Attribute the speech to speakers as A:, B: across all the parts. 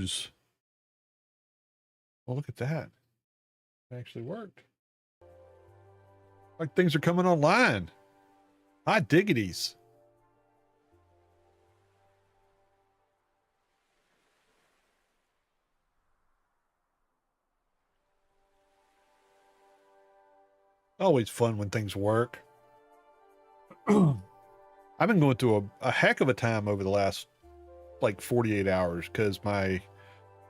A: goes. Well, look at that. It actually worked. Like things are coming online. Hot diggities. Always fun when things work. I've been going through a heck of a time over the last like 48 hours because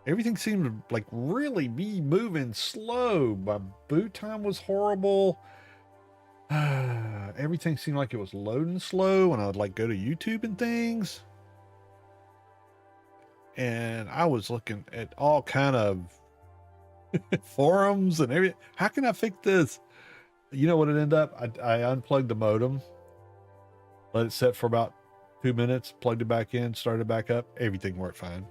A: everything seemed to like really be moving slow. My boot time was horrible. Everything seemed like it was loading slow when I would like go to YouTube and things. And I was looking at all kind of forums and everything. How can I fix this? You know what it ended up? I unplugged the modem, let it set for about 2 minutes, plugged it back in, started it back up. Everything worked fine.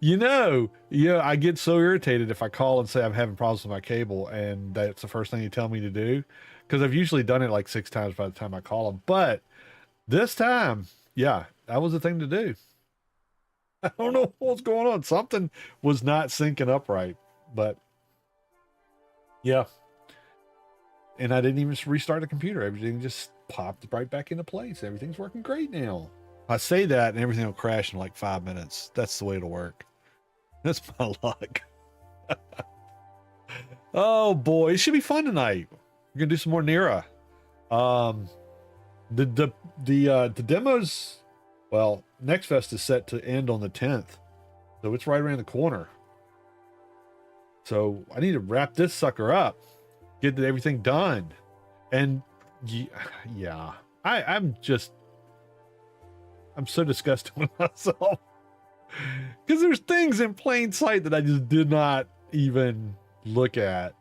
A: I get so irritated if I call and say I'm having problems with my cable, and that's the first thing you tell me to do, because I've usually done it like 6 times by the time I call them. But this time, yeah, that was the thing to do. I don't know what's going on. Something was not syncing up right, but yeah. And I didn't even restart the computer. Everything just popped right back into place. Everything's working great now. I say that and everything will crash in like 5 minutes. That's the way it'll work. That's my luck. Oh boy, it should be fun tonight. We're gonna do some more Nera. The demos. Well, Next Fest is set to end on the 10th, so it's right around the corner. So I need to wrap this sucker up, get everything done, and yeah, I'm so disgusted with myself because there's things in plain sight that I just did not even look at,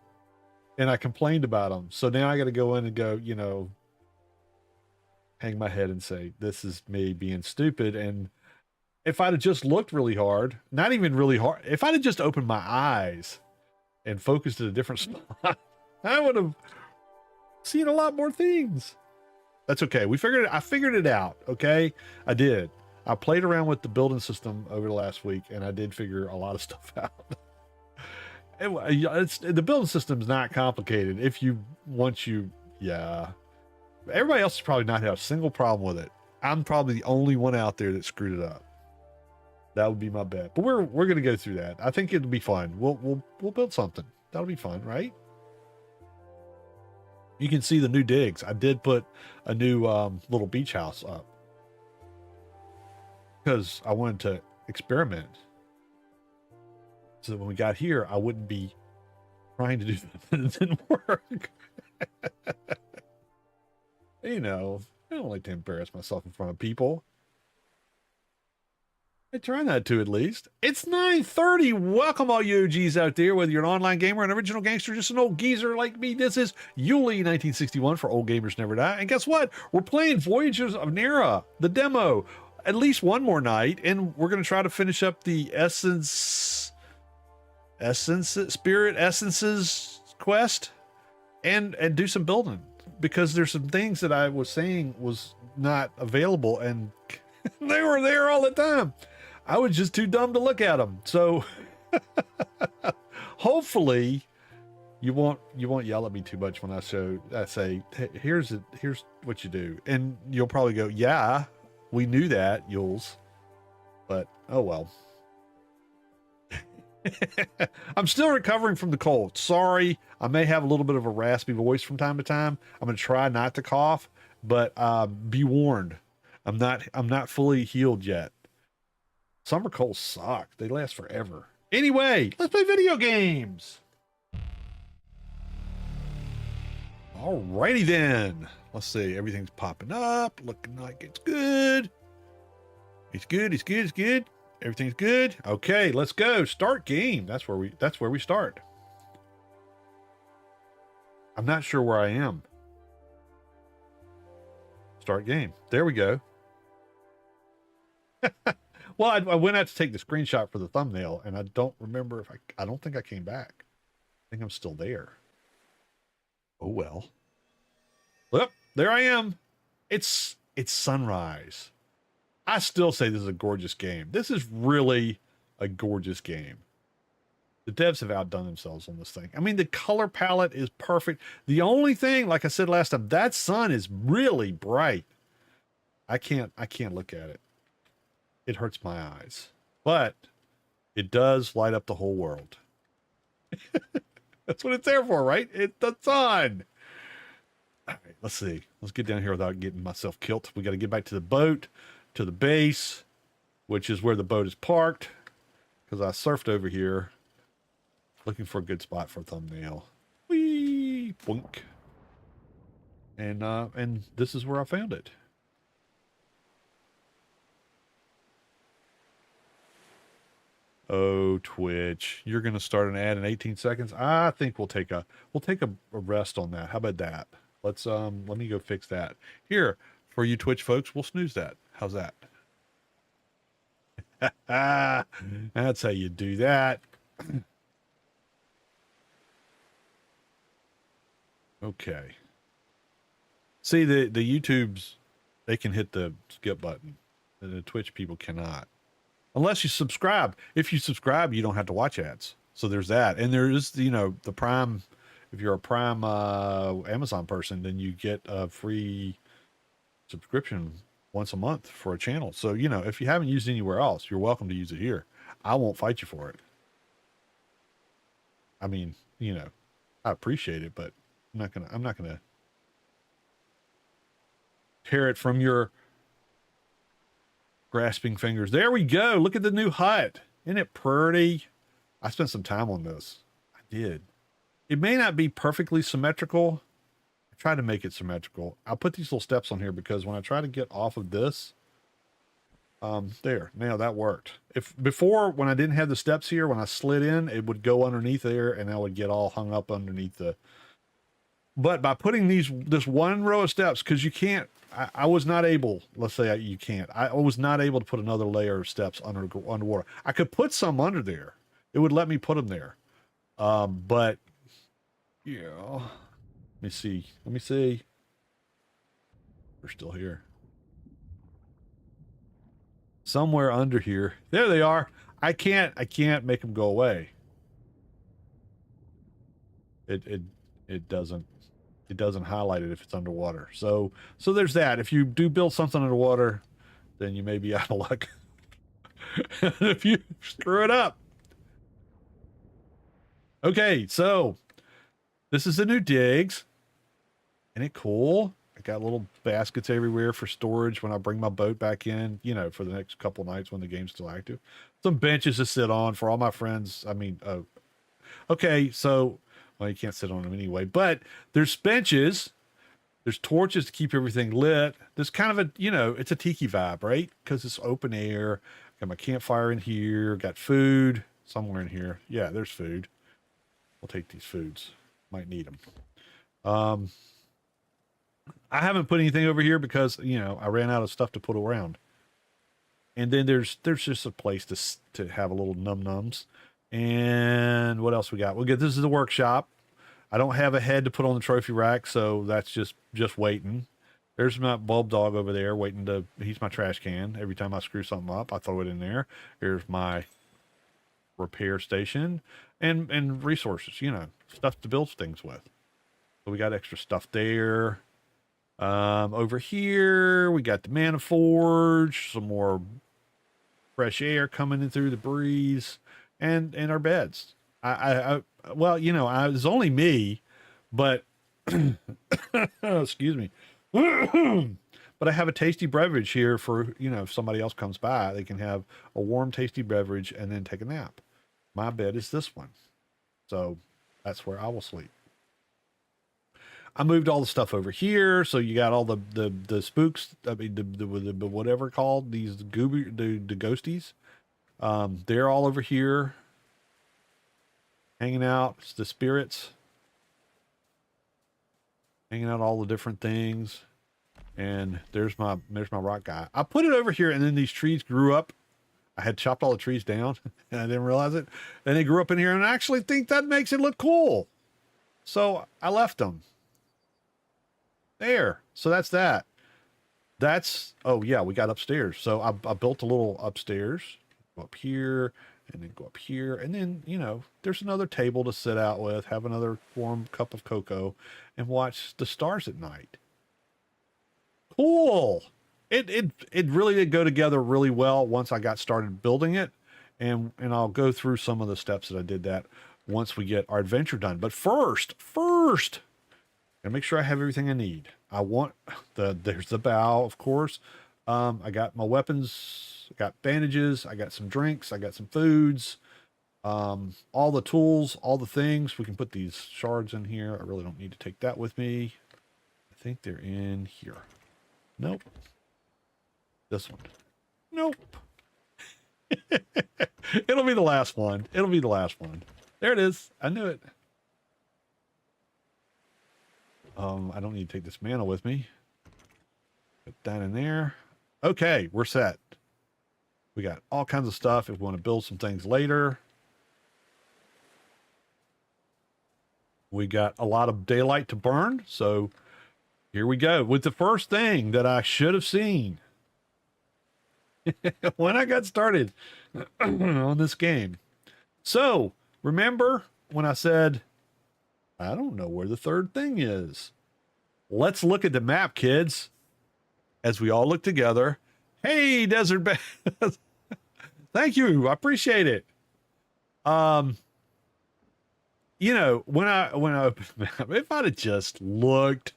A: and I complained about them. So now I got to go in and go, hang my head and say, this is me being stupid. And if I'd have just looked really hard, not even really hard, if I'd have just opened my eyes and focused at a different spot, I would have seen a lot more things. That's okay. I figured it out. Okay. I did. I played around with the building system over the last week, and I did figure a lot of stuff out. The building system's not complicated. Yeah. Everybody else has probably not had a single problem with it. I'm probably the only one out there that screwed it up. That would be my bet. But we're gonna go through that. I think it'll be fun. We'll build something. That'll be fun, right? You can see the new digs. I did put a new little beach house up because I wanted to experiment. So when we got here, I wouldn't be trying to do something that didn't work. I don't like to embarrass myself in front of people. I try not to, at least. It's 9:30. Welcome, all you OGs out there, whether you're an online gamer, an original gangster, just an old geezer like me. This is Yuli 1961 for Old Gamers Never Die. And guess what? We're playing Voyagers of Nera, the demo, at least one more night, and we're going to try to finish up the Spirit Essences quest and do some building, because there's some things that I was saying was not available, and they were there all the time. I was just too dumb to look at them. So hopefully you won't yell at me too much when I say, hey, here's what you do. And you'll probably go, yeah, we knew that, Yules. But oh well. I'm still recovering from the cold. Sorry, I may have a little bit of a raspy voice from time to time. I'm gonna try not to cough, but be warned, I'm not fully healed yet. Summer colds suck. They last forever. Anyway, let's play video games. Alrighty then. Let's see. Everything's popping up, looking like it's good. It's good. It's good. It's good. Everything's good. Okay, let's go. Start game. That's where we start. I'm not sure where I am. Start game. There we go. Well, I went out to take the screenshot for the thumbnail, and I don't remember if I don't think I came back. I think I'm still there. Oh well. Well, there I am. It's sunrise. I still say this is a gorgeous game. This is really a gorgeous game. The devs have outdone themselves on this thing. I mean, the color palette is perfect. The only thing, like I said last time, that sun is really bright. I can't look at it. It hurts my eyes. But it does light up the whole world. That's what it's there for, right? It's the sun. All right, let's see. Let's get down here without getting myself killed. We got to get back to the boat, to the base, which is where the boat is parked, because I surfed over here looking for a good spot for a thumbnail. Whee! Boink. And this is where I found it. Oh, Twitch, you're going to start an ad in 18 seconds. I think we'll take a rest on that. How about that? Let me go fix that. Here, for you Twitch folks, we'll snooze that. How's that? That's how you do that. Okay. See, the YouTubes, they can hit the skip button. The Twitch people cannot. Unless you subscribe. If you subscribe, you don't have to watch ads. So there's that. And there is, you know, the Prime. If you're a Prime Amazon person, then you get a free subscription once a month for a channel. So, you know, if you haven't used it anywhere else, you're welcome to use it here. I won't fight you for it. I mean, you know, I appreciate it, but I'm not gonna tear it from your grasping fingers. There we go. Look at the new hut. Isn't it pretty? I spent some time on this. I did. It may not be perfectly symmetrical. I try to make it symmetrical. I'll put these little steps on here because when I try to get off of this, there, now that worked. If before, when I didn't have the steps here, when I slid in, it would go underneath there and I would get all hung up underneath the, but by putting this one row of steps, because you can't, I was not able, let's say you can't, I was not able to put another layer of steps underwater. I could put some under there. It would let me put them there. But, yeah, let me see. They're still here. Somewhere under here. There they are. I can't make them go away. It doesn't highlight it if it's underwater. So there's that. If you do build something underwater, then you may be out of luck. If you screw it up. Okay, so this is the new digs. Isn't it cool? I got little baskets everywhere for storage when I bring my boat back in, you know, for the next couple nights when the game's still active. Some benches to sit on for all my friends. I mean, okay, so, well, you can't sit on them anyway, but there's benches, there's torches to keep everything lit. There's kind of a, you know, it's a tiki vibe, right? Because it's open air. Got my campfire in here, got food somewhere in here. Yeah, there's food. We'll take these foods. Might need them. I haven't put anything over here because, you know, I ran out of stuff to put around. And then there's just a place to have a little num-nums. And what else we got? This is the workshop. I don't have a head to put on the trophy rack, so that's just waiting. There's my bulb dog over there waiting he's my trash can. Every time I screw something up, I throw it in there. Here's my repair station and resources, you know, stuff to build things with. So we got extra stuff there. Over here, we got the mana forge, some more fresh air coming in through the breeze, and our beds. Well, you know, it's only me, but excuse me. But I have a tasty beverage here for, you know, if somebody else comes by, they can have a warm, tasty beverage and then take a nap. My bed is this one. So that's where I will sleep. I moved all the stuff over here, so you got all the spooks. I mean, the whatever called these the ghosties. They're all over here, hanging out. It's the spirits, hanging out all the different things. And there's my rock guy. I put it over here, and then these trees grew up. I had chopped all the trees down, and I didn't realize it. And they grew up in here, and I actually think that makes it look cool. So I left them. There. So that's that. that's, oh yeah, we got upstairs. So I built a little upstairs, go up here and then go up here. And then, you know, there's another table to sit out with, have another warm cup of cocoa and watch the stars at night. Cool. It really did go together really well once I got started building it. And I'll go through some of the steps that I did that once we get our adventure done. But first, and make sure I have everything I need. I want there's the bow, of course. I got my weapons, I got bandages, I got some drinks, I got some foods, all the tools, all the things. We can put these shards in here. I really don't need to take that with me. I think they're in here. Nope. This one. Nope. It'll be the last one. It'll be the last one. There it is. I knew it. I don't need to take this mantle with me. Put that in there. Okay, we're set. We got all kinds of stuff if we want to build some things later. We got a lot of daylight to burn, so here we go with the first thing that I should have seen when I got started on this game. So remember when I said, I don't know where the third thing is. Let's look at the map, kids, as we all look together. Hey, Desert Bass. Thank you. I appreciate it. You know, when I opened the map, if I'd have just looked.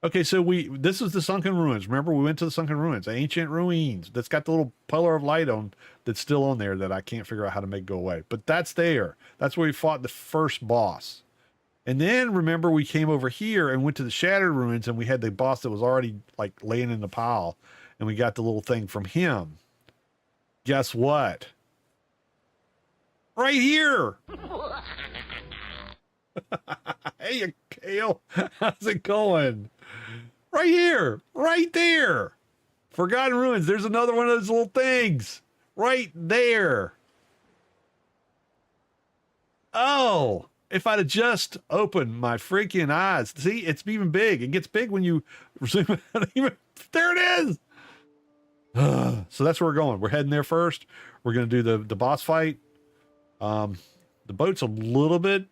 A: Okay, so this is the sunken ruins. Remember, we went to the sunken ruins, ancient ruins. That's got the little pillar of light on that's still on there that I can't figure out how to make go away. But that's there. That's where we fought the first boss. And then remember, we came over here and went to the shattered ruins, and we had the boss that was already like laying in the pile, and we got the little thing from him. Guess what? Right here. Hey, Kale, how's it going? Right here, right there. Forgotten Ruins. There's another one of those little things right there. Oh, if I'd have just opened my freaking eyes. See, it's even big. It gets big when you zoom out. There it is. So that's where we're going. We're heading there first. We're going to do the boss fight. The boat's a little bit,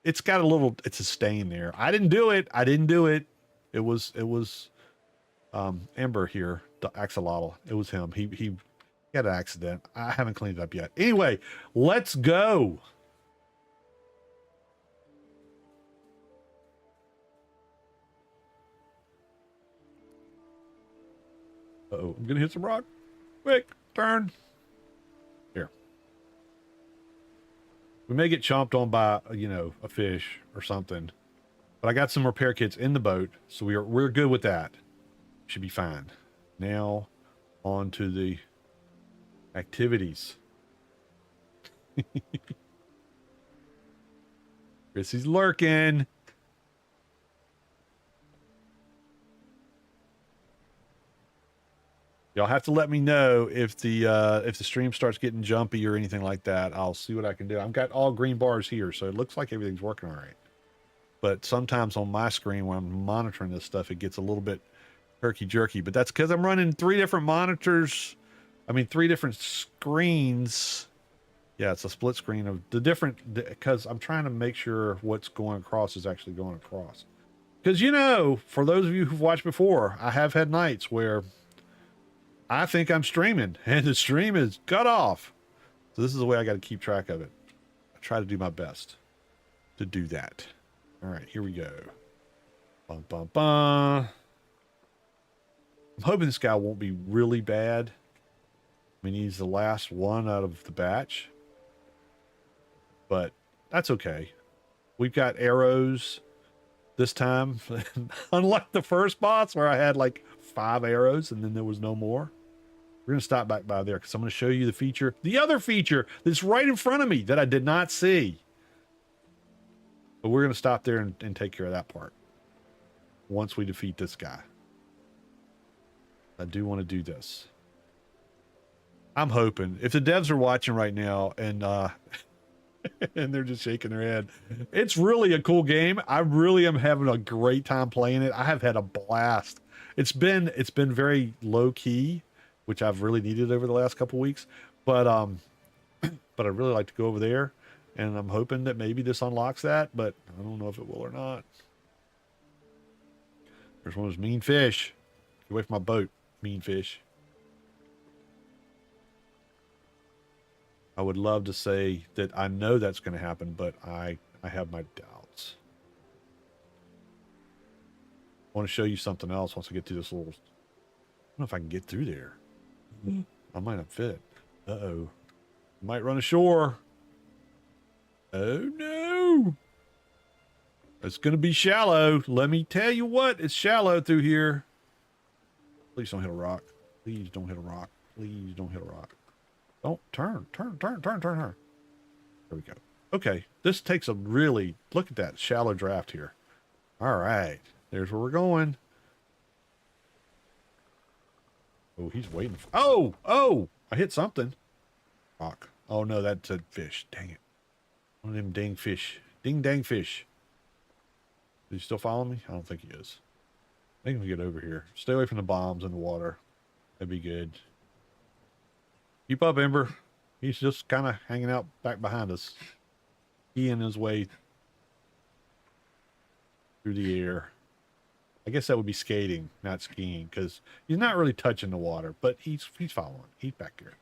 A: it's a stain there. I didn't do it. It was Ember here, the axolotl. It was him. He had an accident. I haven't cleaned it up yet. Anyway, let's go. Uh-oh, I'm gonna hit some rock. Quick, turn. Here. We may get chomped on by, you know, a fish or something. But I got some repair kits in the boat, so we're good with that. Should be fine. Now, on to the activities. Chrissy's lurking. Y'all have to let me know if the stream starts getting jumpy or anything like that. I'll see what I can do. I've got all green bars here, so it looks like everything's working all right. But sometimes on my screen when I'm monitoring this stuff, it gets a little bit herky-jerky. But that's because I'm running three different screens. Yeah, it's a split screen of the different, because I'm trying to make sure what's going across is actually going across. Because, you know, for those of you who've watched before, I have had nights where I think I'm streaming and the stream is cut off. So this is the way I got to keep track of it. I try to do my best to do that. All right, here we go. Bum, bum, bum. I'm hoping this guy won't be really bad. I mean, he's the last one out of the batch. But that's okay. We've got arrows this time. Unlike the first boss where I had like 5 arrows and then there was no more. We're going to stop back by there because I'm going to show you the other feature that's right in front of me that I did not see. But we're going to stop there and take care of that part once we defeat this guy. I do want to do this. I'm hoping if the devs are watching right now and and they're just shaking their head, it's really a cool game. I really am having a great time playing it. I have had a blast. It's been very low key, which I've really needed over the last couple weeks. But but I'd really like to go over there, and I'm hoping that maybe this unlocks that, but I don't know if it will or not. There's one of those mean fish. Get away from my boat, mean fish. I would love to say that I know that's going to happen, but I have my doubts. I want to show you something else once I get through this little... I don't know if I can get through there. I might not fit. Uh-oh. Might run ashore. Oh, no. It's going to be shallow. Let me tell you what. It's shallow through here. Please don't hit a rock. Please don't hit a rock. Please don't hit a rock. Don't turn. There we go. Okay. This takes a really... Look at that shallow draft here. All right. There's where we're going. Oh, he's waiting. Oh! I hit something. Rock. Oh, no, that's a fish. Dang it. One of them dang fish. Ding dang fish. Is he still following me? I don't think he is. I think we get over here. Stay away from the bombs in the water. That'd be good. Keep up, Ember. He's just kind of hanging out back behind us. Heeing his way through the air. I guess that would be skating, not skiing, because he's not really touching the water, but he's following. He's back here.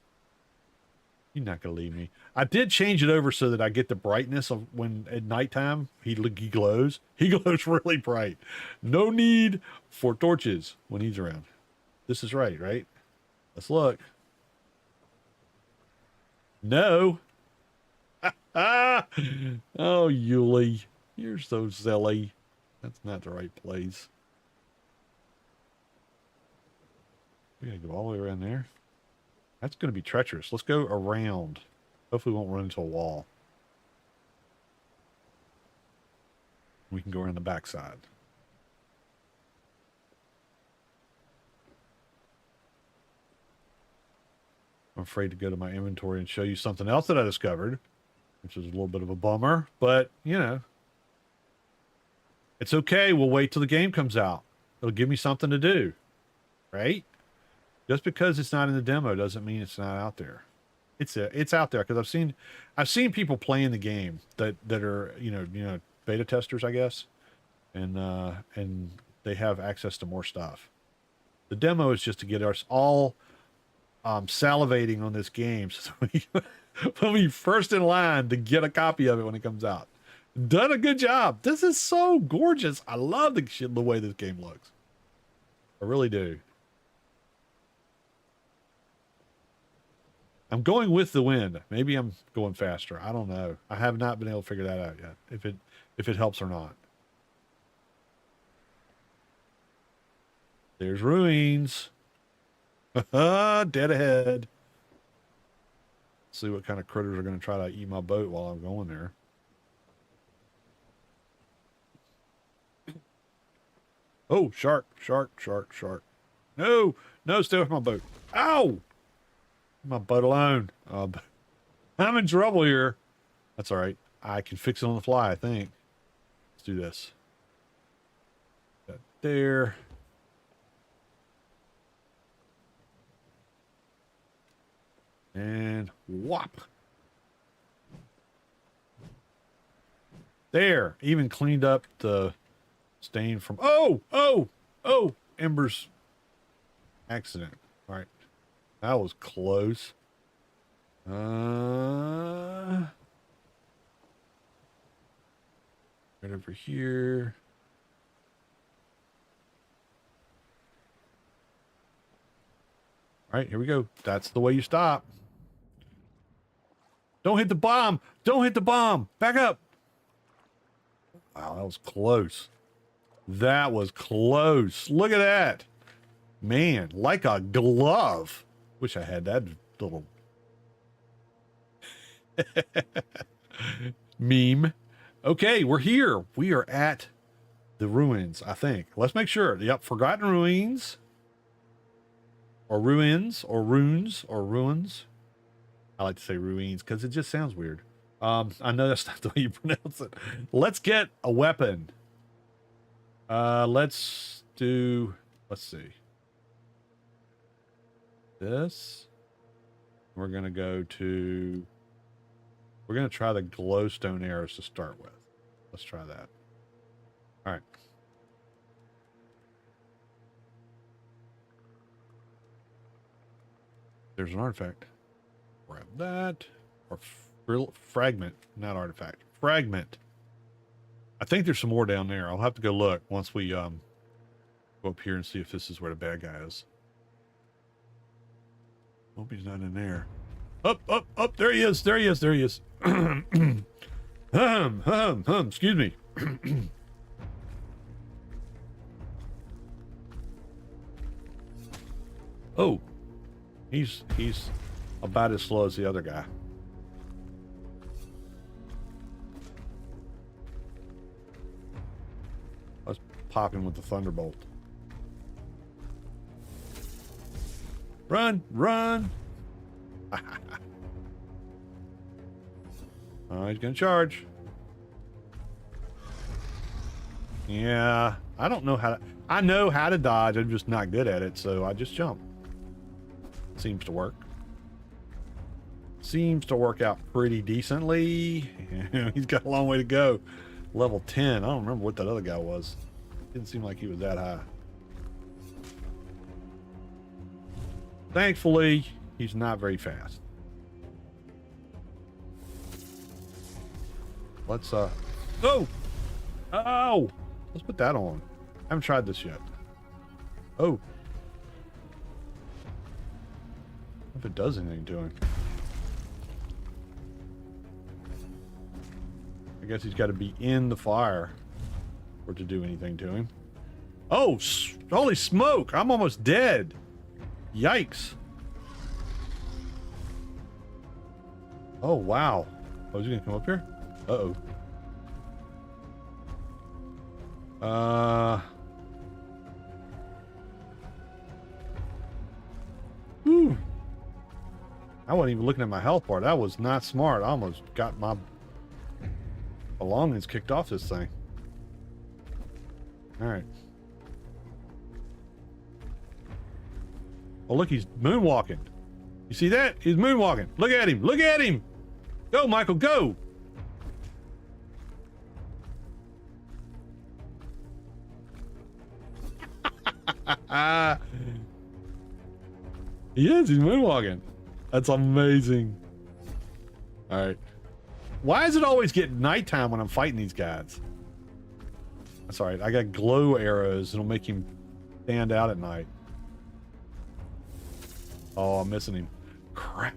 A: He's not going to leave me. I did change it over so that I get the brightness of when at nighttime he glows. He glows really bright. No need for torches when he's around. This is right? Let's look. No. Oh, Yuli. You're so silly. That's not the right place. We gotta go all the way around there. That's going to be treacherous. Let's go around. Hopefully we won't run into a wall. We can go around the backside. I'm afraid to go to my inventory and show you something else that I discovered, which is a little bit of a bummer, but, you know. It's okay. We'll wait till the game comes out. It'll give me something to do, right? Just because it's not in the demo doesn't mean it's not out there. It's out there because I've seen people playing the game that are you know beta testers, I guess, and they have access to more stuff. The demo is just to get us all salivating on this game, so we'll be first in line to get a copy of it when it comes out. Done a good job. This is so gorgeous. I love the way this game looks. I really do. I'm going with the wind. Maybe I'm going faster. I don't know. I have not been able to figure that out yet. If it helps or not. There's ruins. Dead ahead. Let's see what kind of critters are going to try to eat my boat while I'm going there. Oh, shark. No, stay with my boat. Ow! My boat alone. I'm in trouble here. That's all right. I can fix it on the fly, I think. Let's do this. That there. And whop. There. Even cleaned up the stain from... Oh! Ember's accident. All right. That was close. Right over here. All right, here we go. That's the way you stop. Don't hit the bomb. Don't hit the bomb. Back up. Wow, that was close. That was close. Look at that. Man, like a glove. Wish I had that little meme. Okay, we're here. We are at the ruins, I think. Let's make sure. Yep, Forgotten Ruins. Or ruins, or runes, or ruins. I like to say ruins because it just sounds weird. I know that's not the way you pronounce it. Let's get a weapon. Let's do Let's see. This. We're going to go to... We're going to try the glowstone arrows to start with. Let's try that. All right. There's an artifact. Grab that. Or fragment. Not artifact. Fragment. I think there's some more down there. I'll have to go look once we go up here and see if this is where the bad guy is. Hope he's not in there. Up. There he is. There he is. Excuse me. Oh, he's about as slow as the other guy. Let's pop him with the thunderbolt. Run! Oh, he's gonna charge. Yeah, I don't know how to... I know how to dodge, I'm just not good at it, so I just jump. Seems to work. Seems to work out pretty decently. He's got a long way to go. Level 10. I don't remember what that other guy was. Didn't seem like he was that high. Thankfully, he's not very fast. Let's, oh! Oh! Let's put that on. I haven't tried this yet. Oh. If it does anything to him. I guess he's got to be in the fire for it to do anything to him. Oh, holy smoke! I'm almost dead. Yikes. Oh, wow. Oh, is he gonna come up here? Uh-oh. Whew. I wasn't even looking at my health bar. That was not smart. I almost got my belongings kicked off this thing. All right. Oh, look, he's moonwalking. You see that? He's moonwalking. Look at him. Look at him. Go, Michael, go. Yes, he's moonwalking. That's amazing. All right. Why does it always get nighttime when I'm fighting these guys? That's all right. I got glow arrows. It'll make him stand out at night. Oh, I'm missing him. Crap.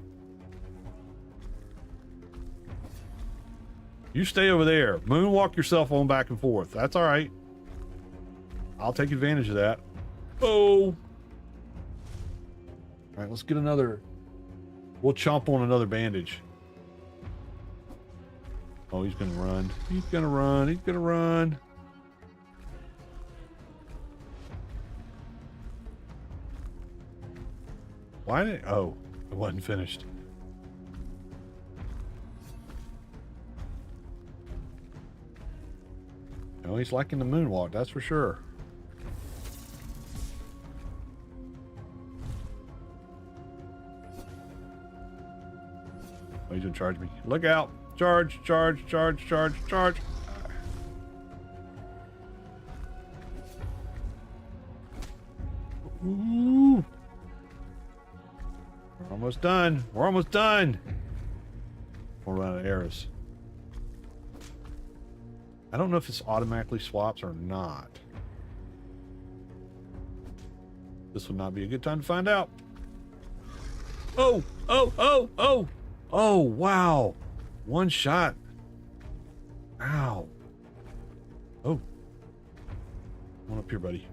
A: You stay over there. Moonwalk yourself on back and forth. That's all right. I'll take advantage of that. Oh. All right, let's get another. We'll chomp on another bandage. Oh, he's gonna run. He's gonna run. He's gonna run. Why did... Oh, it wasn't finished. No, he's liking the moonwalk, that's for sure. Oh, he's gonna charge me. Look out! Charge, charge, charge, charge, charge. Ooh. We're almost done. We're almost done. We'll run out of arrows. I don't know if this automatically swaps or not. This would not be a good time to find out. Oh, oh, oh, oh. Oh, wow. One shot. Ow. Oh. Come on up here, buddy.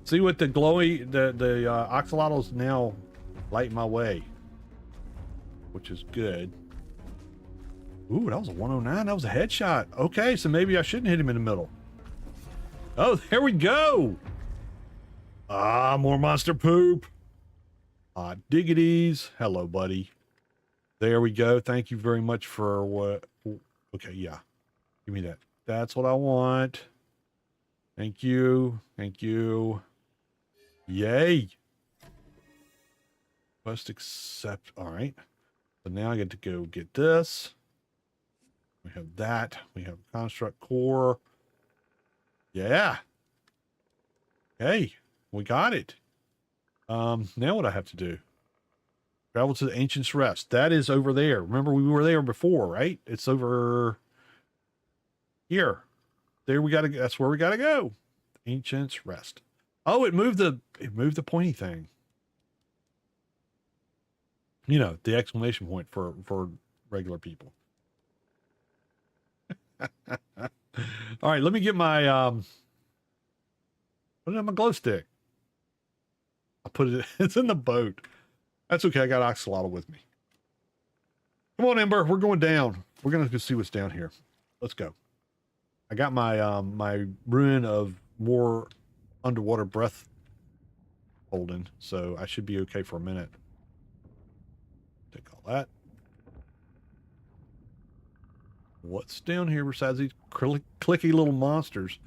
A: See what the glowy, the axolotls now light my way, which is good. Ooh, that was a 109. That was a headshot. Okay, so maybe I shouldn't hit him in the middle. Oh, there we go. Ah, more monster poop. Ah, diggities. Hello, buddy. There we go. Thank you very much for what. Okay, yeah. Give me that. That's what I want. Thank you. Thank you. Yay. Must accept. All right. So now I get to go get this. We have that. We have construct core. Yeah. Hey, we got it. Now what I have to do? Travel to the Ancient's Rest. That is over there. Remember we were there before, right? It's over here. There we gotta. That's where we gotta go. Ancient's Rest. Oh, it moved the pointy thing. You know, the exclamation point for regular people. All right, let me get my put it on my glow stick. I'll put it. It's in the boat. That's okay. I got Axolotl with me. Come on, Ember. We're going down. We're gonna go see what's down here. Let's go. I got my my rune of more underwater breath holding, so I should be okay for a minute. Take all that. What's down here besides these clicky little monsters?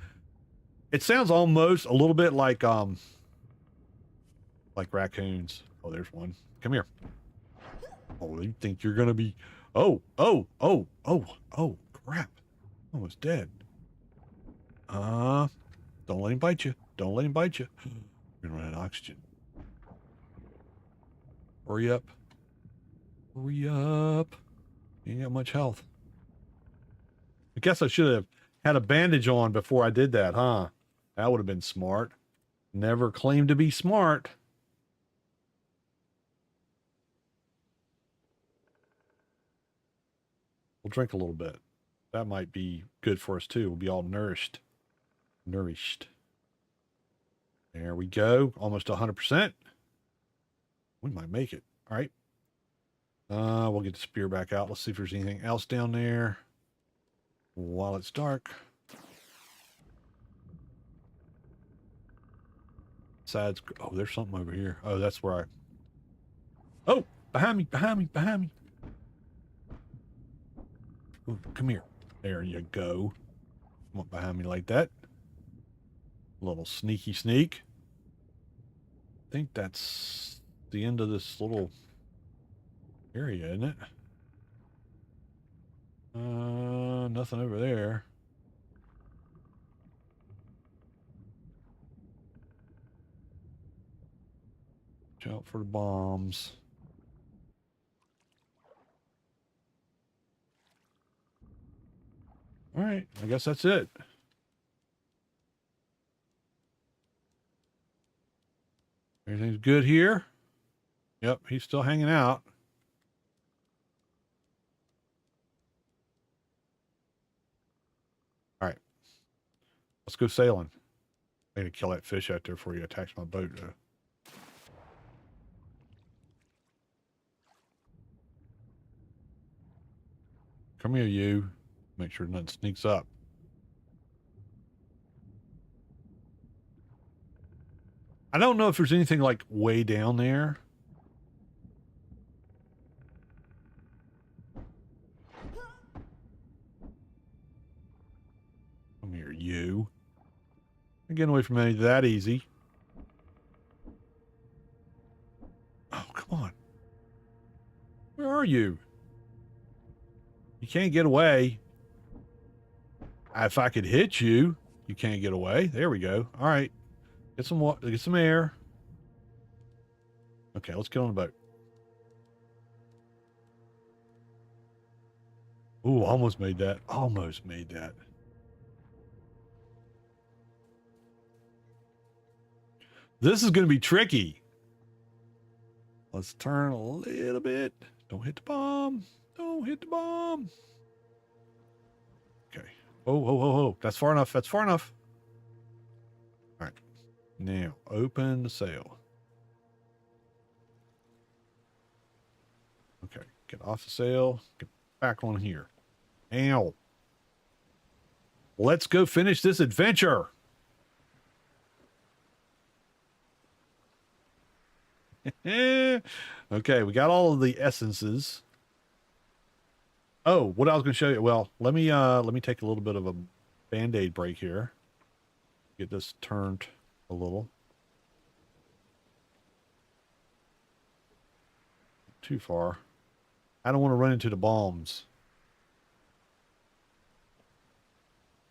A: It sounds almost a little bit like raccoons. Oh, there's one. Come here. Oh, you think you're gonna be? Oh, oh, oh, oh, oh, crap! Almost dead. Don't let him bite you. Don't let him bite you. You're gonna run out of oxygen. Hurry up. Hurry up. You ain't got much health. I guess I should have had a bandage on before I did that, huh? That would have been smart. Never claimed to be smart. We'll drink a little bit. That might be good for us too. We'll be all nourished. Nourished. There we go. Almost 100%. We might make it. All right. We'll get the spear back out. Let's see if there's anything else down there while it's dark. Besides, oh, there's something over here. Oh, that's where I... Oh, behind me, behind me, behind me. Ooh, come here. There you go. Come up behind me like that. A little sneaky sneak. I think that's the end of this little area, isn't it? Nothing over there. Watch out for the bombs. All right, I guess that's it. Everything's good here. Yep, he's still hanging out. All right, let's go sailing. I need to kill that fish out there before he attacks my boat, though. Come here, you. Make sure nothing sneaks up. I don't know if there's anything like way down there. Come here, you. I'm getting away from any that easy. Oh, come on. Where are you? You can't get away. If I could hit you, you can't get away. There we go. All right. Get some water, get some air. Okay, let's get on the boat. Ooh, almost made that. Almost made that. This is going to be tricky. Let's turn a little bit. Don't hit the bomb. Don't hit the bomb. Okay. Oh, oh, oh, oh. That's far enough. That's far enough. All right. Now, open the sail. Okay. Get off the sail. Get back on here. Ow. Let's go finish this adventure. Okay, we got all of the essences. Oh, what I was going to show you. Well, let me take a little bit of a band-aid break here. Get this turned a little. Too far. I don't want to run into the bombs.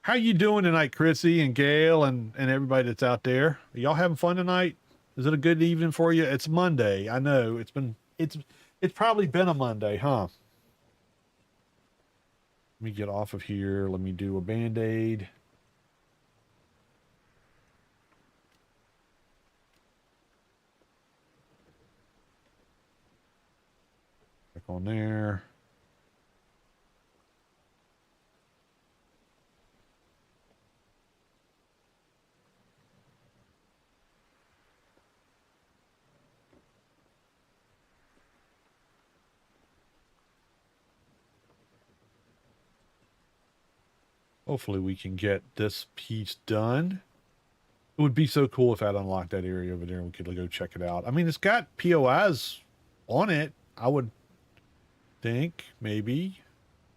A: How you doing tonight, Chrissy and Gail and everybody that's out there? Are y'all having fun tonight? Is it a good evening for you? It's Monday. I know it's probably been a Monday, huh? Let me get off of here. Let me do a band-aid. Click on there. Hopefully we can get this piece done. It would be so cool if I'd unlocked that area over there and we could go check it out. I mean, it's got POIs on it. I would think maybe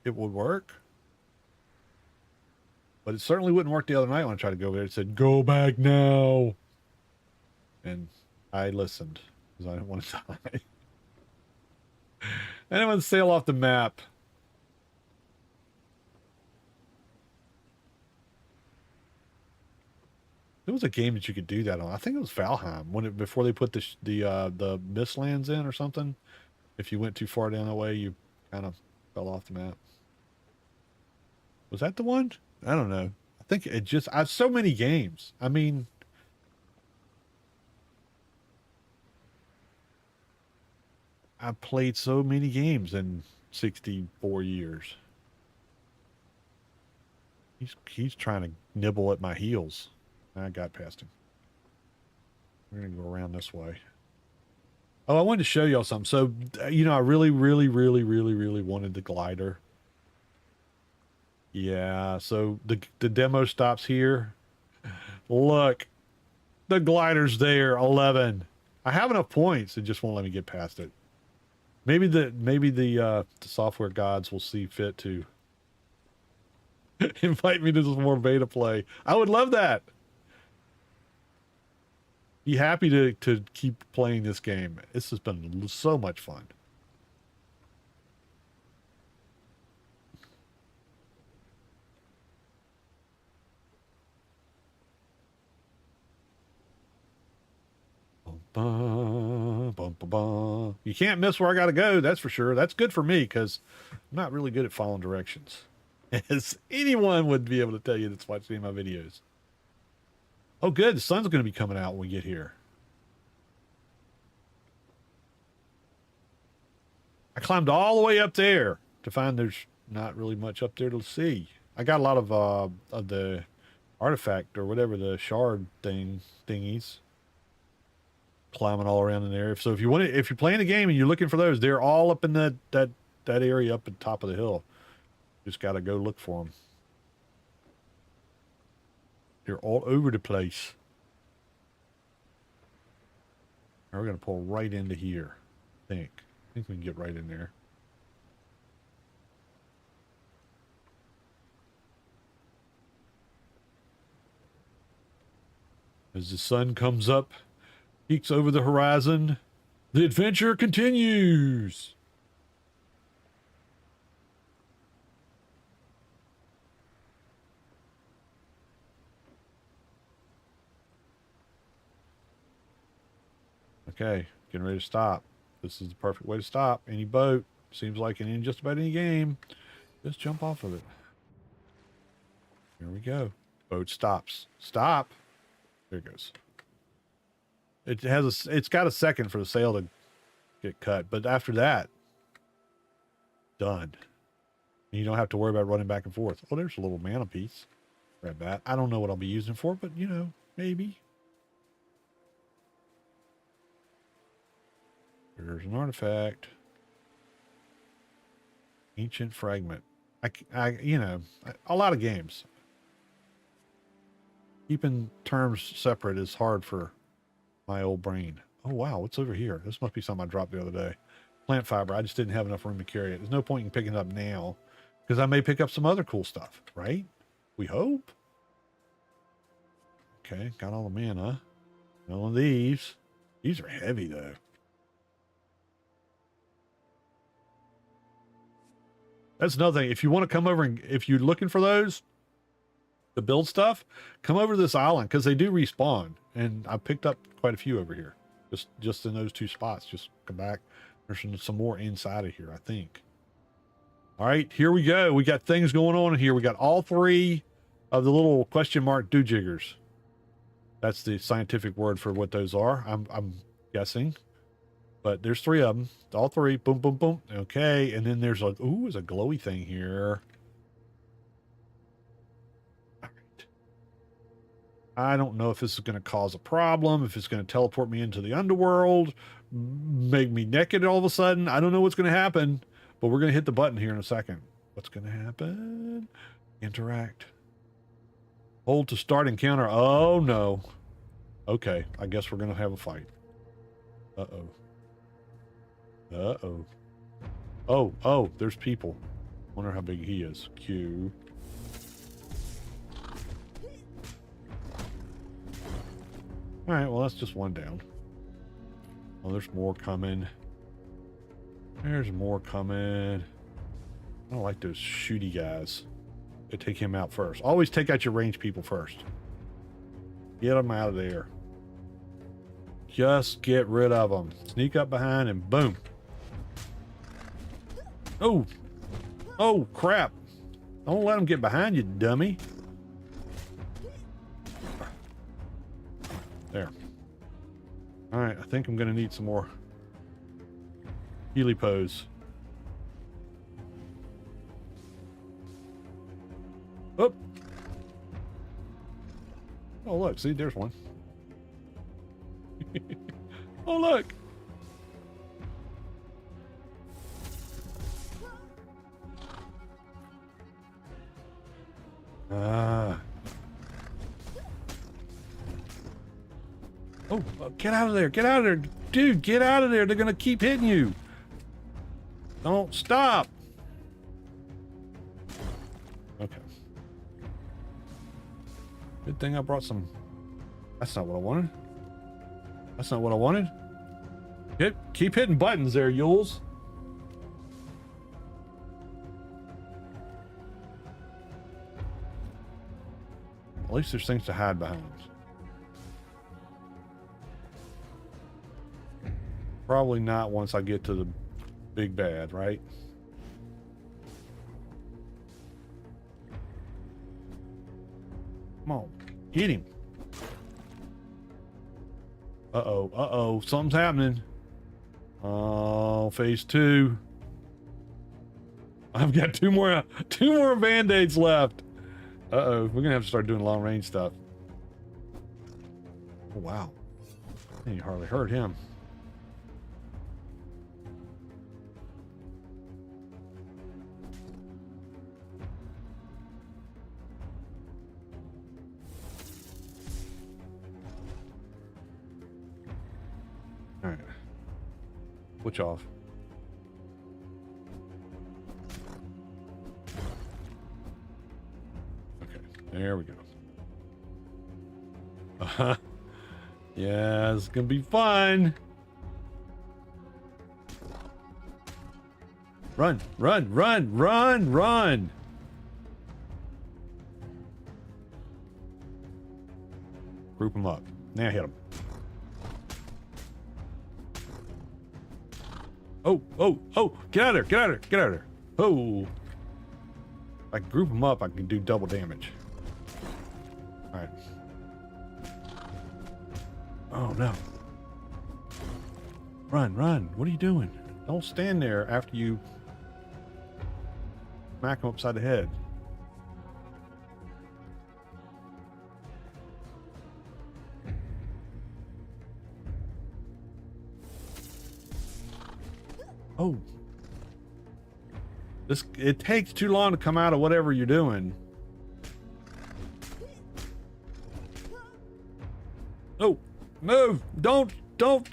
A: it would work. But it certainly wouldn't work the other night when I tried to go over there. It said, go back now. And I listened because I didn't want to die. I didn't want to sail off the map. There was a game that you could do that on. I think it was Valheim when before they put the Mistlands in or something. If you went too far down the way, you kind of fell off the map. Was that the one? I don't know. I think it just I have so many games. I mean, I've played so many games in 64 years. He's trying to nibble at my heels. I got past him. We're gonna go around this way. Oh, I wanted to show y'all something. So, you know, I really wanted the glider. Yeah, so the demo stops here. Look, the glider's there, 11. I have enough points, it just won't let me get past it. Maybe the software gods will see fit to invite me to some more beta play. I would love that. Be happy to keep playing this game. This has been so much fun. You can't miss where I got to go, that's for sure. That's good for me because I'm not really good at following directions. As anyone would be able to tell you that's watching my videos. Oh, good. The sun's going to be coming out when we get here. I climbed all the way up there to find there's not really much up there to see. I got a lot of the artifact or whatever the shard thingies climbing all around in there. So if you're playing a game and you're looking for those, they're all up in that area up at the top of the hill. Just got to go look for them. They're all over the place. Now we're going to pull right into here. I think we can get right in there. As the sun comes up, peeks over the horizon, the adventure continues. Okay, getting ready to stop. This is the perfect way to stop. Any boat, seems like in just about any game, just jump off of it. Here we go. Boat stops. Stop. There it goes. It's got a second for the sail to get cut, but after that, done. And you don't have to worry about running back and forth. Oh, there's a little mana piece. Grab that. I don't know what I'll be using for, but you know, maybe. There's an artifact. Ancient fragment. You know, a lot of games. Keeping terms separate is hard for my old brain. Oh, wow. What's over here? This must be something I dropped the other day. Plant fiber. I just didn't have enough room to carry it. There's no point in picking it up now. Because I may pick up some other cool stuff, right? We hope. Okay, got all the mana. None of these. These are heavy, though. That's another thing. If you want to come over and if you're looking for those, the build stuff, come over to this island because they do respawn. And I picked up quite a few over here. Just in those two spots. Just come back. There's some more inside of here, I think. All right, here we go. We got things going on here. We got all three of the little question mark doojiggers. That's the scientific word for what those are. I'm guessing. But there's three of them. All three. Boom, boom, boom. Okay. And then there's a, ooh, there's a glowy thing here. All right. I don't know if this is going to cause a problem, if it's going to teleport me into the underworld, make me naked all of a sudden. I don't know what's going to happen, but we're going to hit the button here in a second. What's going to happen? Interact. Hold to start encounter. Oh, no. Okay. I guess we're going to have a fight. Uh-oh. Uh-oh. Oh, there's people. Wonder how big he is. Q. Alright, well, that's just one down. Oh, there's more coming. There's more coming. I don't like those shooty guys. They take him out first. Always take out your ranged people first. Get them out of there. Just get rid of them. Sneak up behind and boom. Oh. Oh, crap. Don't let them get behind you, dummy. There. All right, I think I'm going to need some more Healy pose. Oh. Oh, look. See, there's one. Oh, look. Oh, get out of there. Get out of there. Dude, get out of there. They're going to keep hitting you. Don't stop. Okay. Good thing I brought some. That's not what I wanted. That's not what I wanted. Keep hitting buttons there, Yules. At least there's things to hide behind. Probably not once I get to the big bad, right? Come on, hit him. Uh-oh, something's happening. Oh, phase 2. I've got two more band-aids left. Uh-oh, we're gonna have to start doing long range stuff. Oh, wow. You hardly hurt him. All right. Switch off. Okay, there we go. Yeah, it's gonna be fun. Run, run, run, run, run. Group them up. Now hit them. Oh, get out of there, get out of there, get out of there. Oh. If I group them up, I can do double damage. All right. Oh, no. Run, run. What are you doing? Don't stand there after you smack them upside the head. Oh. It takes too long to come out of whatever you're doing. Oh, move. Don't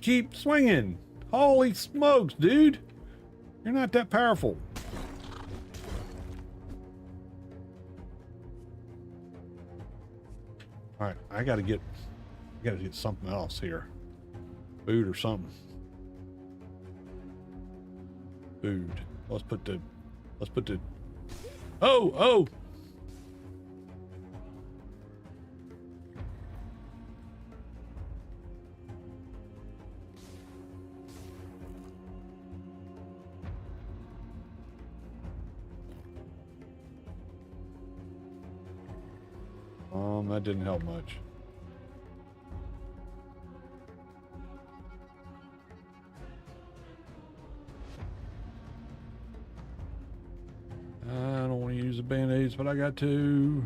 A: keep swinging. Holy smokes, dude. You're not that powerful. All right, I gotta get something else here. Food or something. Food. Let's put the oh. That didn't help much. I don't want to use the band-aids, but I got to.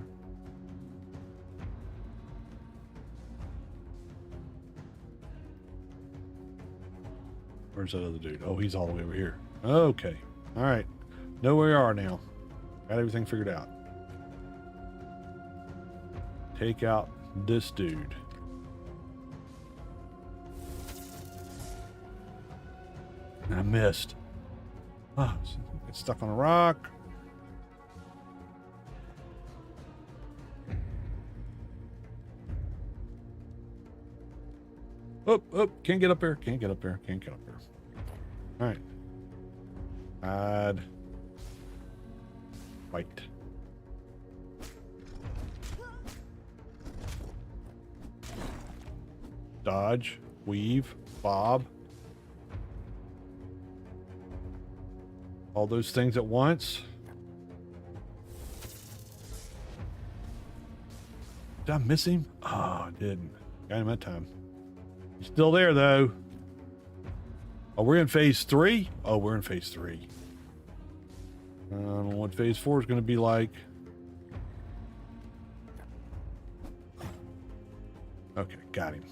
A: Where's that other dude? Oh, he's all the way over here. Okay. All right. Know where we are now. Got everything figured out. Take out this dude. And I missed. Oh, it's stuck on a rock. Oh, can't get up here. Can't get up here. Can't get up here. All right. Add. White. Dodge, weave, bob. All those things at once. Did I miss him? Oh, I didn't. Got him that time. He's still there, though. Oh, we're in phase 3? Oh, we're in phase 3. I don't know what phase 4 is going to be like. Okay, got him.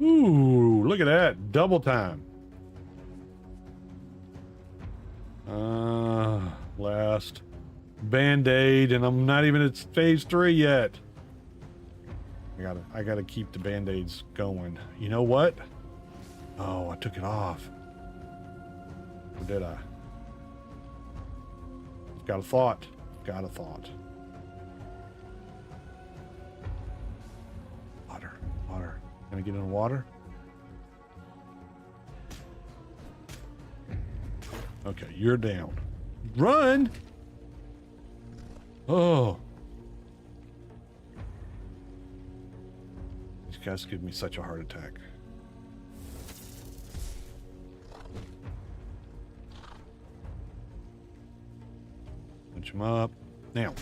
A: Ooh, look at that. Double time. Last band-aid, and I'm not even at phase 3 yet. I gotta keep the band-aids going. You know what? Oh, I took it off. Or did I? Got a thought. Got a thought. Water. Can I get in the water? Okay, you're down. Run! Oh. These guys give me such a heart attack. Punch him up. Now.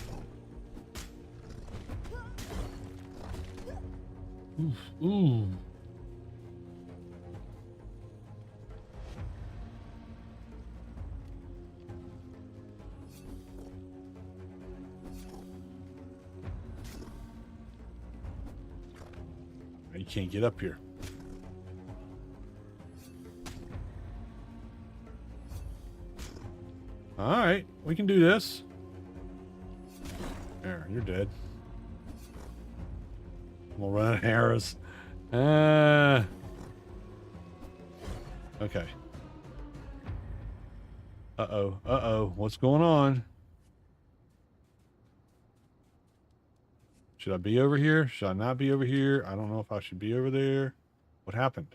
A: Ooh. You can't get up here. All right, we can do this. There, you're dead. We'll run out of arrows. Okay. Uh-oh. What's going on? Should I be over here? Should I not be over here? I don't know if I should be over there. What happened?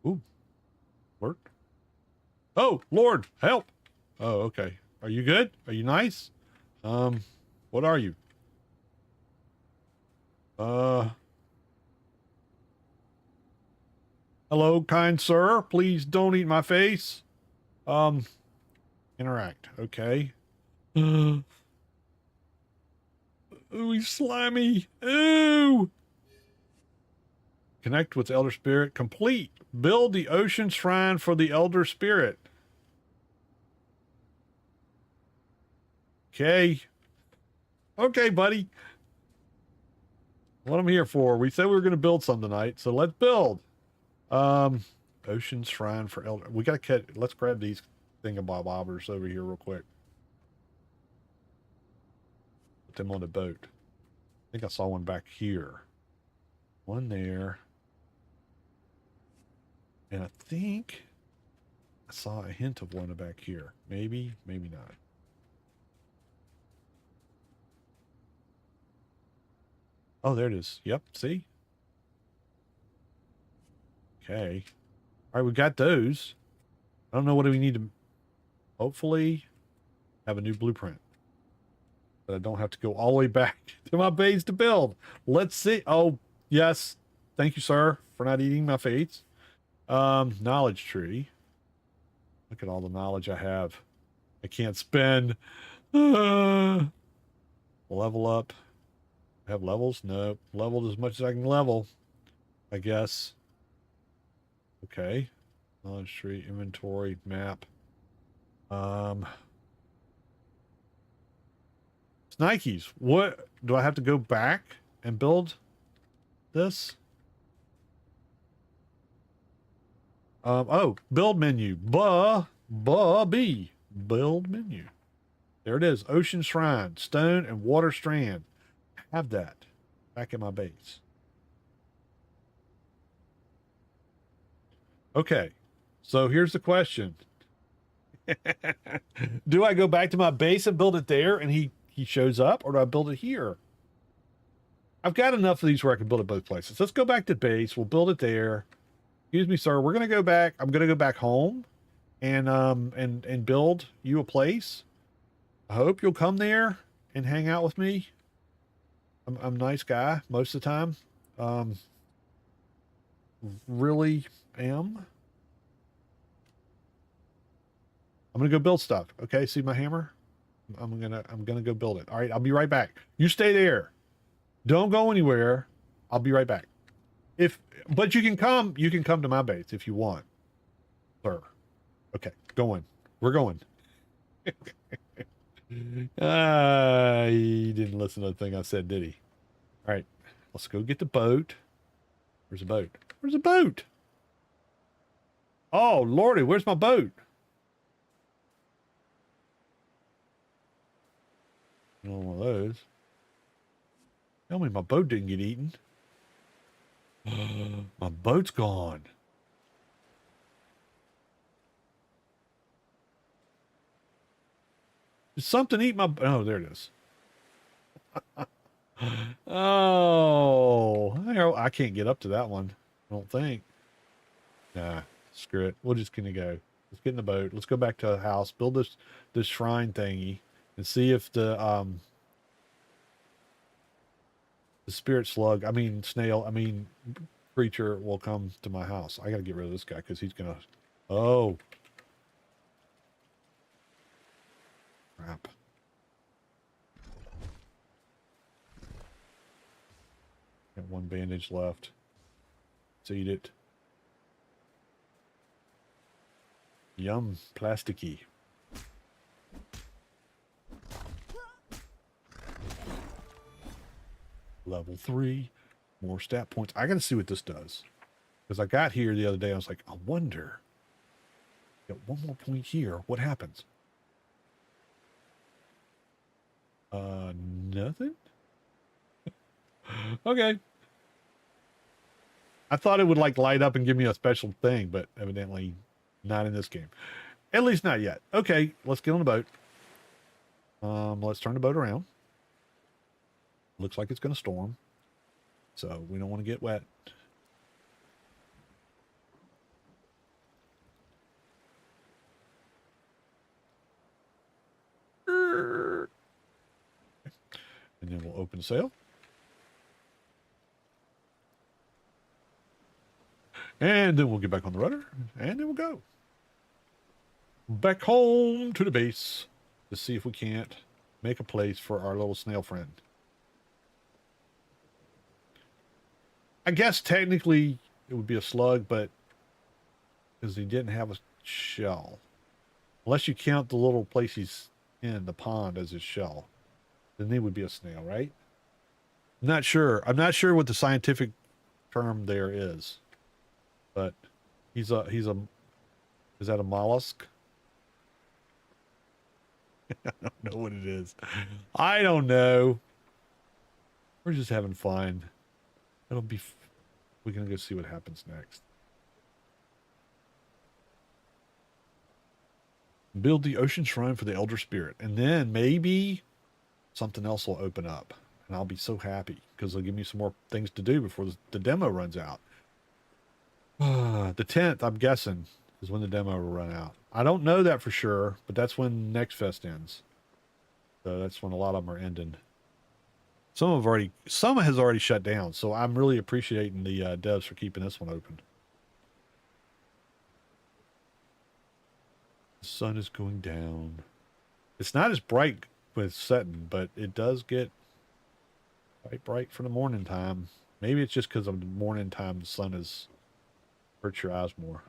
A: Ooh. Work. Oh, Lord, help. Oh, okay. Are you good? Are you nice? What are you? Hello, kind sir. Please don't eat my face. Interact. Okay. Ooh, he's slimy. Ooh. Connect with Elder Spirit. Complete. Build the ocean shrine for the Elder Spirit. Okay. Okay, buddy. What I'm here for. We said we were going to build some tonight, so let's build. Um, Ocean Shrine for Elder. We gotta catch. Let's grab these thingamabobbers over here real quick. Put them on the boat. I think I saw one back here. One there. And I think I saw a hint of one back here. Maybe, maybe not. Oh, there it is. Yep, see? Okay. All right, we got those. I don't know what do we need to hopefully have a new blueprint. But I don't have to go all the way back to my base to build. Let's see. Oh, yes. Thank you, sir, for not eating my fates. Knowledge tree. Look at all the knowledge I have. I can't spend. Level up. Have levels? No. Leveled as much as I can level, I guess. Okay. Knowledge tree, inventory, map. Nikes. What do I have to go back and build this? Oh, build menu. B. Build menu. There it is. Ocean Shrine, stone and water strand. Have that back in my base. Okay. So here's the question. Do I go back to my base and build it there and he shows up, or do I build it here? I've got enough of these where I can build it both places. Let's go back to base. We'll build it there. Excuse me, sir. We're gonna go back. I'm gonna go back home and build you a place. I hope you'll come there and hang out with me. I'm a nice guy most of the time. Really am. I'm gonna go build stuff. Okay, see my hammer? I'm gonna go build it. All right, I'll be right back. You stay there. Don't go anywhere. I'll be right back. But you can come to my base if you want, sir. Okay, going. We're going. He didn't listen to the thing I said, did he? All right, let's go get the boat. Where's the boat? Where's the boat? Oh, Lordy, where's my boat? Not one of those. Tell me my boat didn't get eaten. My boat's gone. Did something eat my... Oh, there it is. Oh, I can't get up to that one. I don't think. Nah, screw it. We're just gonna go. Let's get in the boat. Let's go back to the house. Build this shrine thingy and see if the spirit slug, snail, creature will come to my house. I gotta get rid of this guy because he's gonna... Oh. Crap. Got one bandage left. Let's eat it. Yum, plasticky. Level 3. More stat points. I gotta see what this does. Because I got here the other day, I was like, I wonder. Got one more point here. What happens? Nothing? Okay. I thought it would like light up and give me a special thing, but evidently not in this game. At least not yet. Okay, let's get on the boat. Let's turn the boat around. Looks like it's going to storm, so we don't want to get wet. And then we'll open sail. And then we'll get back on the rudder, and then we'll go back home to the base to see if we can't make a place for our little snail friend. I guess technically it would be a slug, but because he didn't have a shell. Unless you count the little place he's in, the pond, as his shell. Then he would be a snail, right? I'm not sure. I'm not sure what the scientific term there is. but he's a is that a mollusk? I don't know what it is. I don't know. We're just having fun. It'll be. We're gonna go see what happens next. Build the ocean shrine for the elder spirit, and then maybe something else will open up, and I'll be so happy because they'll give me some more things to do before the demo runs out. The 10th, I'm guessing, is when the demo will run out. I don't know that for sure, but that's when Next Fest ends. So that's when a lot of them are ending. Some has already shut down, so I'm really appreciating the devs for keeping this one open. The sun is going down. It's not as bright when it's setting, but it does get quite bright for the morning time. Maybe it's just because of the morning time the sun is hurts your eyes more.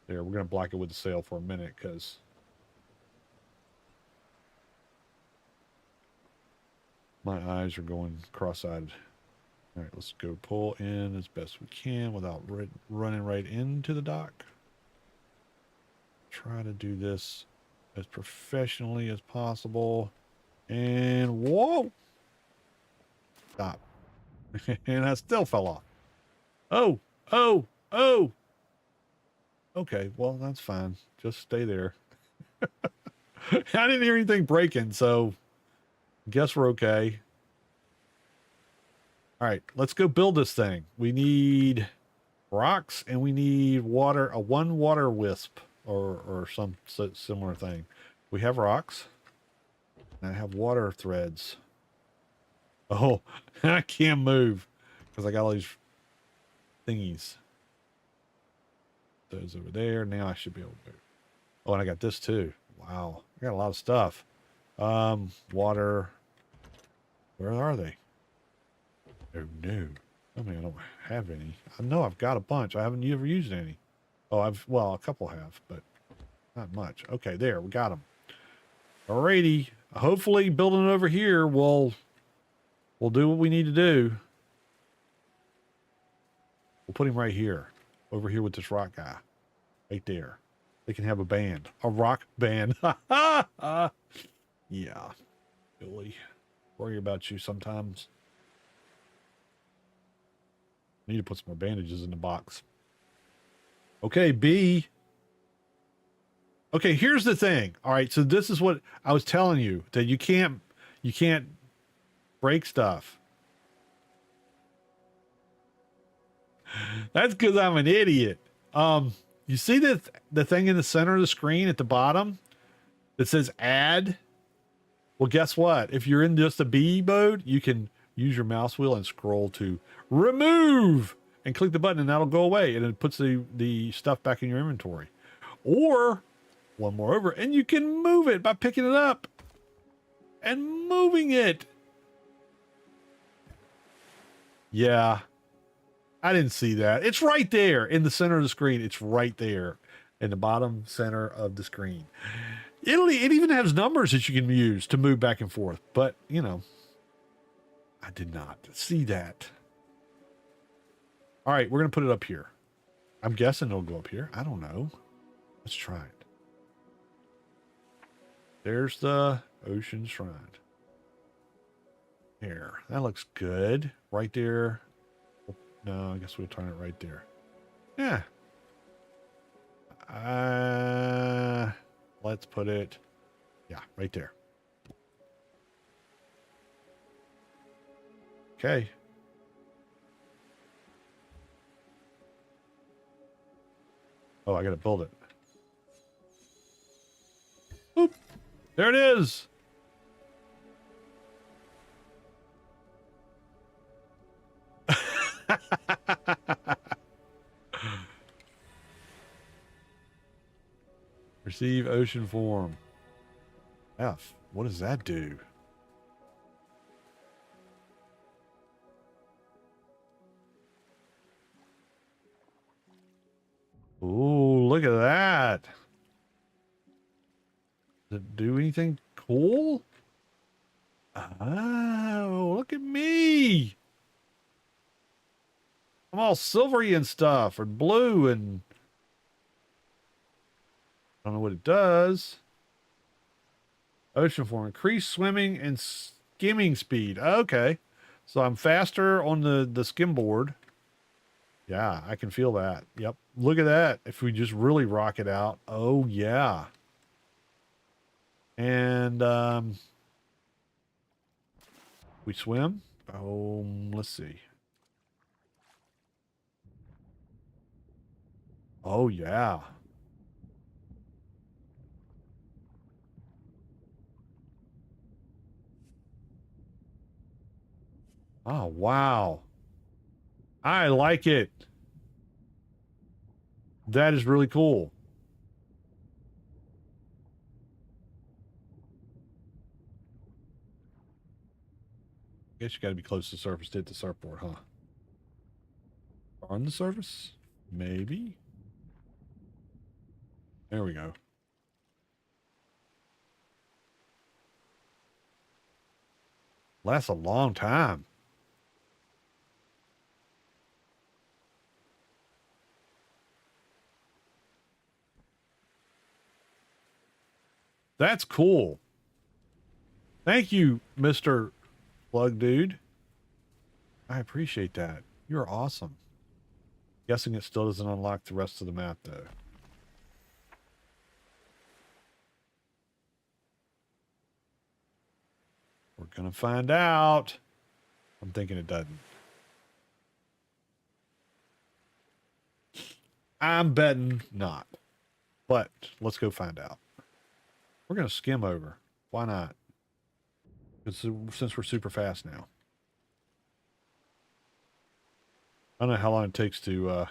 A: There, we're gonna block it with the sail for a minute because my eyes are going cross-eyed. All right, let's go pull in as best we can without running right into the dock. Try to do this as professionally as possible. And whoa! Stop. And I still fell off. Oh, oh, oh! Okay, well, that's fine. Just stay there. I didn't hear anything breaking, so guess we're okay. All right, let's go build this thing. We need rocks and we need water, a one water wisp or some similar thing. We have rocks. And I have water threads. Oh, I can't move because I got all these thingies. Those over there. Now I should be able to move. Oh, and I got this too. Wow, I got a lot of stuff. Water. Where are they? Oh no. I mean, I don't have any. I know I've got a bunch. I haven't ever used any. Oh, well, a couple have, but not much. Okay, there, we got them. Alrighty. Hopefully building it over here will do what we need to do. We'll put him right here. Over here with this rock guy. Right there. They can have a band. A rock band. Yeah. Billy. Worry about you sometimes. Need to put some more bandages in the box. Okay, B. Okay, here's the thing. All right, so this is what I was telling you, that you can't break stuff. That's because I'm an idiot. You see the thing in the center of the screen at the bottom that says add? Well, guess what? If you're in just a B mode, you can use your mouse wheel and scroll to remove and click the button and that'll go away and it puts the stuff back in your inventory. Or one more over and you can move it by picking it up and moving it. Yeah. I didn't see that. It's right there in the center of the screen. It's right there in the bottom center of the screen. It even has numbers that you can use to move back and forth. But, you know, I did not see that. All right, we're going to put it up here. I'm guessing it'll go up here. I don't know. Let's try it. There's the ocean shrine. There. That looks good. Right there. No, I guess we'll turn it right there. Yeah. Let's put it, yeah, right there. Okay. Oh, I gotta build it. Boop. There it is. Receive ocean form. F. What does that do? Ooh, look at that. Does it do anything cool? Oh, look at me. I'm all silvery and stuff, or blue, and I don't know what it does. Ocean form, increase swimming and skimming speed. Okay. So I'm faster on the skim board. Yeah, I can feel that. Yep. Look at that. If we just really rock it out. Oh, yeah. And we swim. Oh, let's see. Oh, yeah. Oh, wow. I like it. That is really cool. Guess you got to be close to the surface to hit the surfboard, huh? On the surface? Maybe. There we go. Lasts a long time. That's cool. Thank you, Mr. Plug Dude. I appreciate that. You're awesome. Guessing it still doesn't unlock the rest of the map, though. We're going to find out. I'm thinking it doesn't. I'm betting not. But let's go find out. We're going to skim over. Why not? Since we're super fast now. I don't know how long it takes to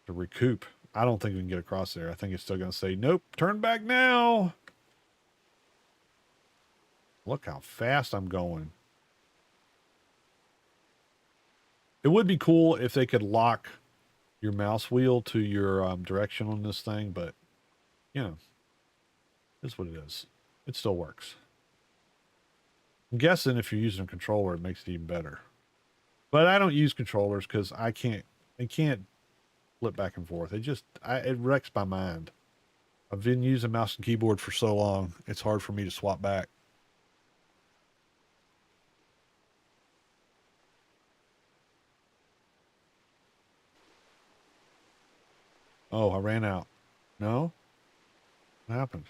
A: recoup. I don't think we can get across there. I think it's still going to say, nope, turn back now. Look how fast I'm going. It would be cool if they could lock your mouse wheel to your direction on this thing, but, you know, it's what it is. It still works. I'm guessing if you're using a controller, it makes it even better. But I don't use controllers because I can't flip back and forth. It wrecks my mind. I've been using mouse and keyboard for so long, it's hard for me to swap back. Oh, I ran out. No? What happened?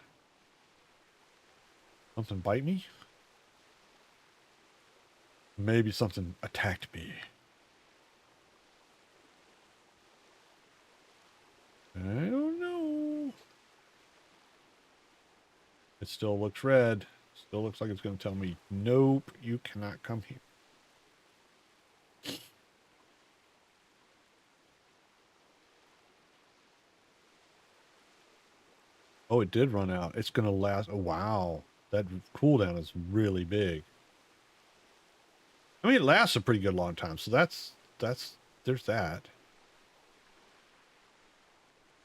A: Something bite me? Maybe something attacked me. I don't know. It still looks red. Still looks like it's going to tell me, nope, you cannot come here. Oh, it did run out. It's going to last. Oh, wow. That cooldown is really big. I mean, it lasts a pretty good long time. So there's that.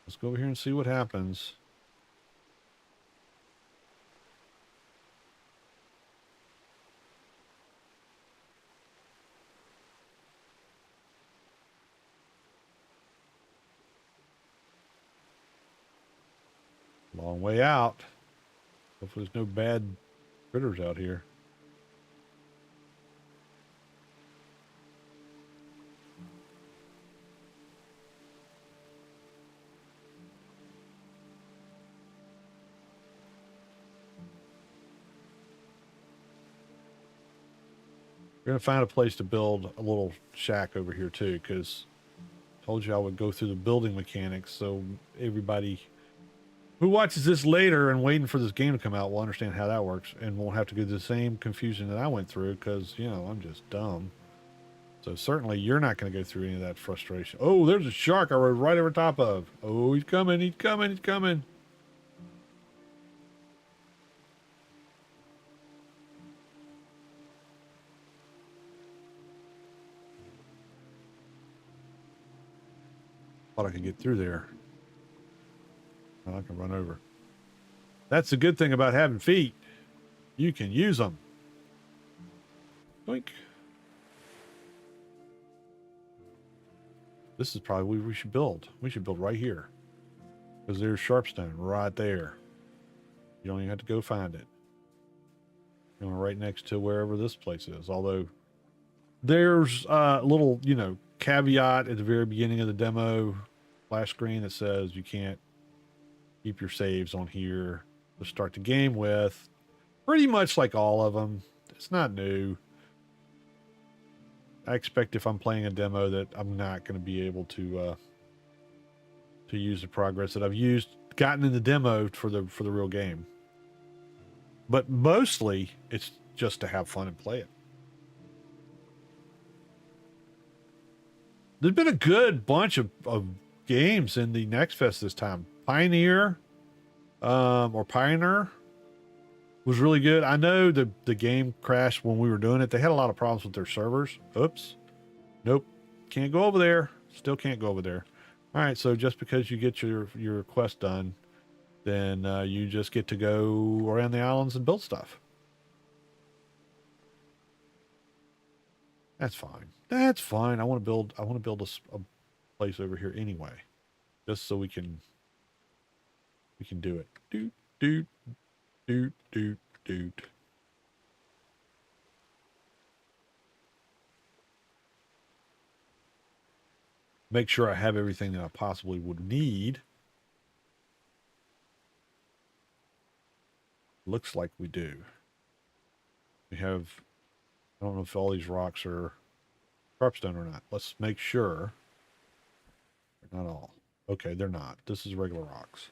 A: Let's go over here and see what happens. Long way out. Hopefully there's no bad critters out here. We're going to find a place to build a little shack over here too, because I told you I would go through the building mechanics so everybody who watches this later and waiting for this game to come out will understand how that works and won't have to go through the same confusion that I went through because, you know, I'm just dumb. So certainly you're not going to go through any of that frustration. Oh, there's a shark I rode right over top of. Oh, he's coming, he's coming, he's coming. Thought I could get through there. Oh, I can run over. That's the good thing about having feet. You can use them. Doink. This is probably where we should build. We should build right here. Because there's Sharpstone right there. You don't even have to go find it. You know, right next to wherever this place is. Although there's a little, you know, caveat at the very beginning of the demo flash screen that says you can't keep your saves on here to start the game with. Pretty much like all of them. It's not new. I expect if I'm playing a demo that I'm not going to be able to use the progress that I've gotten in the demo for the real game. But mostly, it's just to have fun and play it. There's been a good bunch of games in the Next Fest this time. Pioneer, or Pioneer, was really good. I know the game crashed when we were doing it. They had a lot of problems with their servers. Oops. Nope. Can't go over there. Still can't go over there. All right, so just because you get your quest done, then you just get to go around the islands and build stuff. That's fine. That's fine. I want to build a place over here anyway, just so we can do it. Doot doot doot doot doot. Make sure I have everything that I possibly would need. Looks like we do. We have, I don't know if all these rocks are sharpstone or not. Let's make sure. They're not all. Okay, they're not. This is regular rocks.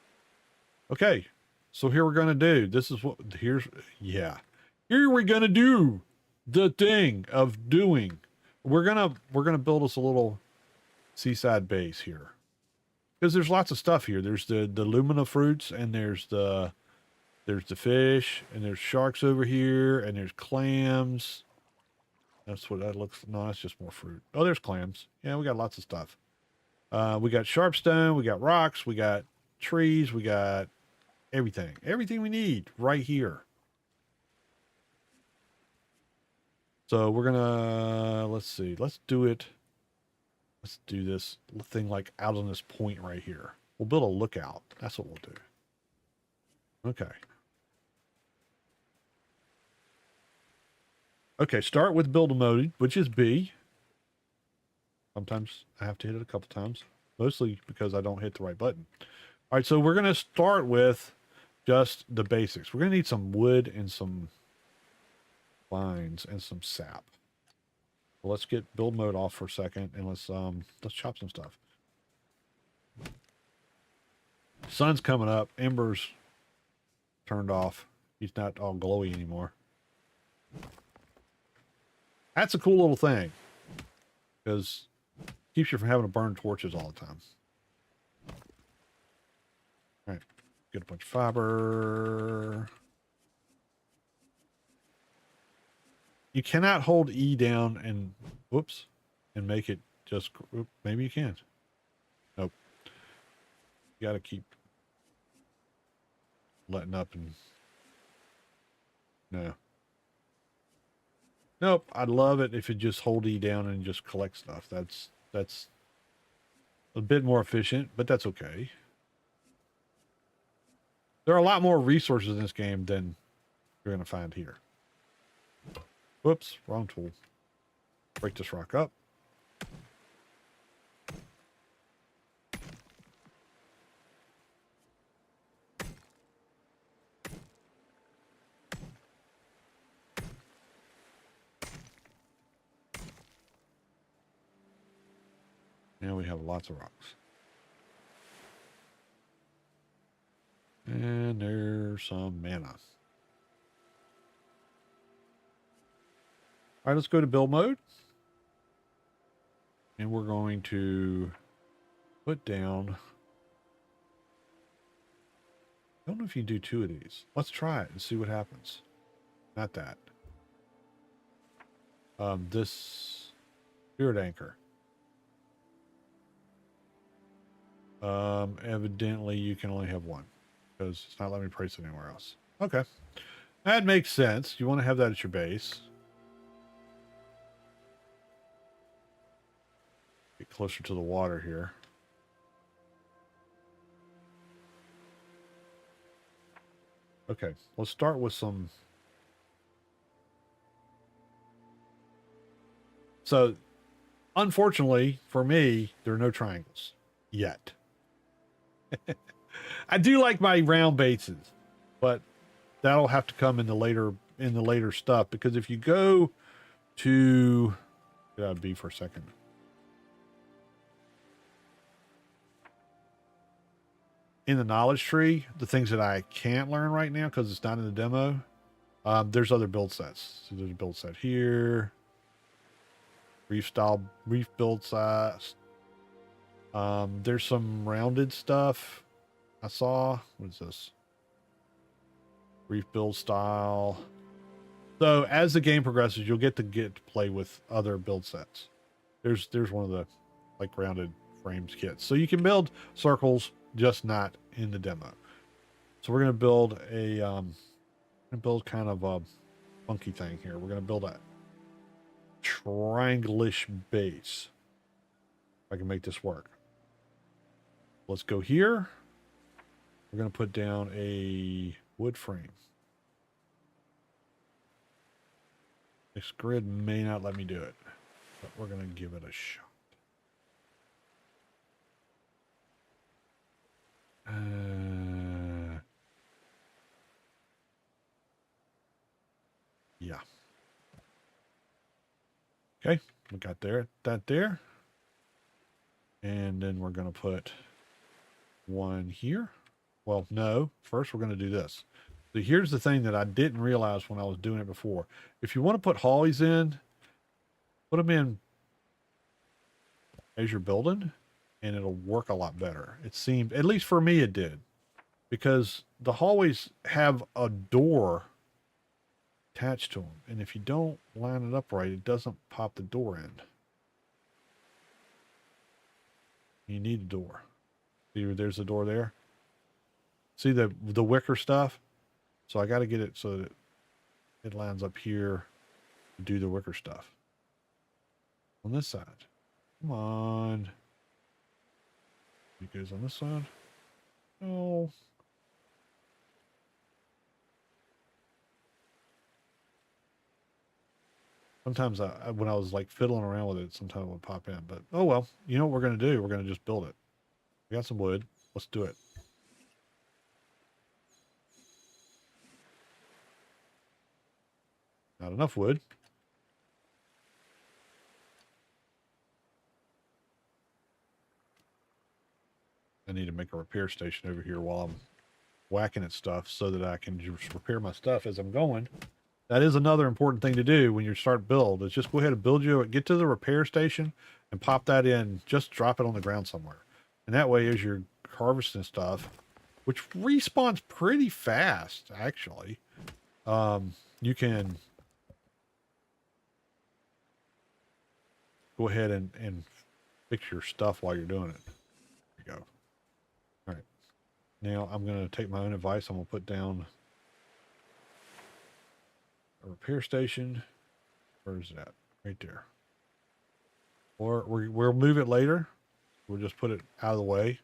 A: Okay, so here we're going to do. This is what, here we're going to do the thing of doing. We're going to build us a little seaside base here. Because there's lots of stuff here. There's the lumina fruits, and there's the fish, and there's sharks over here, and there's clams. That's what that looks. No, that's just more fruit. Oh, there's clams. Yeah, we got lots of stuff. We got sharpstone, we got rocks, we got trees, we got everything. Everything we need right here. So we're gonna, let's see, let's do it. Let's do this thing like out on this point right here. We'll build a lookout. That's what we'll do. Okay. Okay, start with build mode, which is B. Sometimes I have to hit it a couple times, mostly because I don't hit the right button. All right, so we're going to start with just the basics. We're going to need some wood and some vines and some sap. Well, let's get build mode off for a second, and let's chop some stuff. Sun's coming up. Ember's turned off. He's not all glowy anymore. That's a cool little thing, because it keeps you from having to burn torches all the time. All right, get a bunch of fiber. You cannot hold E down and, whoops, and make it just, maybe you can. Nope. You got to keep letting up and, no. Nope, I'd love it if it just hold E down and just collect stuff. That's a bit more efficient, but that's okay. There are a lot more resources in this game than you're going to find here. Whoops, wrong tool. Break this rock up. Now we have lots of rocks. And there's some mana. All right, let's go to build mode. And we're going to put down, I don't know if you do 2 of these. Let's try it and see what happens. Not that. This spirit anchor. Evidently you can only have 1 because it's not letting me place it anywhere else. Okay. That makes sense. You want to have that at your base. Get closer to the water here. Okay, let's start with some. So, unfortunately for me, there are no triangles yet. I do like my round bases, but that'll have to come in the later stuff, because if you go to get out of B for a second. In the knowledge tree, the things that I can't learn right now because it's not in the demo, there's other build sets. So there's a build set here, reef build size. There's some rounded stuff I saw. What is this? Reef build style. So as the game progresses, you'll get to play with other build sets. There's one of the like rounded frames kits. So you can build circles, just not in the demo. So we're gonna build kind of a funky thing here. We're gonna build a triangle-ish base. If I can make this work. Let's go here. We're gonna put down a wood frame. This grid may not let me do it, but we're gonna give it a shot. Yeah. Okay, we got that there. And then we're going to put one here. Well, no, first we're going to do this. So here's the thing that I didn't realize when I was doing it before. If you want to put hollies in, put them in as you're building, and it'll work a lot better. It seemed, at least for me, it did. Because the hallways have a door attached to them. And if you don't line it up right, it doesn't pop the door in. You need a door. See, there's a door there. See the wicker stuff? So I got to get it so that it lines up here to do the wicker stuff. On this side. Come on. It goes on this side. Oh. Sometimes when I was like fiddling around with it, sometimes it would pop in. But oh well, you know what we're going to do? We're going to just build it. We got some wood. Let's do it. Not enough wood. I need to make a repair station over here while I'm whacking at stuff so that I can just repair my stuff as I'm going. That is another important thing to do when you start build, is just go ahead and get to the repair station and pop that in. Just drop it on the ground somewhere. And that way, as you're harvesting stuff, which respawns pretty fast, actually, you can go ahead and fix your stuff while you're doing it. There you go. All right. Now I'm going to take my own advice. I'm going to put down a repair station. Where is that? Right there. Or we'll move it later. We'll just put it out of the way.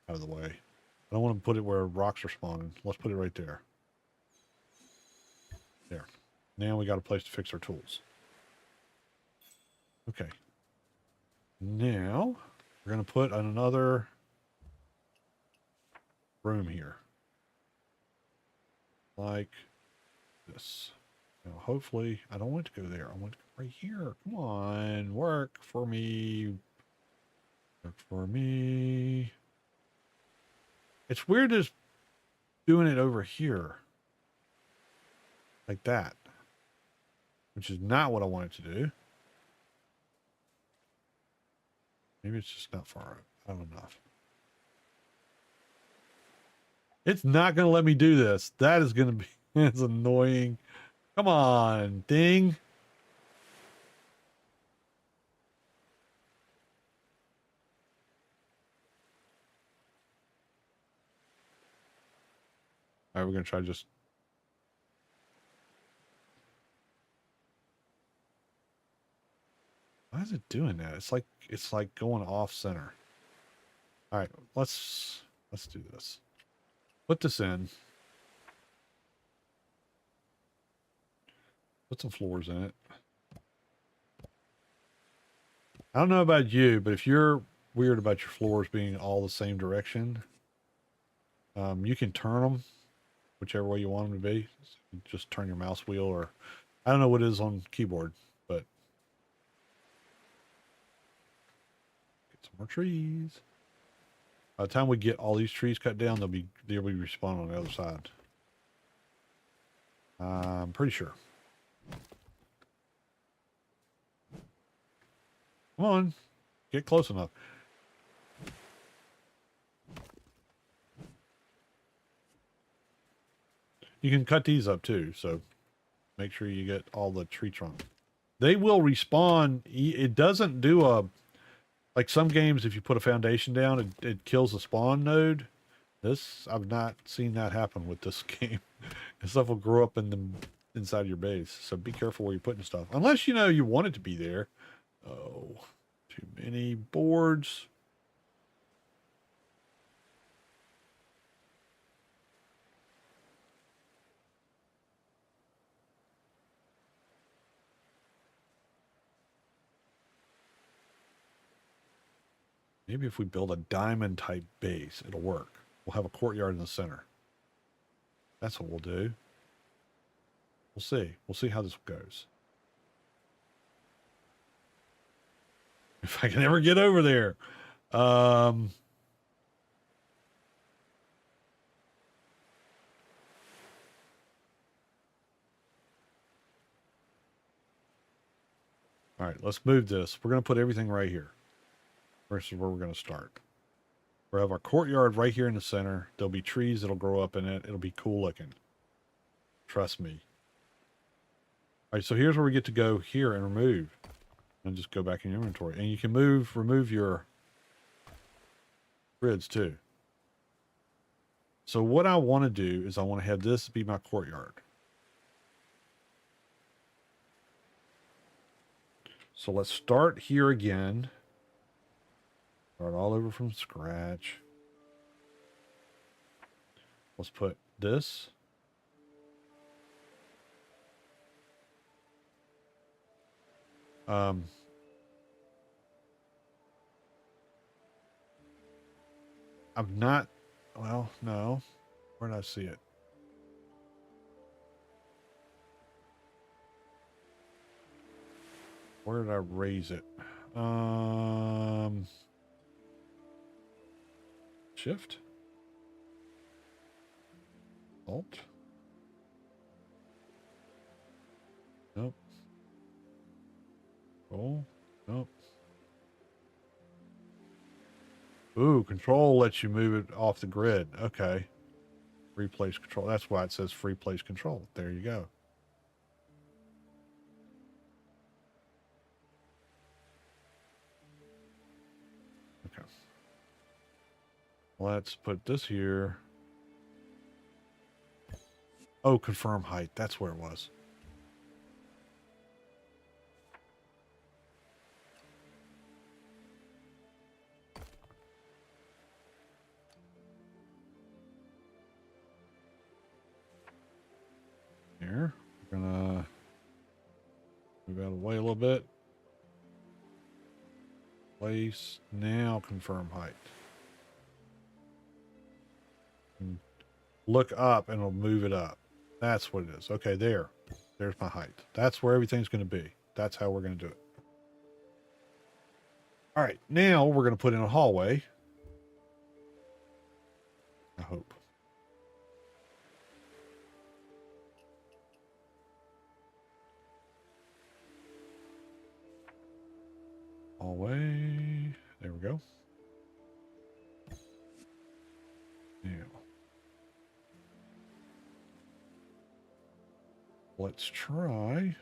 A: Out of the way. I don't want to put it where rocks are spawning. Let's put it right there. There. Now we got a place to fix our tools. Okay. Now we're going to put another room here. Like this. Now, hopefully, I don't want to go there. I want to go right here. Come on, work for me. Work for me. It's weird just doing it over here. Like that. Which is not what I wanted to do. Maybe it's just not far out enough. It's not going to let me do this. That is going to be... It's annoying. Come on, ding. All right, we're going to try just... Why is it doing that? It's like going off center. All right, let's do this. Put this in. Put some floors in it. I don't know about you, but if you're weird about your floors being all the same direction, you can turn them whichever way you want them to be. Just turn your mouse wheel, or I don't know what it is on keyboard, but get some more trees. By the time we get all these trees cut down, they'll be respawned on the other side. I'm pretty sure. Come on, get close enough. You can cut these up too, so make sure you get all the tree trunks. They will respawn. It doesn't do a, like some games, if you put a foundation down, it kills the spawn node. This, I've not seen that happen with this game. And stuff will grow up in the inside your base, so be careful where you're putting stuff. Unless, you know, you want it to be there. Oh, too many boards. Maybe if we build a diamond type base, it'll work. We'll have a courtyard in the center. That's what we'll do. We'll see. We'll see how this goes. If I can ever get over there. All right, let's move this. We're going to put everything right here. This is where we're going to start. We'll have our courtyard right here in the center. There'll be trees that'll grow up in it. It'll be cool looking. Trust me. All right, so here's where we get to go here and remove. And just go back in your inventory. And you can remove your grids too. So what I want to do is I want to have this be my courtyard. So let's start here again. Start all over from scratch. Let's put this. I'm not, well, no. Where did I see it? Where did I raise it? Shift. Alt. Nope. Oh, nope. Ooh, control lets you move it off the grid. Okay. Free place control. That's why it says free place control. There you go. Okay. Let's put this here. Oh, confirm height. That's where it was. Here. We're gonna move out of the way a little bit. Place. Now confirm height. And look up and it'll move it up. That's what it is. Okay, there. There's my height. That's where everything's going to be. That's how we're going to do it. All right, now we're going to put in a hallway. I hope. Hallway. There we go. Now. Let's try.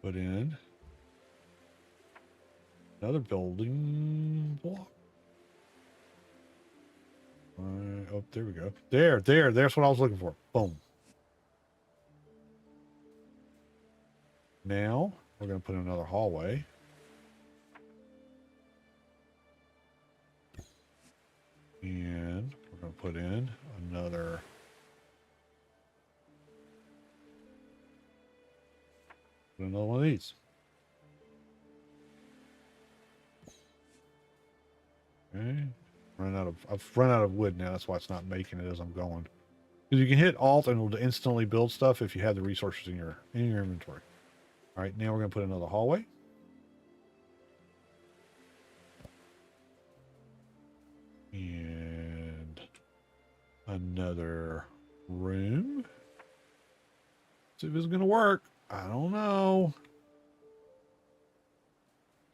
A: Put in another building block. Oh, there we go. There's what I was looking for. Boom. Now We're going to put in another hallway. And we're going to put in another. Put another one of these. Okay. I've run out of wood now. That's why it's not making it as I'm going. Because you can hit Alt and it'll instantly build stuff if you have the resources in your inventory. All right, now we're going to put another hallway. And another room. See if it's going to work. I don't know.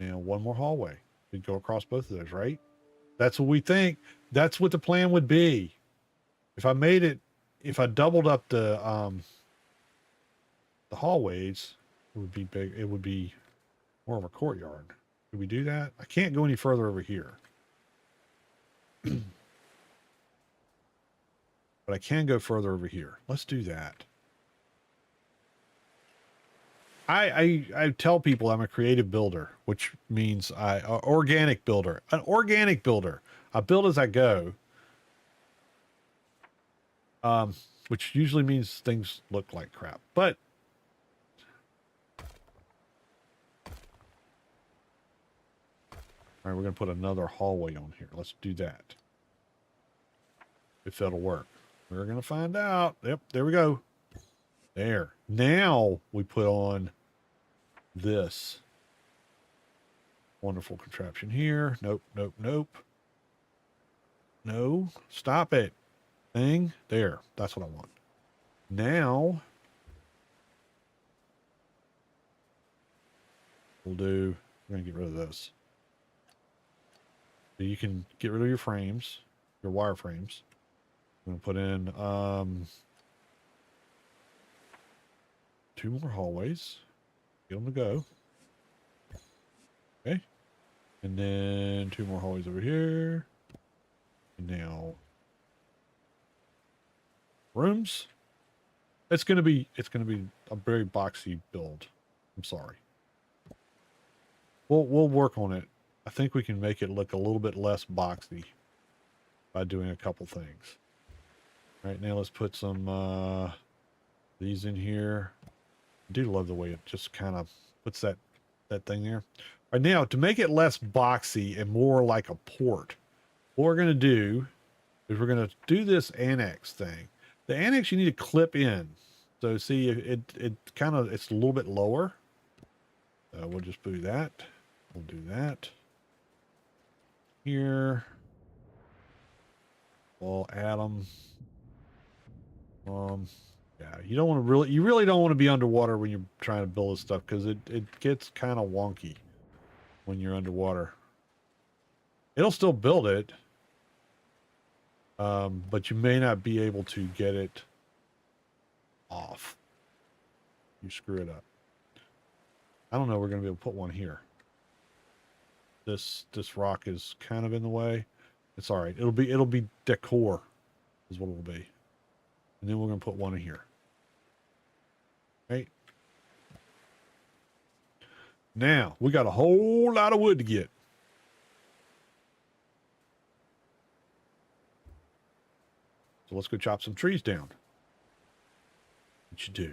A: Now one more hallway. We'd go across both of those, right? That's what we think. That's what the plan would be. If I made it, if I doubled up the hallways, it would be big. It would be more of a courtyard. Could we do that? I can't go any further over here. But I can go further over here. Let's do that. I tell people I'm a creative builder, which means organic builder. An organic builder. I build as I go. Which usually means things look like crap. But all right, we're going to put another hallway on here. Let's do that. If that'll work. We're going to find out. Yep, there we go. There. Now we put on this wonderful contraption here. Nope, nope, nope. No, stop it. Thing. There. That's what I want. Now we're going to get rid of this. So you can get rid of your frames, your wire frames. I'm going to put in 2 more hallways. Get them to go. Okay. And then 2 more hallways over here. And now rooms. It's going to be a very boxy build. I'm sorry. We'll work on it. I think we can make it look a little bit less boxy by doing a couple things. All right, now let's put some these in here. I do love the way it just kind of puts that thing there. All right, now to make it less boxy and more like a port, what we're going to do is we're going to do this annex thing. The annex you need to clip in. So see, it kind of, it's a little bit lower. We'll just do that. We'll do that. Here. We'll add them. Yeah, you don't want to you really don't want to be underwater when you're trying to build this stuff because it gets kind of wonky when you're underwater. It'll still build it. But you may not be able to get it off. You screw it up. I don't know. We're going to be able to put one here. This rock is kind of in the way. It's all right. It'll be decor is what it'll be. And then we're going to put one in here. Right? Now, we got a whole lot of wood to get. So let's go chop some trees down. What you do?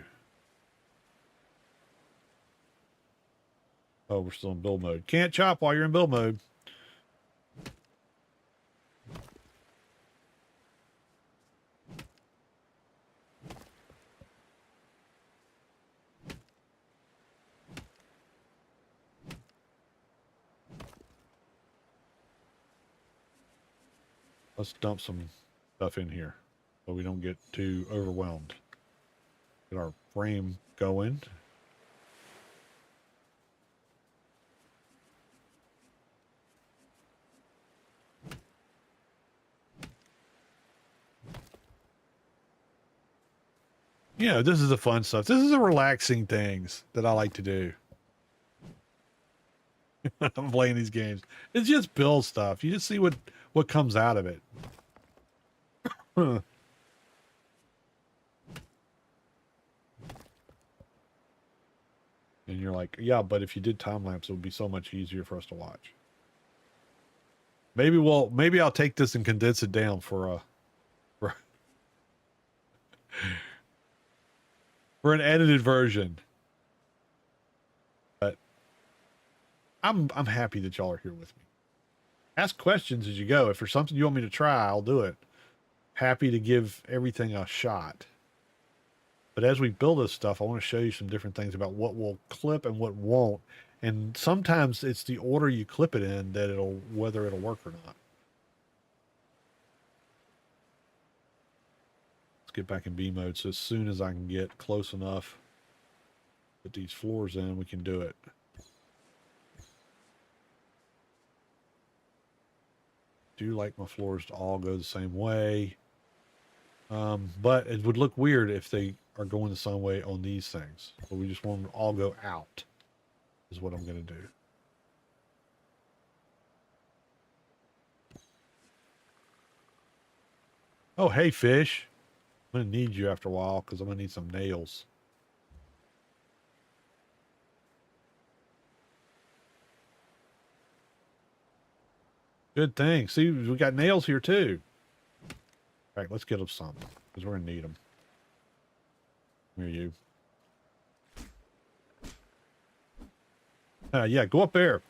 A: Oh, we're still in build mode. Can't chop while you're in build mode. Let's dump some stuff in here so we don't get too overwhelmed. Get our frame going. Yeah, this is the fun stuff. This is the relaxing things that I like to do. I'm playing these games. It's just build stuff. You just see what comes out of it. And you're like, yeah, but if you did time lapse, it would be so much easier for us to watch. Maybe I'll take this and condense it down for, for an edited version. But I'm happy that y'all are here with me. Ask questions as you go. If there's something you want me to try, I'll do it. Happy to give everything a shot. But as we build this stuff, I want to show you some different things about what will clip and what won't. And sometimes it's the order you clip it in that whether it'll work or not. Let's get back in B mode. So as soon as I can get close enough, put these floors in, we can do it. Do like my floors to all go the same way. But it would look weird if they are going the same way on these things. But we just want them to all go out is what I'm going to do. Oh, hey, fish. I'm going to need you after a while because I'm going to need some nails. Good thing. See, we got nails here too. All right, let's get them some because we're going to need them. Where are you? Yeah, go up there.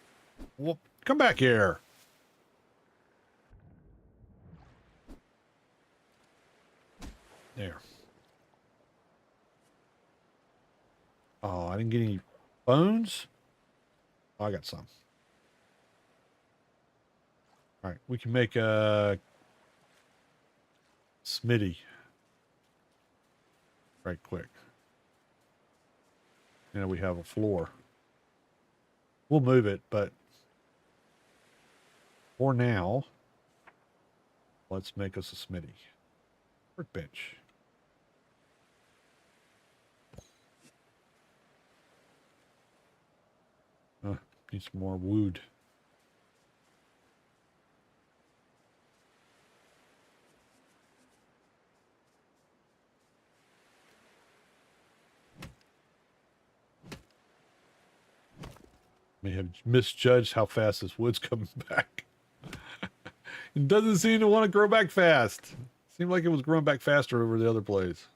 A: Well, come back here. There. Oh, I didn't get any bones. Oh, I got some. All right, we can make a smitty right quick. And we have a floor. We'll move it, but for now, let's make us a smitty. Workbench. Need some more wood. May have misjudged how fast this wood's coming back. It doesn't seem to want to grow back fast. Seemed like it was growing back faster over the other place.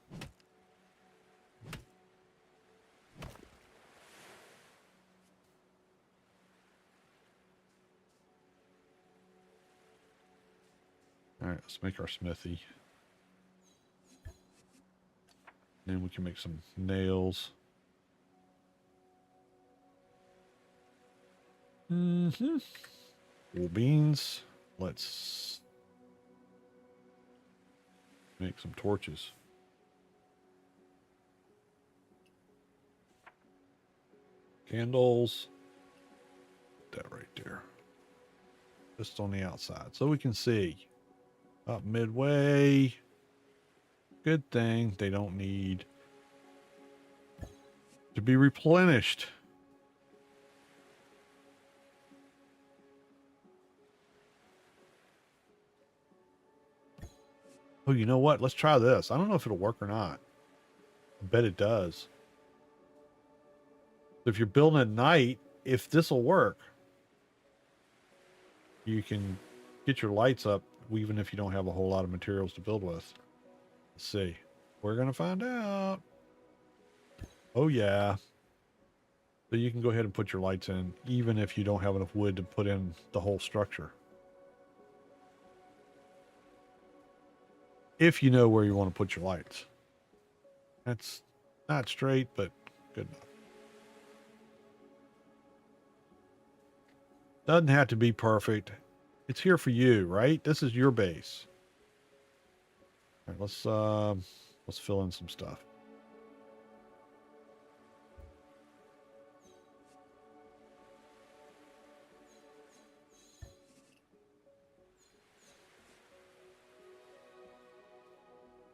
A: All right, let's make our smithy. Then we can make some nails. Wool beans. Let's make some torches. Candles. Put that right there. Just on the outside so we can see. Up midway. Good thing they don't need to be replenished. Oh, you know what? Let's try this. I don't know if it'll work or not. I bet it does. If you're building at night, if this will work, you can get your lights up even if you don't have a whole lot of materials to build with. Let's see. We're going to find out. Oh, yeah. So you can go ahead and put your lights in even if you don't have enough wood to put in the whole structure. If you know where you want to put your lights. That's not straight, but good enough. Doesn't have to be perfect. It's here for you, right? This is your base. All right, let's fill in some stuff.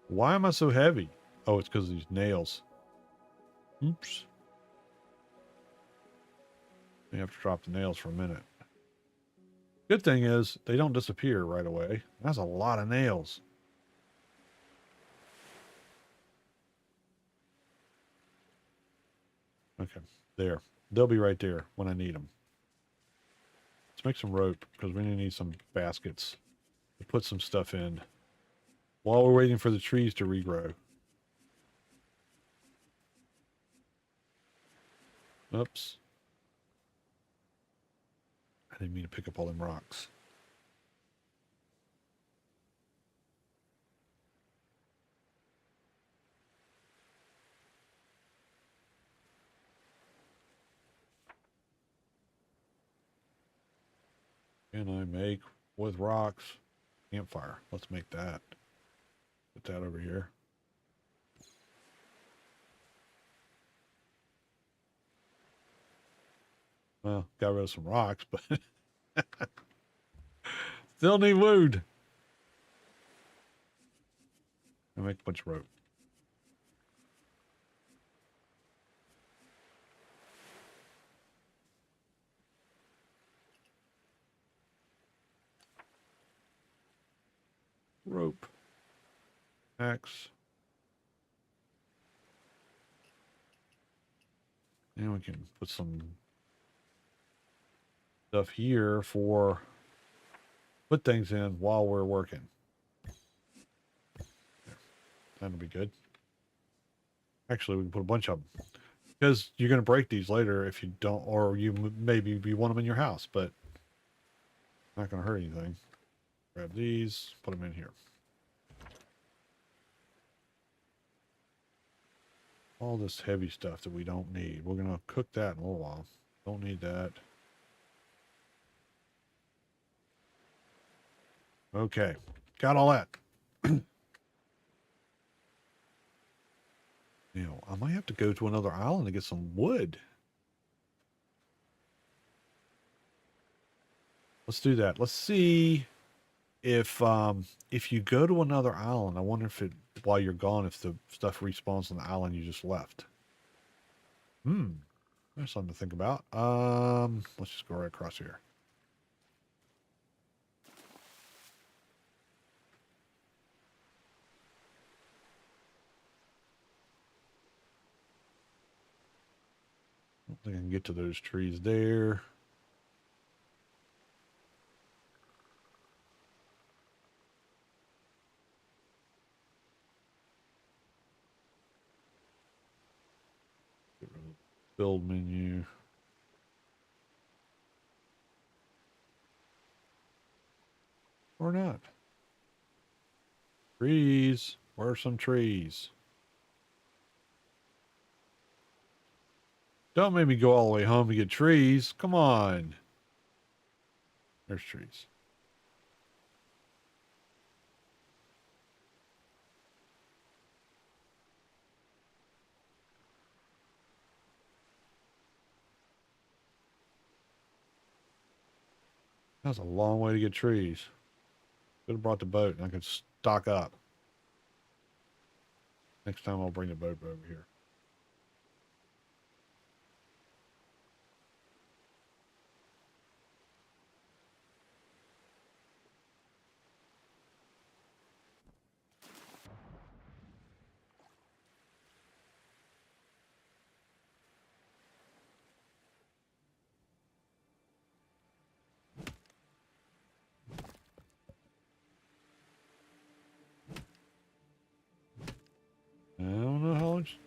A: Why am I so heavy? Oh, it's because of these nails. Oops. You have to drop the nails for a minute. Good thing is they don't disappear right away. That's a lot of nails. Okay. There. They'll be right there when I need them. Let's make some rope because we need some baskets to put some stuff in while we're waiting for the trees to regrow. Oops. I didn't mean to pick up all them rocks. Can I make with rocks? Campfire. Let's make that. Put that over here. Well, got rid of some rocks, but still need wood. I make a bunch of rope. Rope. Axe. And we can put some stuff here for put things in while we're working. There. That'll be good. Actually, we can put a bunch of them because you're going to break these later if you don't, or maybe you want them in your house, but not going to hurt anything. Grab these, put them in here. All this heavy stuff that we don't need. We're going to cook that in a little while. Don't need that. Okay. Got all that. Now, I might have to go to another island to get some wood. Let's do that. Let's see if you go to another island, I wonder if it, while you're gone, if the stuff respawns on the island you just left. There's something to think about. Let's just go right across here. I don't think I can get to those trees there. Build menu. Or not. Trees. Where are some trees? Don't make me go all the way home to get trees. Come on. There's trees. That's a long way to get trees. Could have brought the boat and I could stock up. Next time I'll bring the boat over here. I don't know how much.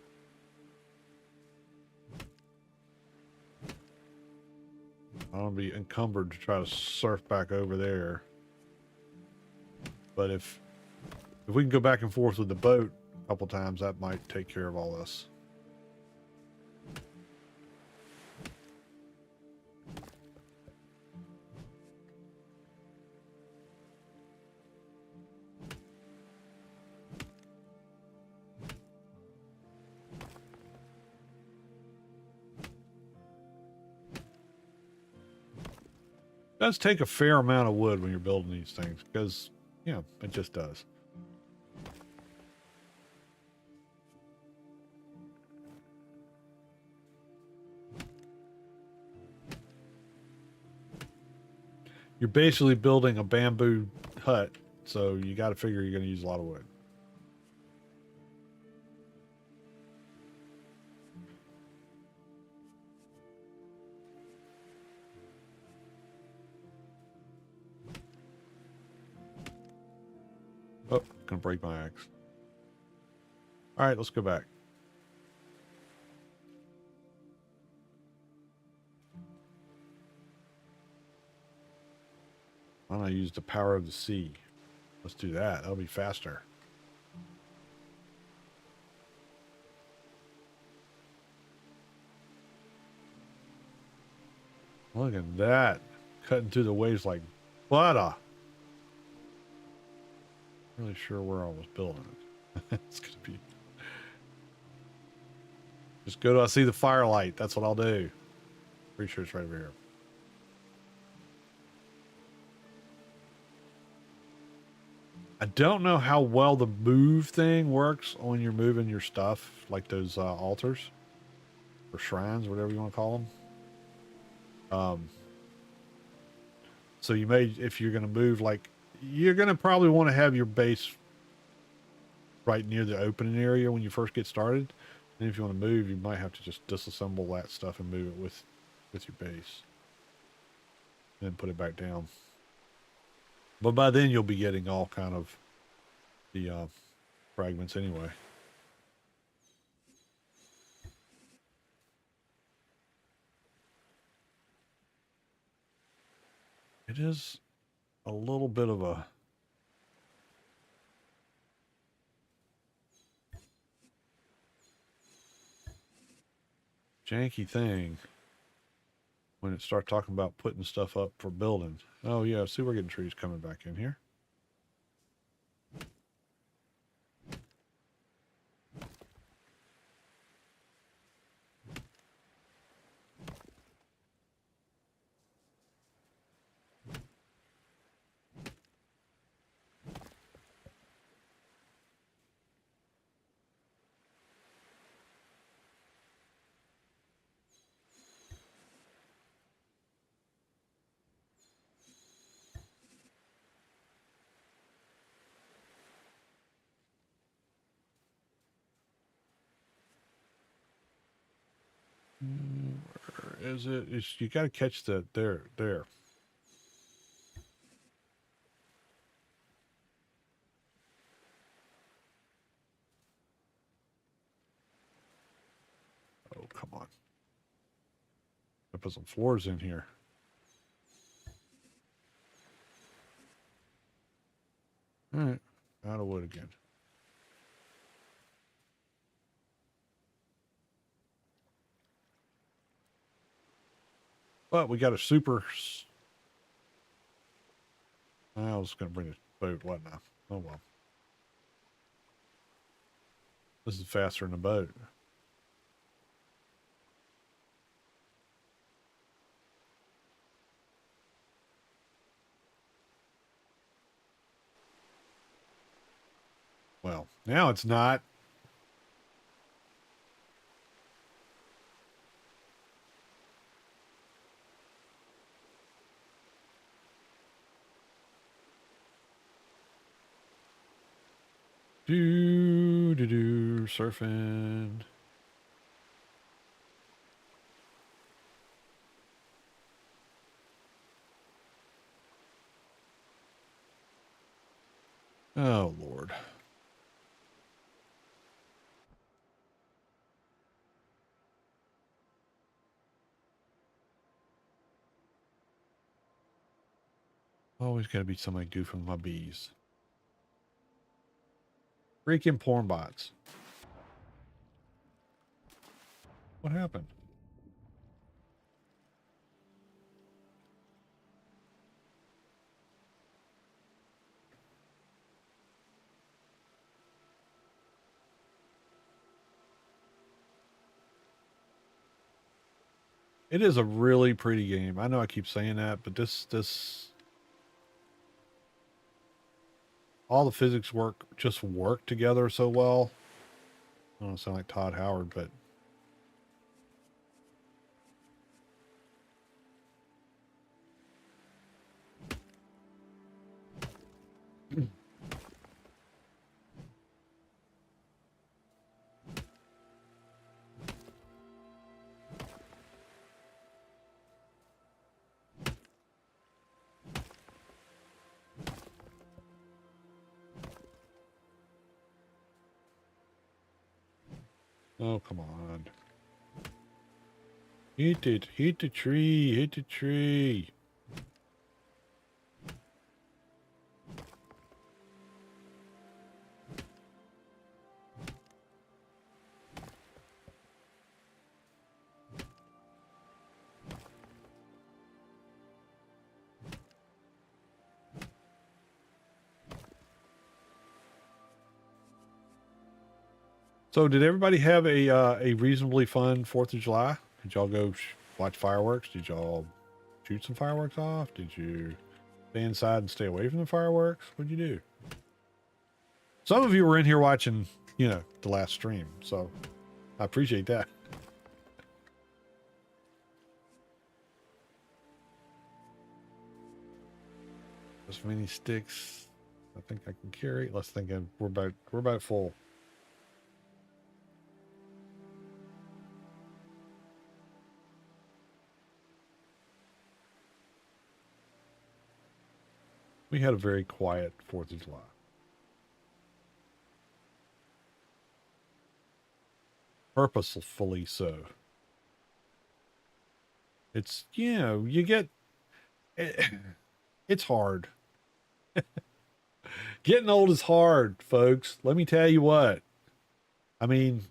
A: I don't be encumbered to try to surf back over there. But if we can go back and forth with the boat a couple times, that might take care of all this. It does take a fair amount of wood when you're building these things because, yeah, it just does. You're basically building a bamboo hut, so you got to figure you're going to use a lot of wood. Gonna break my axe. All right, let's go back. Why don't I use the power of the sea? Let's do that. That'll be faster. Look at that. Cutting through the waves like butter. Really sure where I was building it. It's gonna be. Just go to I see the firelight. That's what I'll do. Pretty sure it's right over here. I don't know how well the move thing works when you're moving your stuff, like those altars or shrines, whatever you want to call them. So you may, if you're going to move, like, you're going to probably want to have your base right near the opening area when you first get started. And if you want to move, you might have to just disassemble that stuff and move it with your base. And then put it back down. But by then you'll be getting all kind of the fragments anyway. It is a little bit of a janky thing when it starts talking about putting stuff up for building. Oh yeah, see, we're getting trees coming back in here. Where is it? You got to catch the there. Oh, come on. I put some floors in here. All right, out of wood again. But we got a super. I was going to bring a boat, wasn't I? Oh well. This is faster than a boat. Well, now it's not. Surfing. Oh, Lord. Always got to be somebody goofing my bees. Freaking porn bots. What happened? It is a really pretty game. I know I keep saying that, but this all the physics work together so well. I don't sound like Todd Howard, but Oh, come on. Hit it. Hit the tree. Hit the tree. So, did everybody have a reasonably fun 4th of July? Did y'all go watch fireworks? Did y'all shoot some fireworks off? Did you stay inside and stay away from the fireworks? What'd you do? Some of you were in here watching, you know, the last stream, so I appreciate that. As many sticks I think I can carry. Let's think we're about full. We had a very quiet 4th of July. Purposefully so. It's, you know, you get... it's hard. Getting old is hard, folks. Let me tell you what. I mean...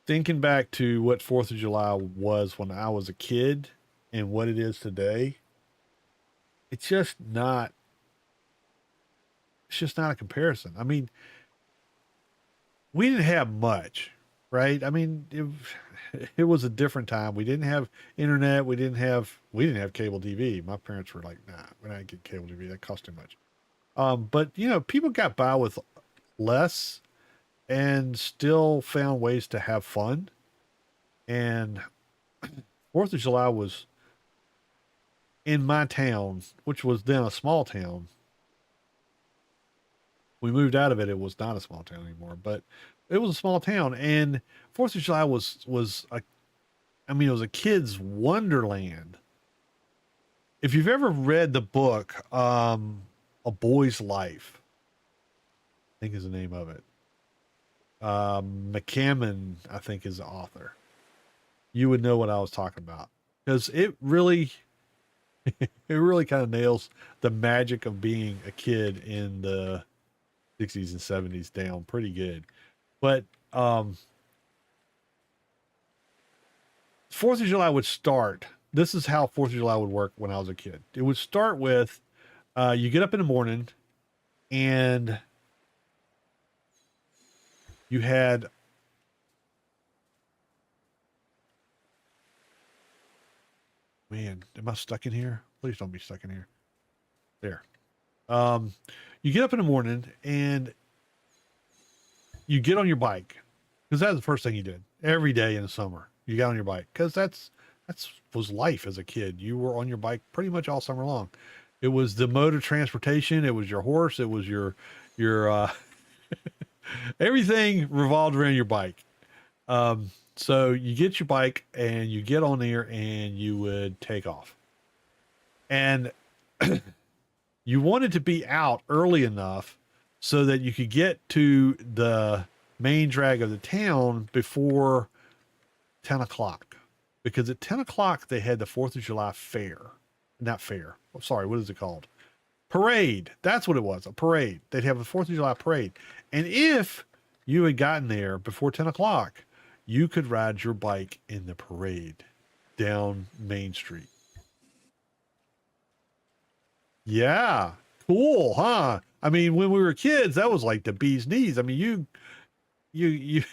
A: thinking back to what 4th of July was when I was a kid and what it is today, it's just not a comparison. I mean, we didn't have much, right? I mean, it was a different time. We didn't have internet. We didn't have cable TV. My parents were like, nah, we're not getting cable TV. That costs too much. But you know, people got by with less and still found ways to have fun. And 4th of July was in my town, which was then a small town. We moved out of it. It was not a small town anymore, but it was a small town. And 4th of July was it was a kid's wonderland. If you've ever read the book, A Boy's Life, I think is the name of it. McCammon, I think, is the author. You would know what I was talking about, because it really kind of nails the magic of being a kid in the 60s and 70s down pretty good. But 4th of July would start. This is how 4th of July would work when I was a kid. It would start with you get up in the morning and you had man, am I stuck in here? Please don't be stuck in here. There. You get up in the morning and you get on your bike, because that's the first thing you did every day in the summer. You got on your bike because that's was life as a kid. You were on your bike pretty much all summer long. It was the mode of transportation. It was your horse. It was your everything revolved around your bike. So you get your bike and you get on there and you would take off. And you wanted to be out early enough so that you could get to the main drag of the town before 10 o'clock. Because at 10 o'clock, they had the 4th of July fair. Not fair. Oh, sorry, what is it called? Parade. That's what it was, a parade. They'd have a 4th of July parade. And if you had gotten there before 10 o'clock, you could ride your bike in the parade down Main Street. Yeah. Cool, huh? I mean, when we were kids, that was like the bee's knees. I mean, you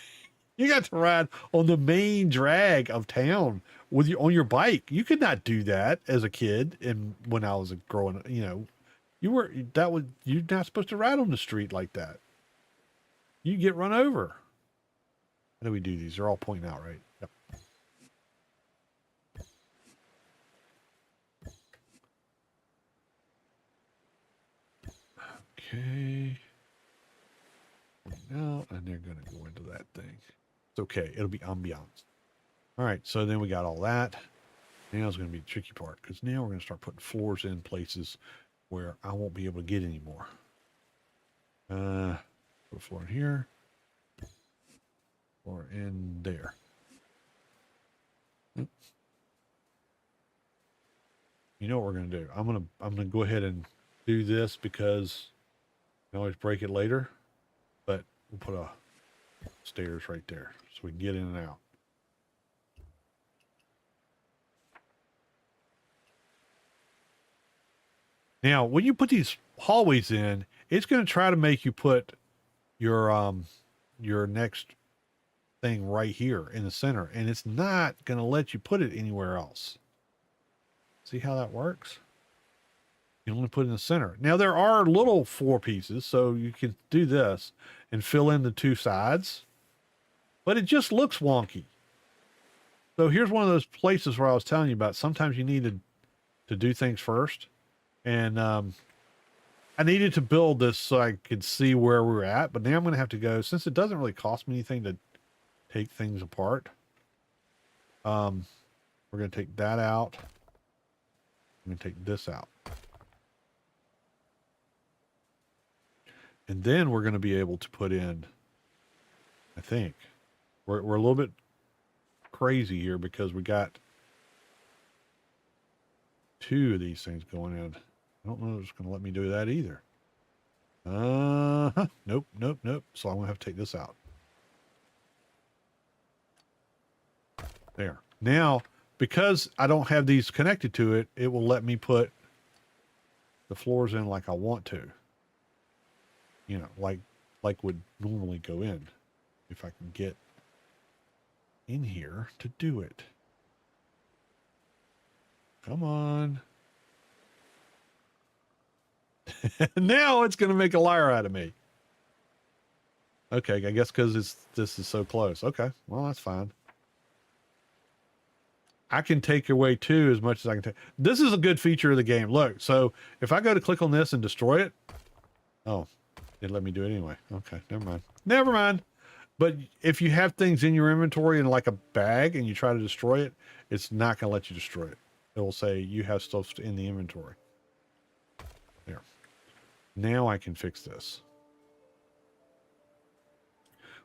A: got to ride on the main drag of town with you on your bike. You could not do that as a kid. And when I was growing, you know, you're not supposed to ride on the street like that. You get run over. How do we do these? They're all pointing out, right? Yep. Okay. Now, and they're going to go into that thing. It's okay. It'll be ambiance. All right. So then we got all that. Now it's going to be the tricky part, because now we're going to start putting floors in places where I won't be able to get anymore. Put a floor in here. Floor in there. You know what we're gonna do? I'm gonna go ahead and do this because I can always break it later. But we'll put a stairs right there so we can get in and out. Now, when you put these hallways in, it's going to try to make you put your next thing right here in the center, and it's not going to let you put it anywhere else. See how that works? You only put it in the center. Now, there are little 4 pieces, so you can do this and fill in the 2 sides, but it just looks wonky. So here's one of those places where I was telling you about. Sometimes you need to do things first. And I needed to build this so I could see where we were at. But now I'm going to have to go, since it doesn't really cost me anything to take things apart. We're going to take that out. I'm going to take this out. And then we're going to be able to put in, I think, we're a little bit crazy here because we got 2 of these things going in. I don't know if it's going to let me do that either. Nope. So I'm going to have to take this out. There. Now, because I don't have these connected to it, it will let me put the floors in like I want to. You know, like would normally go in. If I can get in here to do it. Come on. Now it's going to make a liar out of me. Okay, I guess because this is so close. Okay, well, that's fine. I can take away 2 as much as I can take. This is a good feature of the game. Look, so if I go to click on this and destroy it. Oh, it let me do it anyway. Okay, never mind. Never mind. But if you have things in your inventory in like a bag and you try to destroy it, it's not going to let you destroy it. It will say you have stuff in the inventory. There. Now I can fix this.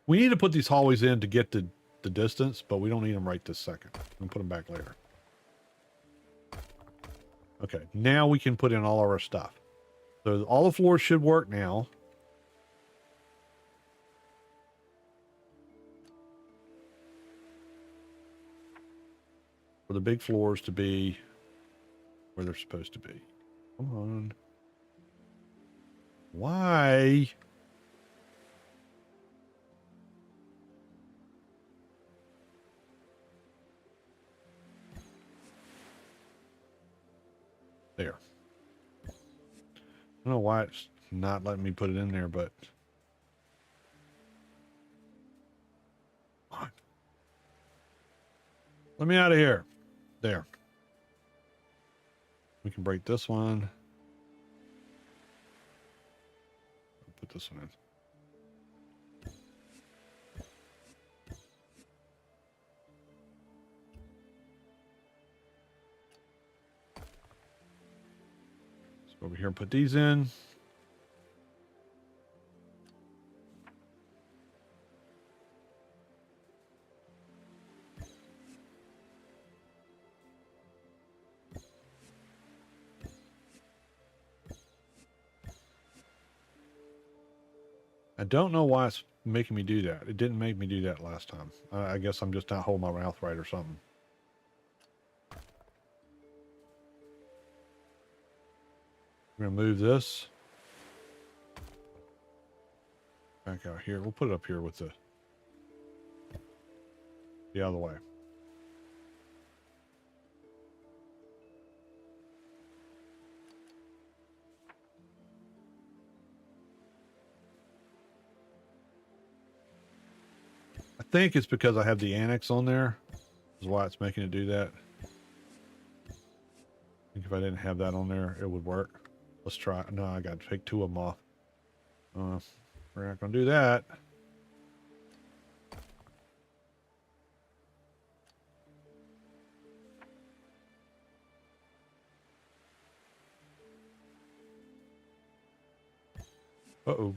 A: We need to put these hallways in to get the distance, but we don't need them right this second. We'll put them back later. Okay, now we can put in all of our stuff. So all the floors should work now. For the big floors to be where they're supposed to be. Come on. Why? There. I don't know why it's not letting me put it in there, but... Come on. Let me out of here. There. We can break this one. Put this one in. Let's go over here and put these in. I don't know why it's making me do that. It didn't make me do that last time. I guess I'm just not holding my mouth right or something. We're going to move this back out here. We'll put it up here with the other way. I think it's because I have the annex on there. Is why it's making it do that. I think if I didn't have that on there, it would work. Let's try. No, I got to take 2 of them off. We're not going to do that. Uh-oh.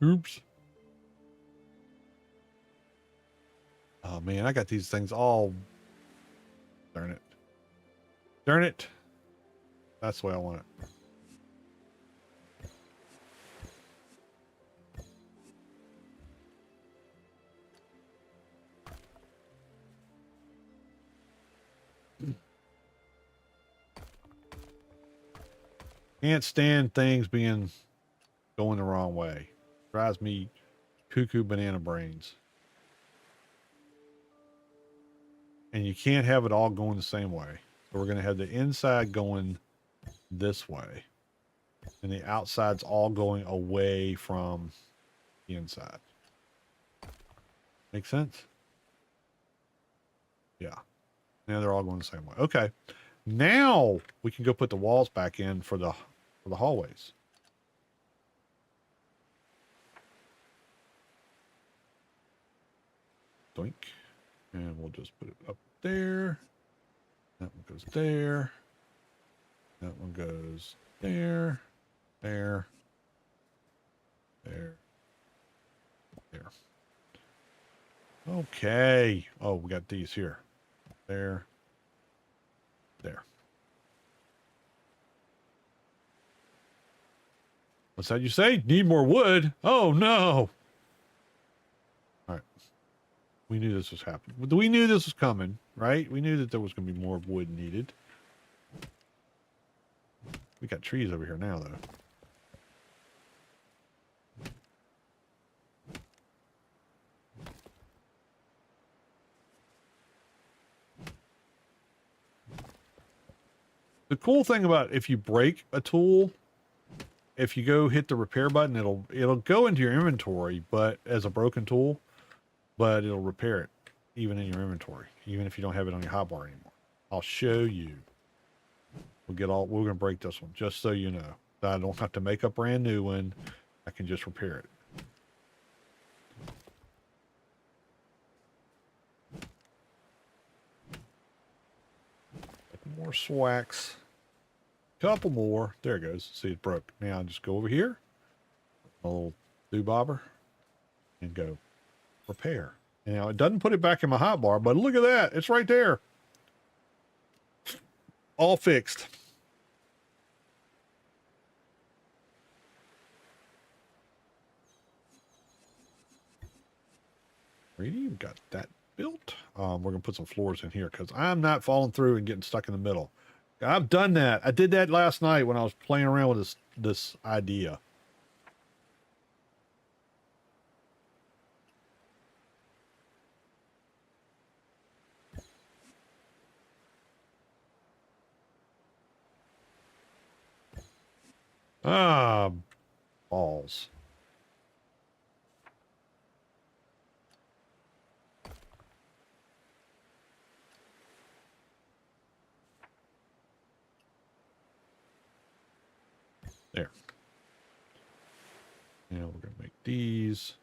A: Oops. Oh man, I got these things all. Darn it. Darn it. That's the way I want it. Can't stand things being going the wrong way. Drives me cuckoo banana brains. And you can't have it all going the same way. So we're going to have the inside going this way. And the outside's all going away from the inside. Make sense? Yeah. Now they're all going the same way. Okay. Now we can go put the walls back in for the hallways. Doink. And we'll just put it up there. That one goes there. That one goes there. There. There. There. Okay. Oh, we got these here. There. There. What's that you say? Need more wood? Oh, no. All right. We knew this was happening. We knew this was coming, right? We knew that there was going to be more wood needed. We got trees over here now, though. The cool thing about if you break a tool, if you go hit the repair button, it'll go into your inventory, but as a broken tool, but it'll repair it even in your inventory, even if you don't have it on your hotbar anymore. I'll show you. We're going to break this one just so you know. I don't have to make a brand new one. I can just repair it. More swacks. Couple more. There it goes. See, it broke. Now I'll just go over here. A little do-bobber. And go repair. Now it doesn't put it back in my hotbar, but look at that. It's right there. All fixed. Ready? We got that built. We're going to put some floors in here because I'm not falling through and getting stuck in the middle. I've done that. I did that last night when I was playing around with this idea. Ah, balls. There. Now we're going to make these.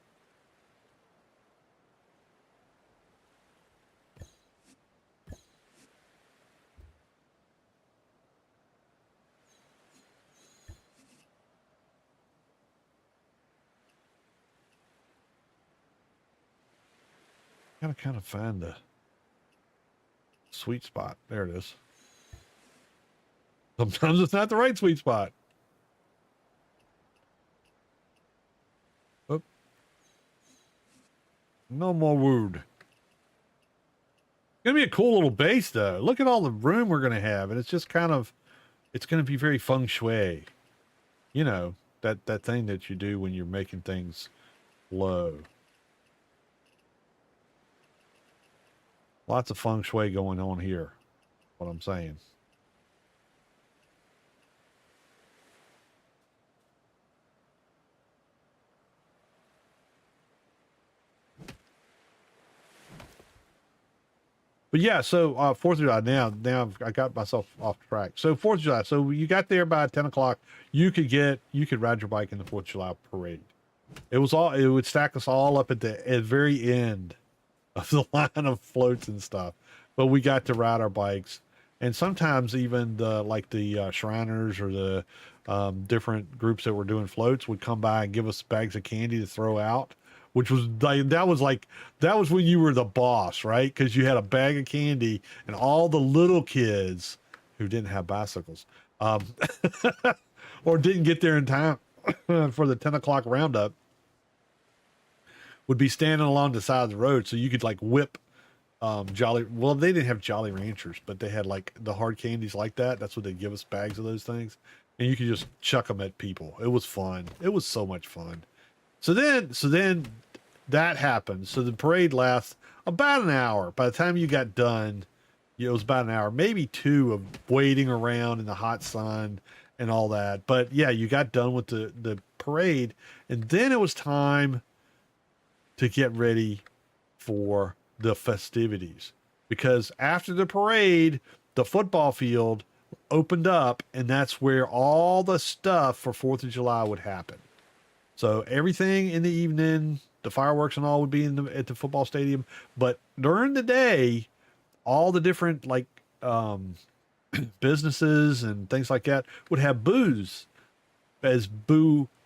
A: Gotta kind of find the sweet spot. There it is. Sometimes it's not the right sweet spot. Oh. No more wood. It's gonna be a cool little base though. Look at all the room we're gonna have, and it's just kind of, it's gonna be very feng shui. You know, that thing that you do when you're making things low. Lots of feng shui going on here. What I'm saying. But yeah, so 4th of July. Now I got myself off track. So 4th of July. So you got there by 10 o'clock. You could ride your bike in the 4th of July parade. It would stack us all up at the very end of the line of floats and stuff. But we got to ride our bikes, and sometimes even the Shriners or the different groups that were doing floats would come by and give us bags of candy to throw out, which was that was when you were the boss, right? Because you had a bag of candy, and all the little kids who didn't have bicycles, um, or didn't get there in time for the 10 o'clock roundup, would be standing along the side of the road, so you could like whip Jolly. Well, they didn't have Jolly Ranchers, but they had like the hard candies like that. That's what they'd give us, bags of those things, and you could just chuck them at people. It was fun. It was so much fun. So then that happened. So the parade lasts about an hour. By the time you got done, it was about an hour, maybe two, of waiting around in the hot sun and all that. But yeah, you got done with the parade, and then it was time to get ready for the festivities, because after the parade, the football field opened up, and that's where all the stuff for 4th of July would happen. So everything in the evening, the fireworks and all would be at the football stadium, but during the day, all the different like businesses and things like that would have booze, as BOOTHS,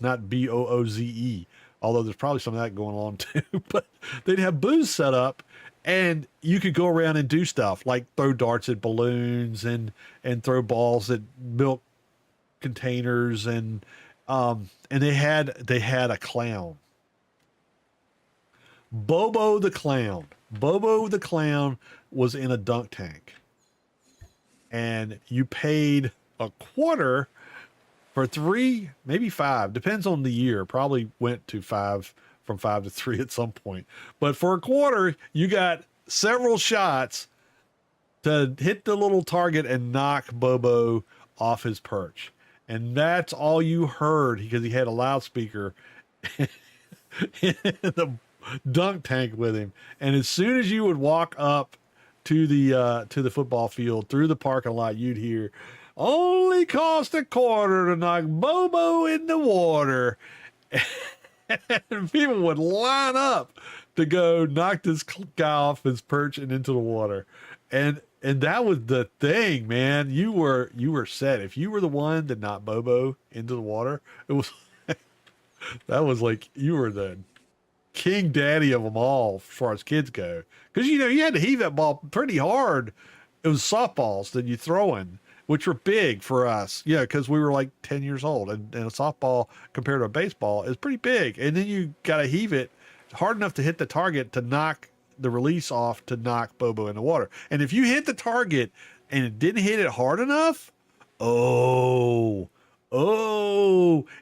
A: not BOOZE. Although there's probably some of that going on too, but they'd have booths set up, and you could go around and do stuff like throw darts at balloons and throw balls at milk containers, and they had a clown, Bobo the clown. Bobo the clown was in a dunk tank, and you paid a quarter for 3, maybe 5, depends on the year. Probably went to 5, from 5 to 3 at some point. But for a quarter, you got several shots to hit the little target and knock Bobo off his perch. And that's all you heard, because he had a loudspeaker in the dunk tank with him. And as soon as you would walk up to the football field through the parking lot, you'd hear, "Only cost a quarter to knock Bobo in the water." And people would line up to go knock this guy off his perch and into the water. And that was the thing, man. You were set. If you were the one that knocked Bobo into the water, it was that was like you were the king daddy of them all as far as kids go. Because you had to heave that ball pretty hard. It was softballs that you throw in, which were big for us. Yeah, because we were like 10 years old, and a softball compared to a baseball is pretty big. And then you got to heave it hard enough to hit the target to knock the release off, to knock Bobo in the water. And if you hit the target and it didn't hit it hard enough, oh,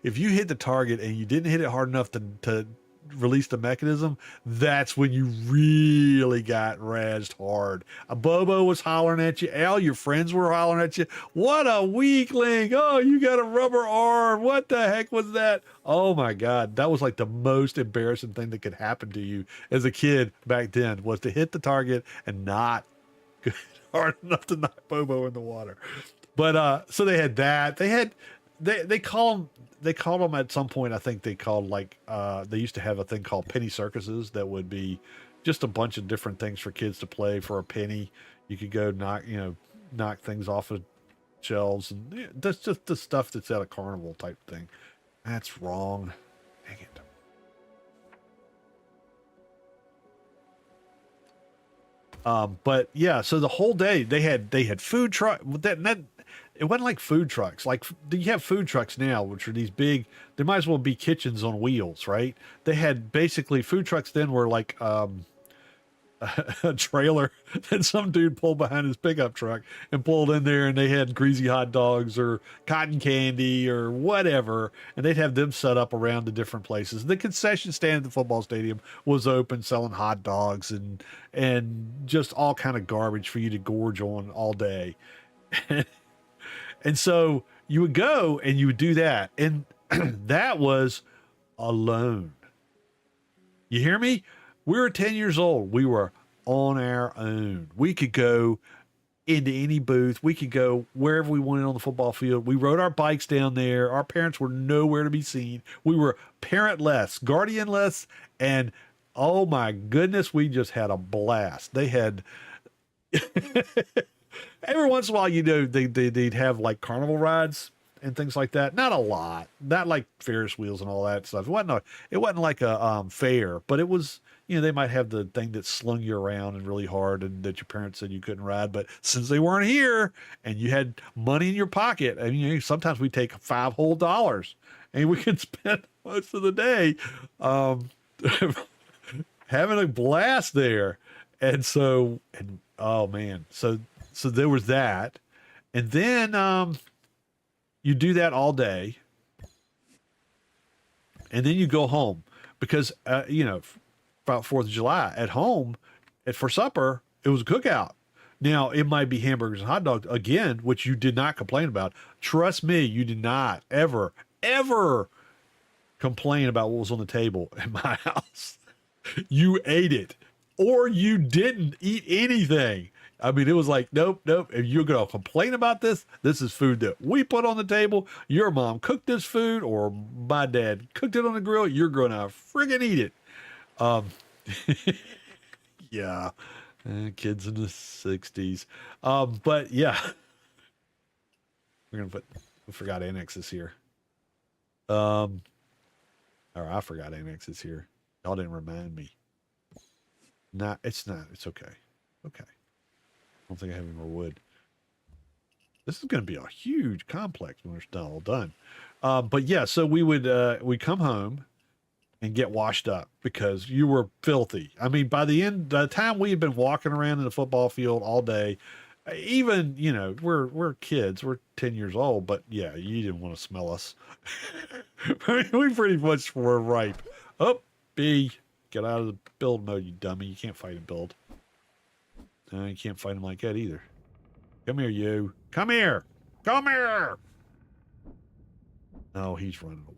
A: if you hit the target and you didn't hit it hard enough to release the mechanism, that's when you really got razzed hard. A Bobo was hollering at you. Al, your friends were hollering at you. "What a weakling. Oh, you got a rubber arm. What the heck was that?" Oh my God. That was like the most embarrassing thing that could happen to you as a kid back then, was to hit the target and not hard enough to knock Bobo in the water. But so they had that. They call them at some point. I think they called they used to have a thing called penny circuses that would be just a bunch of different things for kids to play for a penny. You could go knock things off of shelves, and that's just the stuff that's at a carnival type thing. That's wrong. Dang it. But yeah, so the whole day they had food truck that it wasn't like food trucks. Like you have food trucks now, which are these big, they might as well be kitchens on wheels, right? They had basically food trucks then were like a trailer that some dude pulled behind his pickup truck and pulled in there, and they had greasy hot dogs or cotton candy or whatever, and they'd have them set up around the different places. The concession stand at the football stadium was open, selling hot dogs and just all kind of garbage for you to gorge on all day. And so you would go and you would do that, and that was alone. You hear me? We were 10 years old. We were on our own. We could go into any booth. We could go wherever we wanted on the football field. We rode our bikes down there. Our parents were nowhere to be seen. We were parentless, guardianless, and oh my goodness, we just had a blast. They had Every once in a while, they'd have like carnival rides and things like that. Not a lot, not like Ferris wheels and all that stuff. It wasn't like a fair, but it was, they might have the thing that slung you around and really hard and that your parents said you couldn't ride. But since they weren't here and you had money in your pocket, I mean, sometimes we take $5 whole and we could spend most of the day having a blast there. And so, oh man, so there was that. And then you do that all day. And then you go home because, about 4th of July at home for supper, it was a cookout. Now, it might be hamburgers and hot dogs again, which you did not complain about. Trust me, you did not ever, ever complain about what was on the table in my house. You ate it or you didn't eat anything. I mean, it was like, nope. If you're going to complain about this is food that we put on the table. Your mom cooked this food or my dad cooked it on the grill. You're going to friggin' eat it. Yeah. Kids in the 60s. But yeah, we're going to we forgot annexes here. Or I forgot annexes here. Y'all didn't remind me. It's okay. Okay. I don't think I have any more wood. This is going to be a huge complex when it's all done. But yeah, so we'd come home and get washed up because you were filthy. I mean, by the time we had been walking around in the football field all day, even, we're kids, we're 10 years old, but yeah, you didn't want to smell us. I mean, we pretty much were ripe. Oh, B, get out of the build mode, you dummy. You can't fight and build. You can't fight him like that either. Come here, you. Come here. Come here. Oh, he's running away.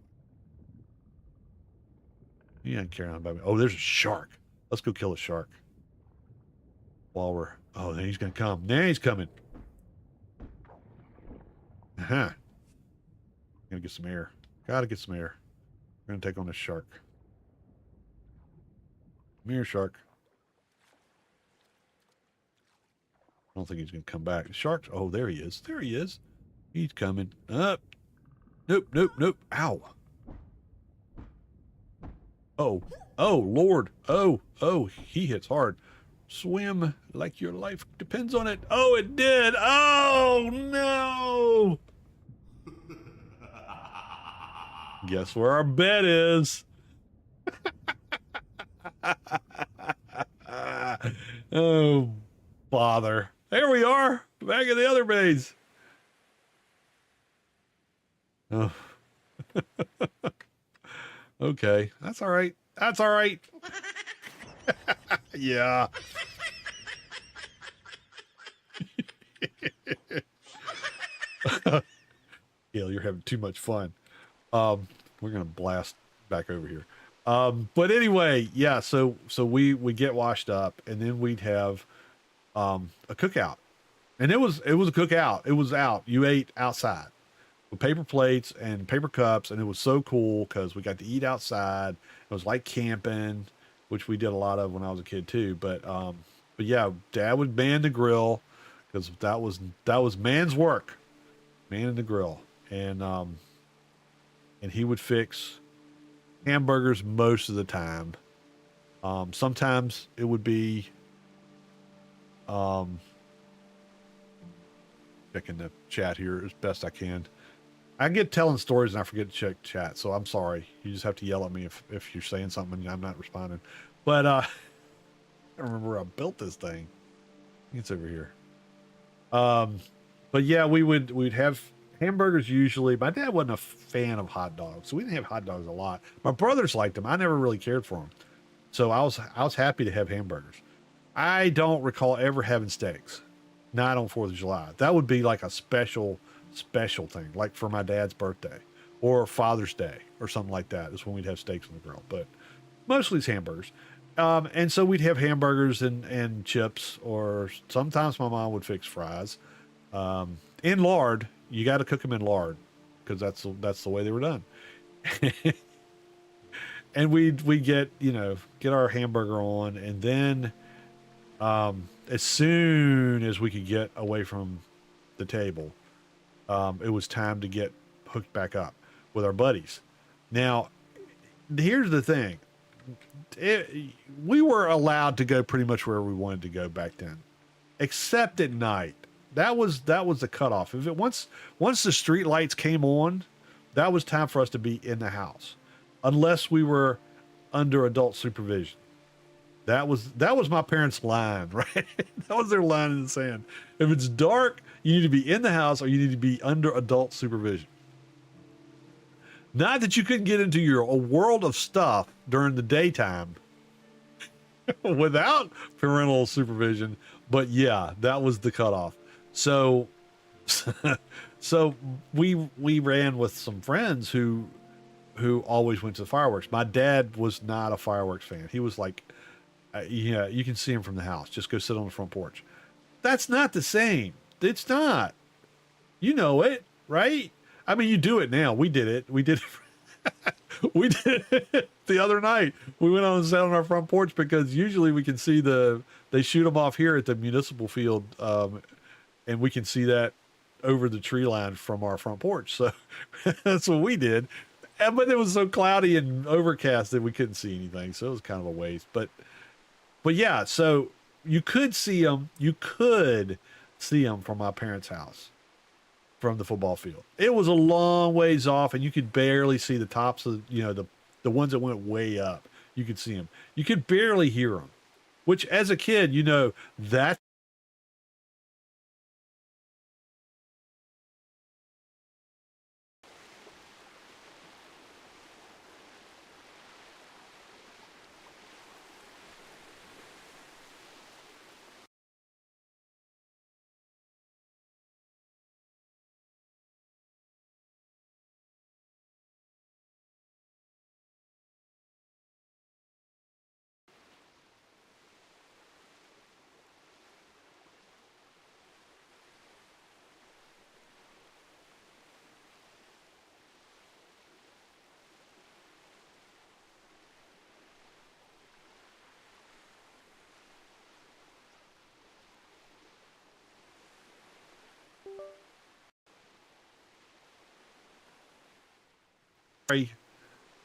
A: He doesn't care about me. Oh, there's a shark. Let's go kill a shark. Oh, then he's going to come. Now he's coming. Uh-huh. Gonna get some air. Gotta get some air. We're going to take on this shark. Come here, shark. I don't think he's going to come back. The shark. Oh, there he is. There he is. He's coming. Up. Nope. Ow. Oh, Lord. Oh, he hits hard. Swim like your life depends on it. Oh, it did. Oh, no. Guess where our bed is. Oh, bother. There we are. Back in the other base. Oh. Okay, that's all right. That's all right. Yeah. Gail, you're having too much fun. We're gonna blast back over here. But anyway, yeah. So we get washed up, and then we'd have a cookout, and it was a cookout. It was out. You ate outside with paper plates and paper cups, and it was so cool because we got to eat outside. It was like camping, which we did a lot of when I was a kid too. But yeah, Dad would man the grill because that was man's work, manning the grill, and he would fix hamburgers most of the time. Sometimes it would be checking the chat here as best I can. I get telling stories and I forget to check chat, so I'm sorry. You just have to yell at me if you're saying something and I'm not responding. But I don't remember where I built this thing. It's over here. But yeah, we'd have hamburgers usually. My dad wasn't a fan of hot dogs, so we didn't have hot dogs a lot. My brothers liked them. I never really cared for them, so I was happy to have hamburgers. I don't recall ever having steaks, not on 4th of July. That would be like a special thing, like for my dad's birthday or Father's Day or something like that is when we'd have steaks on the grill, but mostly it's hamburgers. And so we'd have hamburgers and chips, or sometimes my mom would fix fries in lard. You got to cook them in lard because that's the way they were done. And we get our hamburger on, and then As soon as we could get away from the table, it was time to get hooked back up with our buddies. Now, here's the thing. We were allowed to go pretty much wherever we wanted to go back then, except at night. That was the cutoff. If it once the street lights came on, that was time for us to be in the house, unless we were under adult supervision. That was my parents' line, right? That was their line in the sand. If it's dark, you need to be in the house or you need to be under adult supervision. Not that you couldn't get into a world of stuff during the daytime without parental supervision, but yeah, that was the cutoff. So, so we ran with some friends who always went to the fireworks. My dad was not a fireworks fan. He was like, yeah, you can see him from the house. Just go sit on the front porch. That's not the same. It's not. You know it, right? I mean, you do it now. We did it. We did it. We did it the other night. We went on and sat on our front porch because usually we can see they shoot them off here at the municipal field, and we can see that over the tree line from our front porch. So that's what we did. But it was so cloudy and overcast that we couldn't see anything. So it was kind of a waste. But yeah, so you could see them. You could see them from my parents' house, from the football field. It was a long ways off, and you could barely see the tops of the ones that went way up. You could see them. You could barely hear them, which as a kid, that.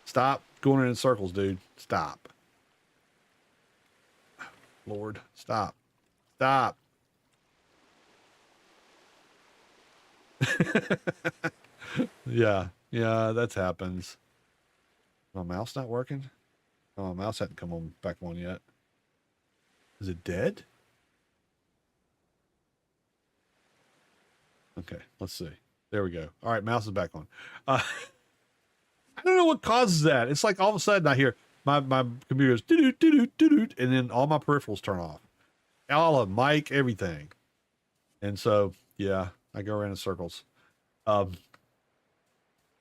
A: Stop going in circles, dude. Stop. Lord, stop. Stop. Yeah, that happens. My mouse not working? Oh, my mouse hadn't come on back on yet. Is it dead? Okay, let's see. There we go. All right, mouse is back on. I don't know what causes that. It's like all of a sudden I hear my computer goes doo doo doo doo, and then all my peripherals turn off. All of mic, everything. And so, yeah, I go around in circles. Um,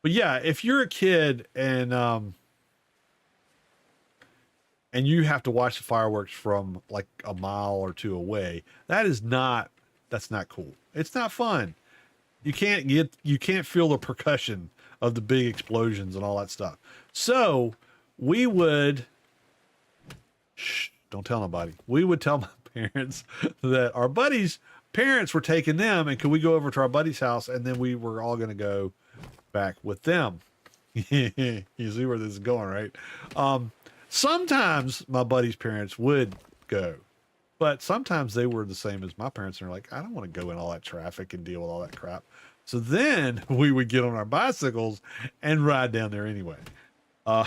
A: but yeah, if you're a kid and you have to watch the fireworks from like a mile or two away, that's not cool. It's not fun. You can't feel the percussion of the big explosions and all that stuff. So we would don't tell nobody. We would tell my parents that our buddies' parents were taking them, and could we go over to our buddy's house, and then we were all going to go back with them. You see where this is going, right? Sometimes my buddy's parents would go, but sometimes they were the same as my parents, and they're like, I don't want to go in all that traffic and deal with all that crap. So then we would get on our bicycles and ride down there anyway. Uh,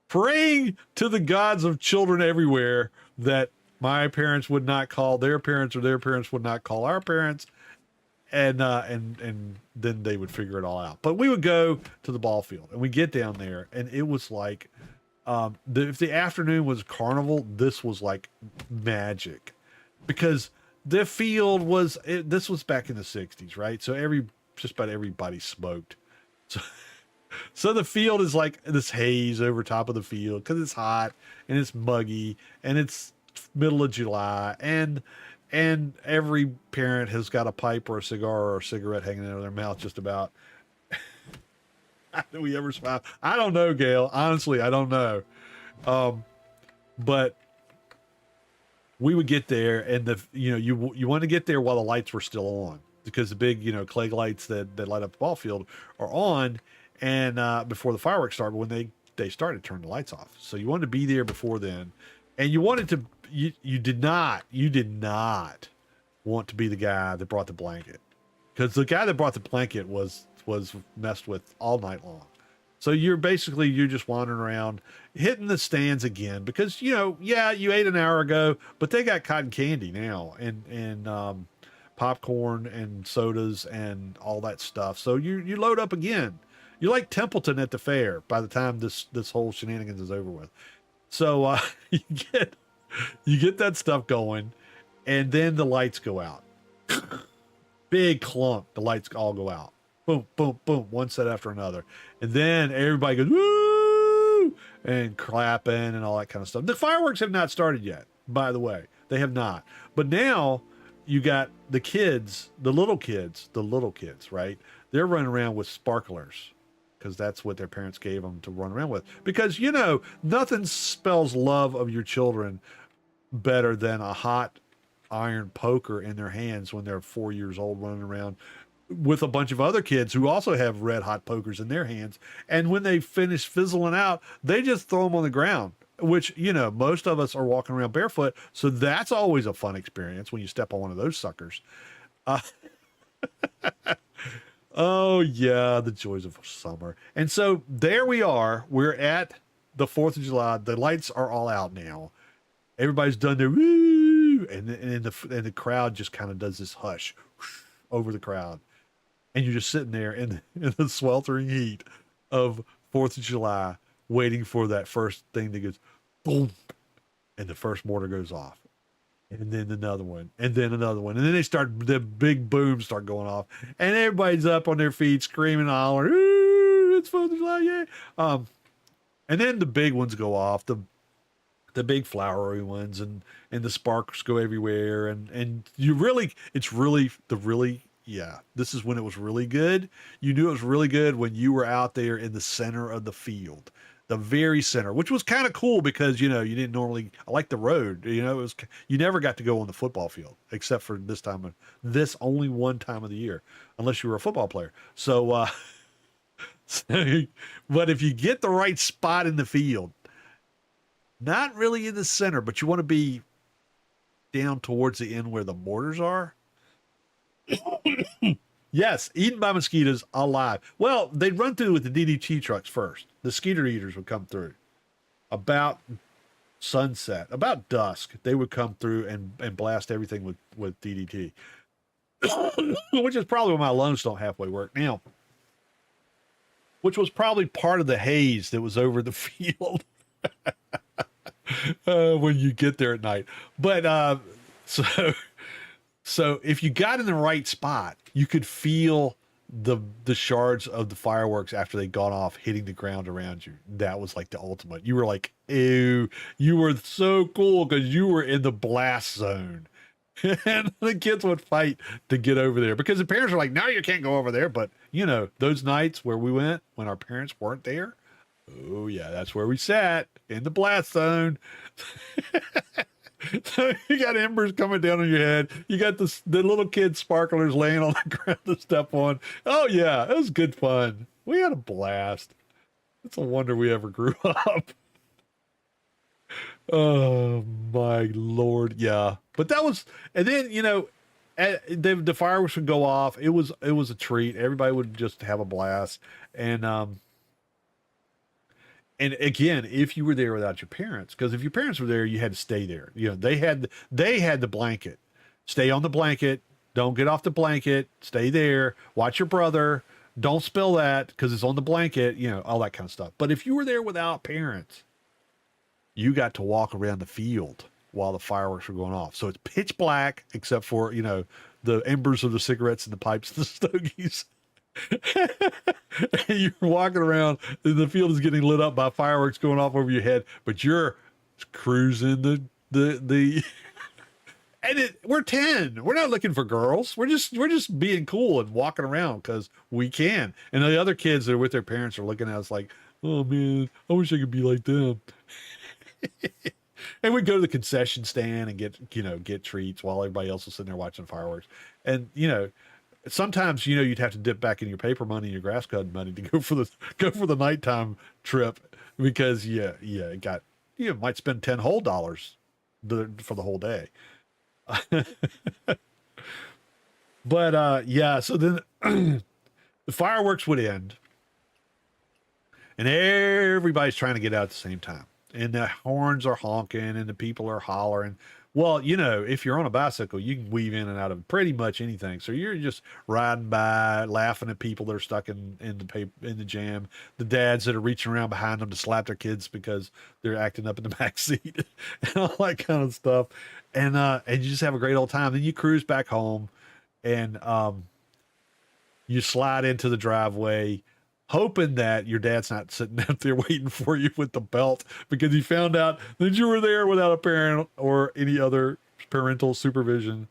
A: Praying to the gods of children everywhere that my parents would not call their parents, or their parents would not call our parents, and then they would figure it all out. But we would go to the ball field, and we get down there, and it was like, if the afternoon was carnival, this was like magic, because the field was this was back in the 60s, right? So just about everybody smoked. So the field is like this haze over top of the field because it's hot and it's muggy and it's middle of July, and every parent has got a pipe or a cigar or a cigarette hanging out of their mouth just about. Do we ever smile? I don't know, Gail. Honestly, I don't know. But we would get there, and you want to get there while the lights were still on, because the big clay lights that light up the ball field are on, and before the fireworks start. But when they started, turn the lights off. So you wanted to be there before then, and you wanted to you did not want to be the guy that brought the blanket, because the guy that brought the blanket was messed with all night long. So you're just wandering around, hitting the stands again, because yeah, you ate an hour ago, but they got cotton candy now, and popcorn and sodas and all that stuff. So you load up again. You're like Templeton at the fair by the time this whole shenanigans is over with. So you get that stuff going, and then the lights go out. Big clump, the lights all go out. Boom, boom, boom, one set after another. And then everybody goes, woo! And clapping and all that kind of stuff. The fireworks have not started yet, by the way. They have not. But now you got the kids, the little kids, right? They're running around with sparklers, because that's what their parents gave them to run around with. Because, nothing spells love of your children better than a hot iron poker in their hands when they're 4 years old, running around with a bunch of other kids who also have red hot pokers in their hands. And when they finish fizzling out, they just throw them on the ground, which, most of us are walking around barefoot. So that's always a fun experience when you step on one of those suckers. Oh yeah, the joys of summer. And so there we are. We're at the 4th of July. The lights are all out now. Everybody's done their woo, and the crowd just kind of does this hush over the crowd. And you're just sitting there in the sweltering heat of 4th of July, waiting for that first thing that goes boom, and the first mortar goes off. And then another one, and then another one. And then the big booms start going off, and everybody's up on their feet screaming, hollering, ooh, it's 4th of July, yeah. And then the big ones go off, the big flowery ones, and the sparks go everywhere. And yeah, this is when it was really good. You knew it was really good when you were out there in the center of the field, the very center, which was kind of cool because, you didn't normally, like the road, it was, you never got to go on the football field except for this only one time of the year, unless you were a football player. So, but if you get the right spot in the field, not really in the center, but you want to be down towards the end where the mortars are. Yes, eaten by mosquitoes alive. Well, they'd run through with the DDT trucks first. The skeeter eaters would come through about sunset, about dusk. They would come through and blast everything with DDT, which is probably why my lungs don't halfway work now, which was probably part of the haze that was over the field when you get there at night. But so if you got in the right spot, you could feel the shards of the fireworks after they got off hitting the ground around you. That was like the ultimate. You were like, ew, you were so cool because you were in the blast zone. And the kids would fight to get over there because the parents are like, no, you can't go over there. But those nights where we went when our parents weren't there, oh yeah, that's where we sat, in the blast zone. So you got embers coming down on your head. You got the little kid sparklers laying on the ground to step on. Oh yeah, it was good fun. We had a blast. It's a wonder we ever grew up. Oh my Lord, yeah. But that was, and then the fireworks would go off. It was a treat. Everybody would just have a blast. And again, if you were there without your parents, because if your parents were there, you had to stay there. They had the blanket. Stay on the blanket. Don't get off the blanket. Stay there. Watch your brother. Don't spill that because it's on the blanket. All that kind of stuff. But if you were there without parents, you got to walk around the field while the fireworks were going off. So it's pitch black except for the embers of the cigarettes and the pipes and the stogies. And you're walking around, and the field is getting lit up by fireworks going off over your head, but you're cruising the and we're 10. We're not looking for girls. We're just being cool and walking around because we can. And the other kids that are with their parents are looking at us like, oh man, I wish I could be like them. And we'd go to the concession stand and get treats while everybody else was sitting there watching fireworks. And sometimes you'd have to dip back in your paper money and your grass cutting money to go for the nighttime trip, because it got, you might spend 10 whole dollars for the whole day. But yeah, so then the fireworks would end and everybody's trying to get out at the same time, and the horns are honking and the people are hollering. Well, if you're on a bicycle, you can weave in and out of pretty much anything. So you're just riding by, laughing at people that are stuck in the jam, the dads that are reaching around behind them to slap their kids because they're acting up in the back seat, and all that kind of stuff. And you just have a great old time. Then you cruise back home, and you slide into the driveway, hoping that your dad's not sitting out there waiting for you with the belt, because he found out that you were there without a parent or any other parental supervision.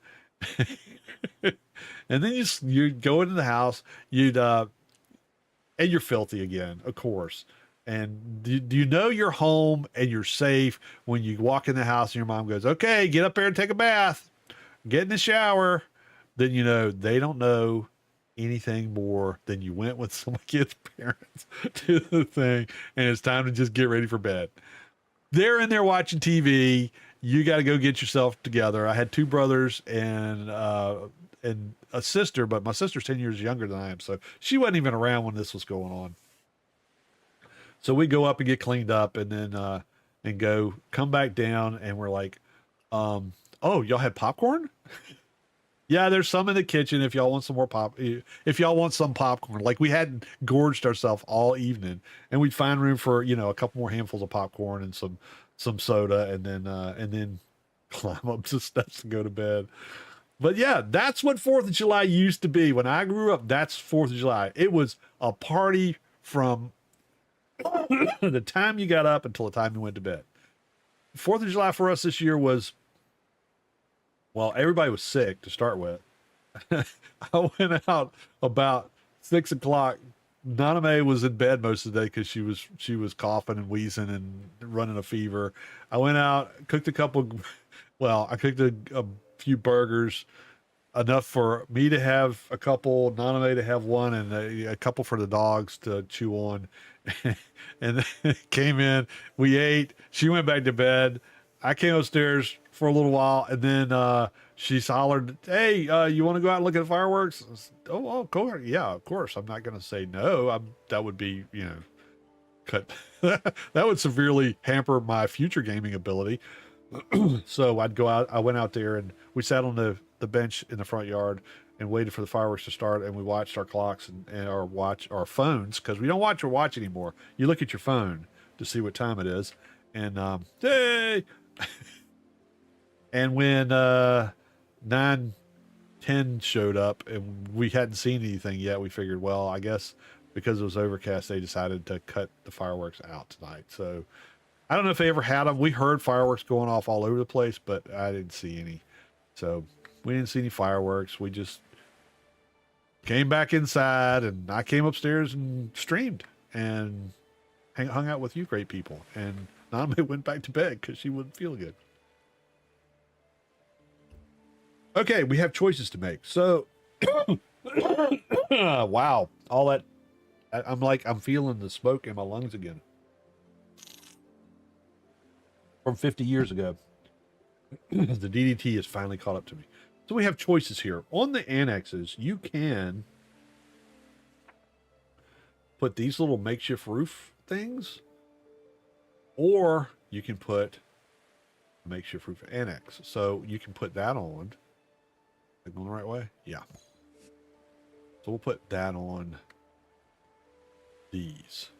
A: And then you'd go into the house, and you're filthy again, of course. And do you know you're home and you're safe when you walk in the house and your mom goes, okay, get up there and take a bath, get in the shower? Then they don't know anything more than you went with some kid's parents to the thing, and it's time to just get ready for bed. They're in there watching TV. You got to go get yourself together. I had two brothers and a sister, but my sister's 10 years younger than I am, so she wasn't even around when this was going on. So we go up and get cleaned up, and then come back down, and we're like, oh, y'all had popcorn? Yeah, there's some in the kitchen if y'all want some more if y'all want some popcorn. Like, we hadn't gorged ourselves all evening, and we'd find room for, a couple more handfuls of popcorn and some soda, and then climb up the steps and go to bed. But yeah, that's what 4th of July used to be. When I grew up, that's 4th of July. It was a party from the time you got up until the time you went to bed. 4th of July for us this year was, well, everybody was sick to start with. I went out about 6 o'clock. Nana Mae was in bed most of the day because she was coughing and wheezing and running a fever. I went out, cooked I cooked a few burgers, enough for me to have a couple, Nana Mae to have one, and a couple for the dogs to chew on. And then came in, we ate, she went back to bed. I came upstairs for a little while, and then she hollered, hey, you want to go out and look at fireworks? Oh, of course. Yeah, of course. I'm not going to say no. That would be, cut. That would severely hamper my future gaming ability. So I'd go out. I went out there, and we sat on the bench in the front yard and waited for the fireworks to start, and we watched our clocks and our phones, because we don't watch your watch anymore. You look at your phone to see what time it is. And hey. And when 9:10 showed up and we hadn't seen anything yet, we figured, well, I guess because it was overcast, they decided to cut the fireworks out tonight. So I don't know if they ever had them. We heard fireworks going off all over the place, but I didn't see any. So we didn't see any fireworks. We just came back inside, and I came upstairs and streamed and hung out with you great people. And Nana went back to bed because she wouldn't feel good. Okay, we have choices to make. So, wow, all that. I'm feeling the smoke in my lungs again. From 50 years ago. The DDT has finally caught up to me. So we have choices here. On the annexes, you can put these little makeshift roof things, or you can put a makeshift roof annex. So you can put that on. Am I going the right way? Yeah. So we'll put that on these.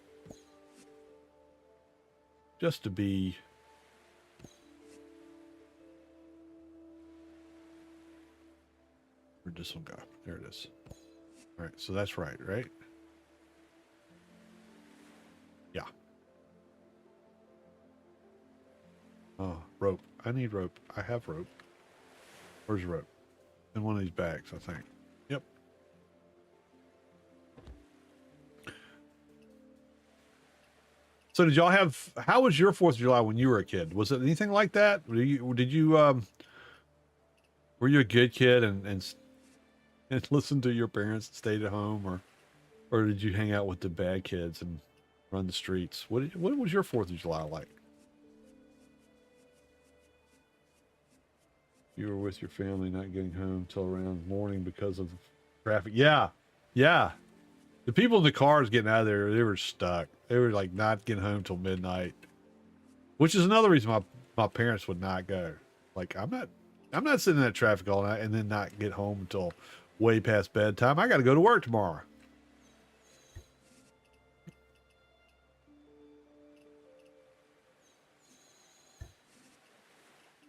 A: Just to be... Where'd this one go? There it is. All right, so that's right? Yeah. Oh, rope. I need rope. I have rope. Where's rope? In one of these bags, I think. Yep. So did y'all have, how was your 4th of July when you were a kid? Was it anything like that? Were you a good kid and listened to your parents and stayed at home, or did you hang out with the bad kids and run the streets? What was your 4th of July like? You were with your family, not getting home till around morning because of traffic. Yeah. Yeah. The people in the cars getting out of there, they were stuck. They were like not getting home till midnight, which is another reason my parents would not go. Like I'm not sitting in that traffic all night and then not get home until way past bedtime. I got to go to work tomorrow.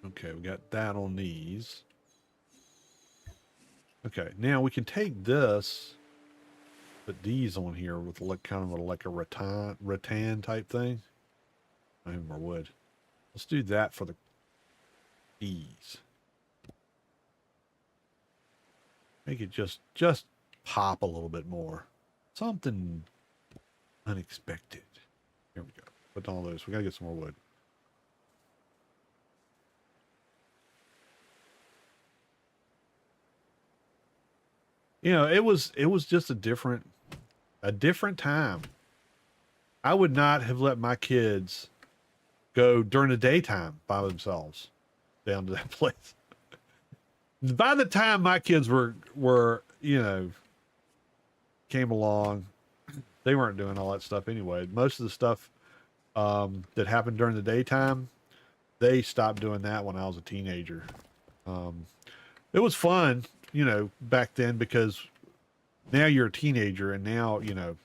A: Okay, we got that on these. Okay, now we can take this, put these on here with like kind of like a rattan type thing. I have more wood. Let's do that for the these. Make it just pop a little bit more. Something unexpected. Here we go. Put all those. We gotta get some more wood. You know, it was just a different time. I would not have let my kids go during the daytime by themselves down to that place. By the time my kids were you know, came along, they weren't doing all that stuff anyway. Most of the stuff that happened during the daytime, they stopped doing that when I was a teenager. It was fun, you know, back then, because now you're a teenager and now, you know,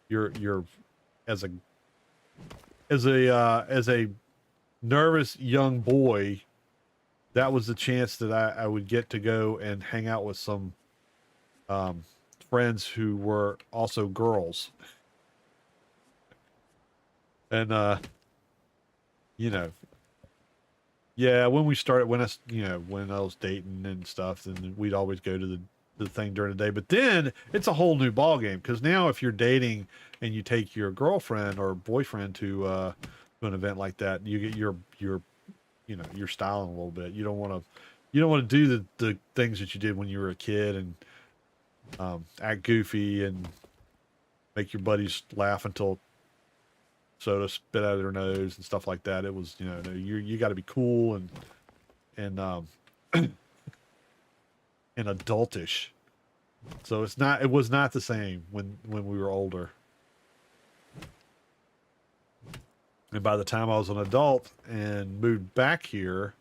A: you're as a nervous young boy, that was the chance that I would get to go and hang out with some friends who were also girls. And you know, yeah, when we started, when I was dating and stuff, then we'd always go to the thing during the day. But then it's a whole new ball game, because now if you're dating and you take your girlfriend or boyfriend to an event like that, you get your you know, you're styling a little bit. You don't want to do the things that you did when you were a kid and act goofy and make your buddies laugh until soda spit out of their nose and stuff like that. It was, you know, you got to be cool and and adultish. So it was not the same when we were older. And by the time I was an adult and moved back here,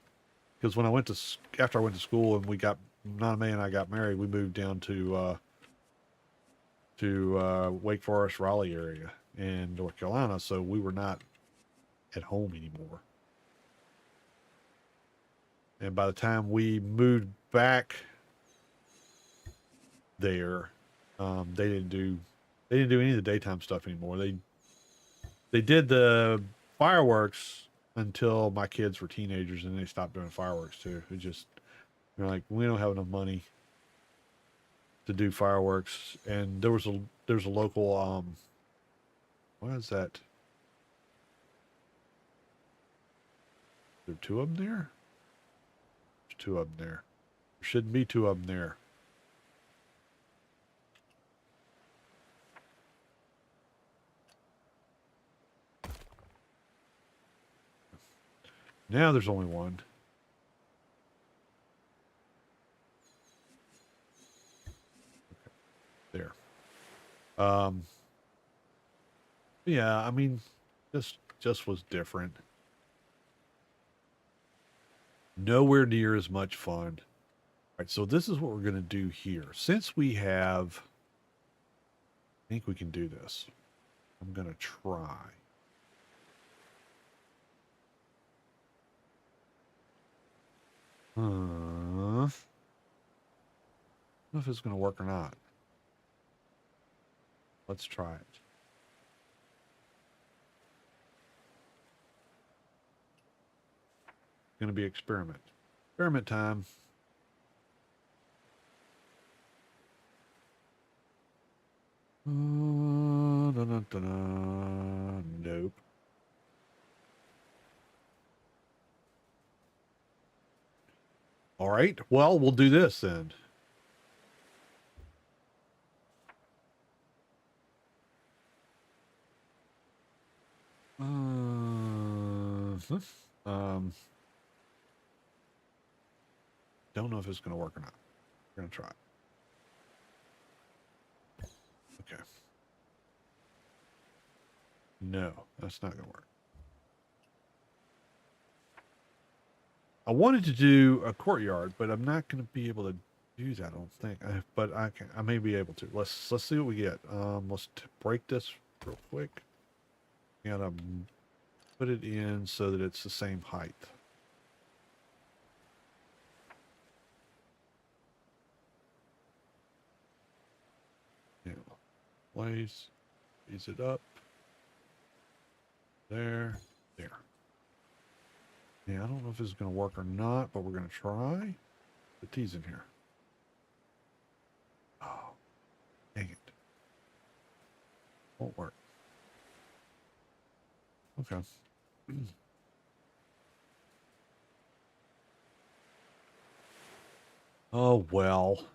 A: because when after I went to school and Nana Mae and I got married, we moved down to Wake Forest, Raleigh area in North Carolina. So we were not at home anymore. And by the time we moved back there, they didn't do any of the daytime stuff anymore. They did the fireworks until my kids were teenagers, and they stopped doing fireworks too. It just, they're like, we don't have enough money to do fireworks. And there's a local what is that? There two of them there? There's two of them there. There shouldn't be two of them there. Now there's only one. Okay. There. Yeah, I mean, just was different. Nowhere near as much fun. All right, so this is what we're going to do here. Since we have, I think we can do this. I'm going to try. I don't know if it's going to work or not. Let's try it. Going to be experiment. Experiment time. Nope. All right. Well, we'll do this then. Don't know if it's going to work or not. We're going to try. Okay. No, that's not going to work. I wanted to do a courtyard, but I'm not going to be able to do that. I don't think. But I can. I may be able to. Let's see what we get. Let's break this real quick. And put it in so that it's the same height. Yeah. Place. Ease it up. There. There. Yeah, I don't know if this is going to work or not, but we're going to try. The T's in here. Oh, dang it. Won't work. Okay. Oh, well.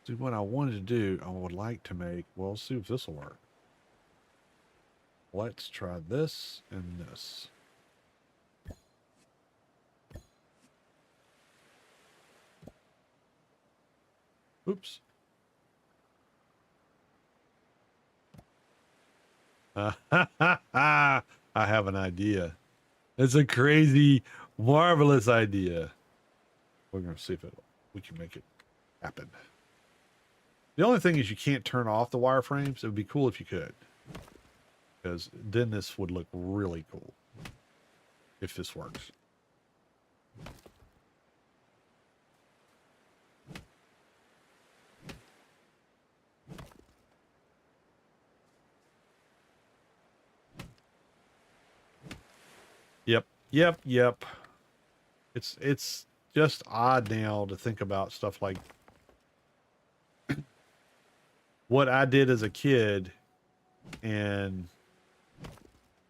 A: See, what I wanted to do, I would like to make, well, let's see if this will work. Let's try this and this. Oops. I have an idea. It's a crazy, marvelous idea. We're going to see if we can make it happen. The only thing is you can't turn off the wireframes. It would be cool if you could. Because then this would look really cool. If this works. Yep. It's just odd now to think about stuff like what I did as a kid, and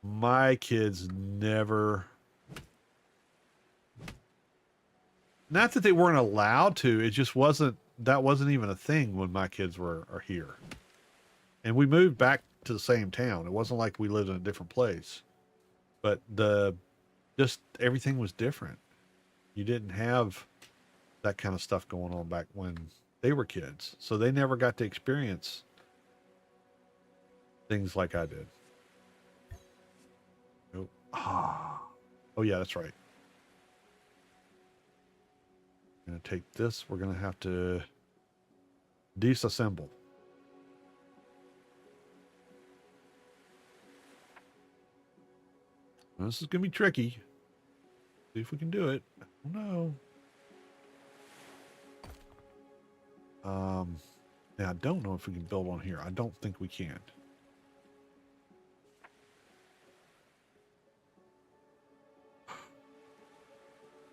A: my kids never, not that they weren't allowed to, it just wasn't, that wasn't even a thing when my kids are here. And we moved back to the same town. It wasn't like we lived in a different place. But just everything was different. You didn't have that kind of stuff going on back when they were kids. So they never got to experience things like I did. Oh yeah, that's right. I'm going to take this. We're going to have to disassemble. Now, this is going to be tricky. See if we can do it. I don't know. Now I don't know if we can build on here. I don't think we can.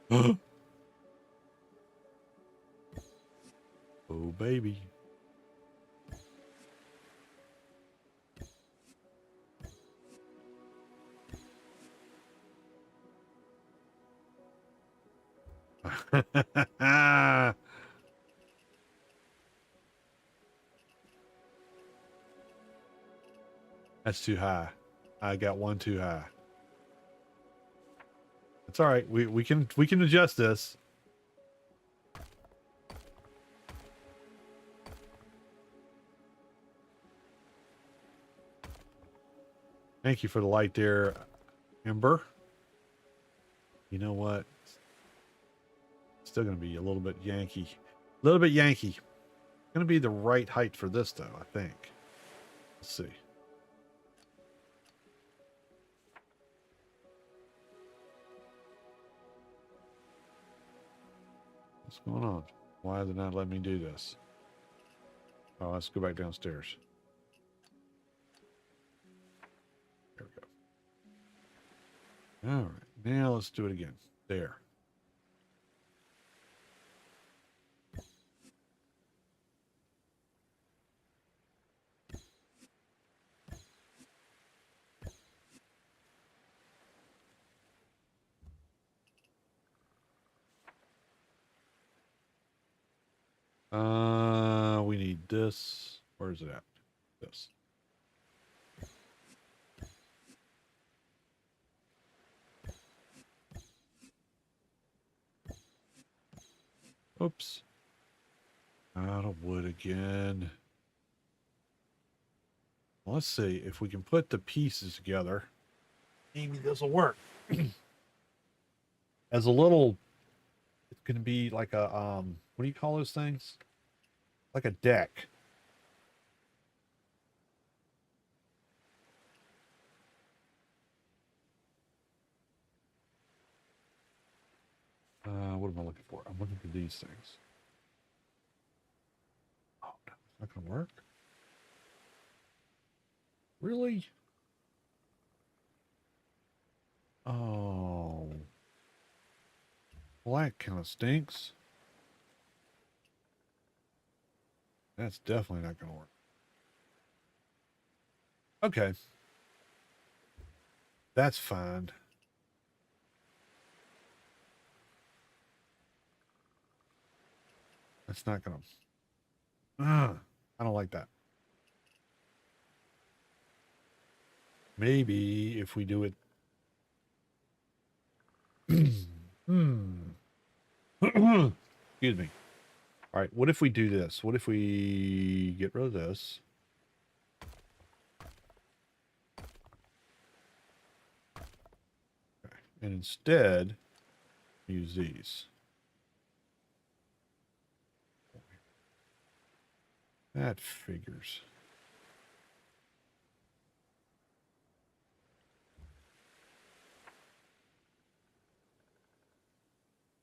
A: Oh, baby. That's too high. I got one too high. It's all right. We can adjust this. Thank you for the light there, Ember. You know what? It's still going to be a little bit Yankee. A little bit Yankee. Going to be the right height for this, though, I think. Let's see. What's going on? Why did they not let me do this? Oh, let's go back downstairs. There we go. All right. Now let's do it again. There. We need this. Where is it at? This. Oops. Out of wood again. Well, let's see if we can put the pieces together. Maybe this will work. As a little, it's going to be like a, what do you call those things? Like a deck. What am I looking for? I'm looking for these things. Oh, no, it's not going to work. Really? Oh. Well, that kind of stinks. That's definitely not going to work. Okay. That's fine. That's not going to... I don't like that. Maybe if we do it... Excuse me. All right, what if we do this? What if we get rid of this? Okay. And instead, use these. That figures.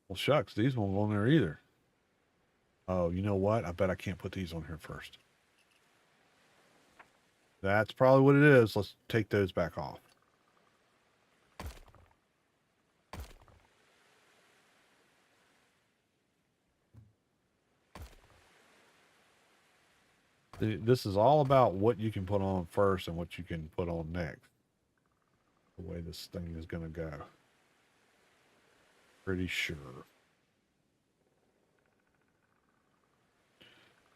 A: Well, shucks, these won't go on there either. Oh, you know what? I bet I can't put these on here first. That's probably what it is. Let's take those back off. This is all about what you can put on first and what you can put on next. The way this thing is going to go. Pretty sure.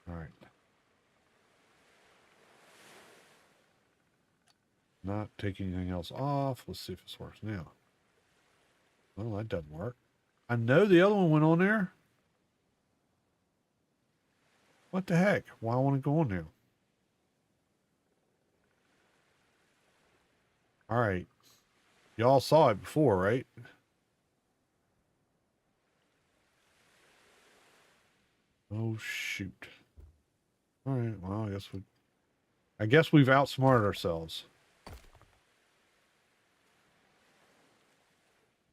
A: All right. Not taking anything else off. Let's see if this works now. Well, that doesn't work. I know the other one went on there. What the heck? Why won't it go on now? All right. Y'all saw it before, right? Oh, shoot. All right. Well, I guess we've outsmarted ourselves. I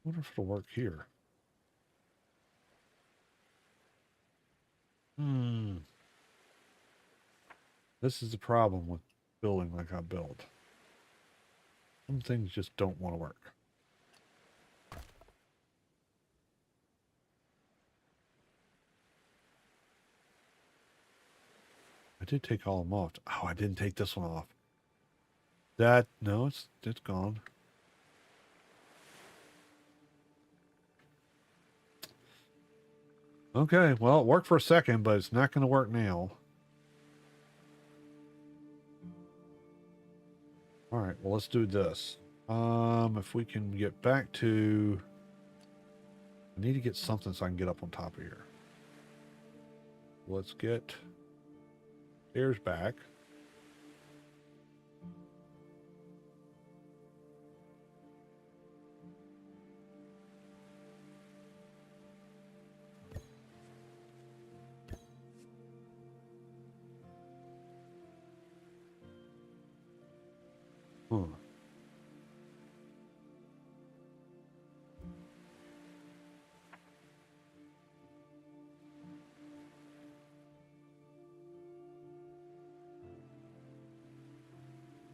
A: wonder if it'll work here. This is the problem with building like I built. Some things just don't want to work. I did take all of them off. Oh, I didn't take this one off. No, it's gone. Okay, well, it worked for a second, but it's not going to work now. All right, well, let's do this. If we can get back to... I need to get something so I can get up on top of here. Let's get stairs back.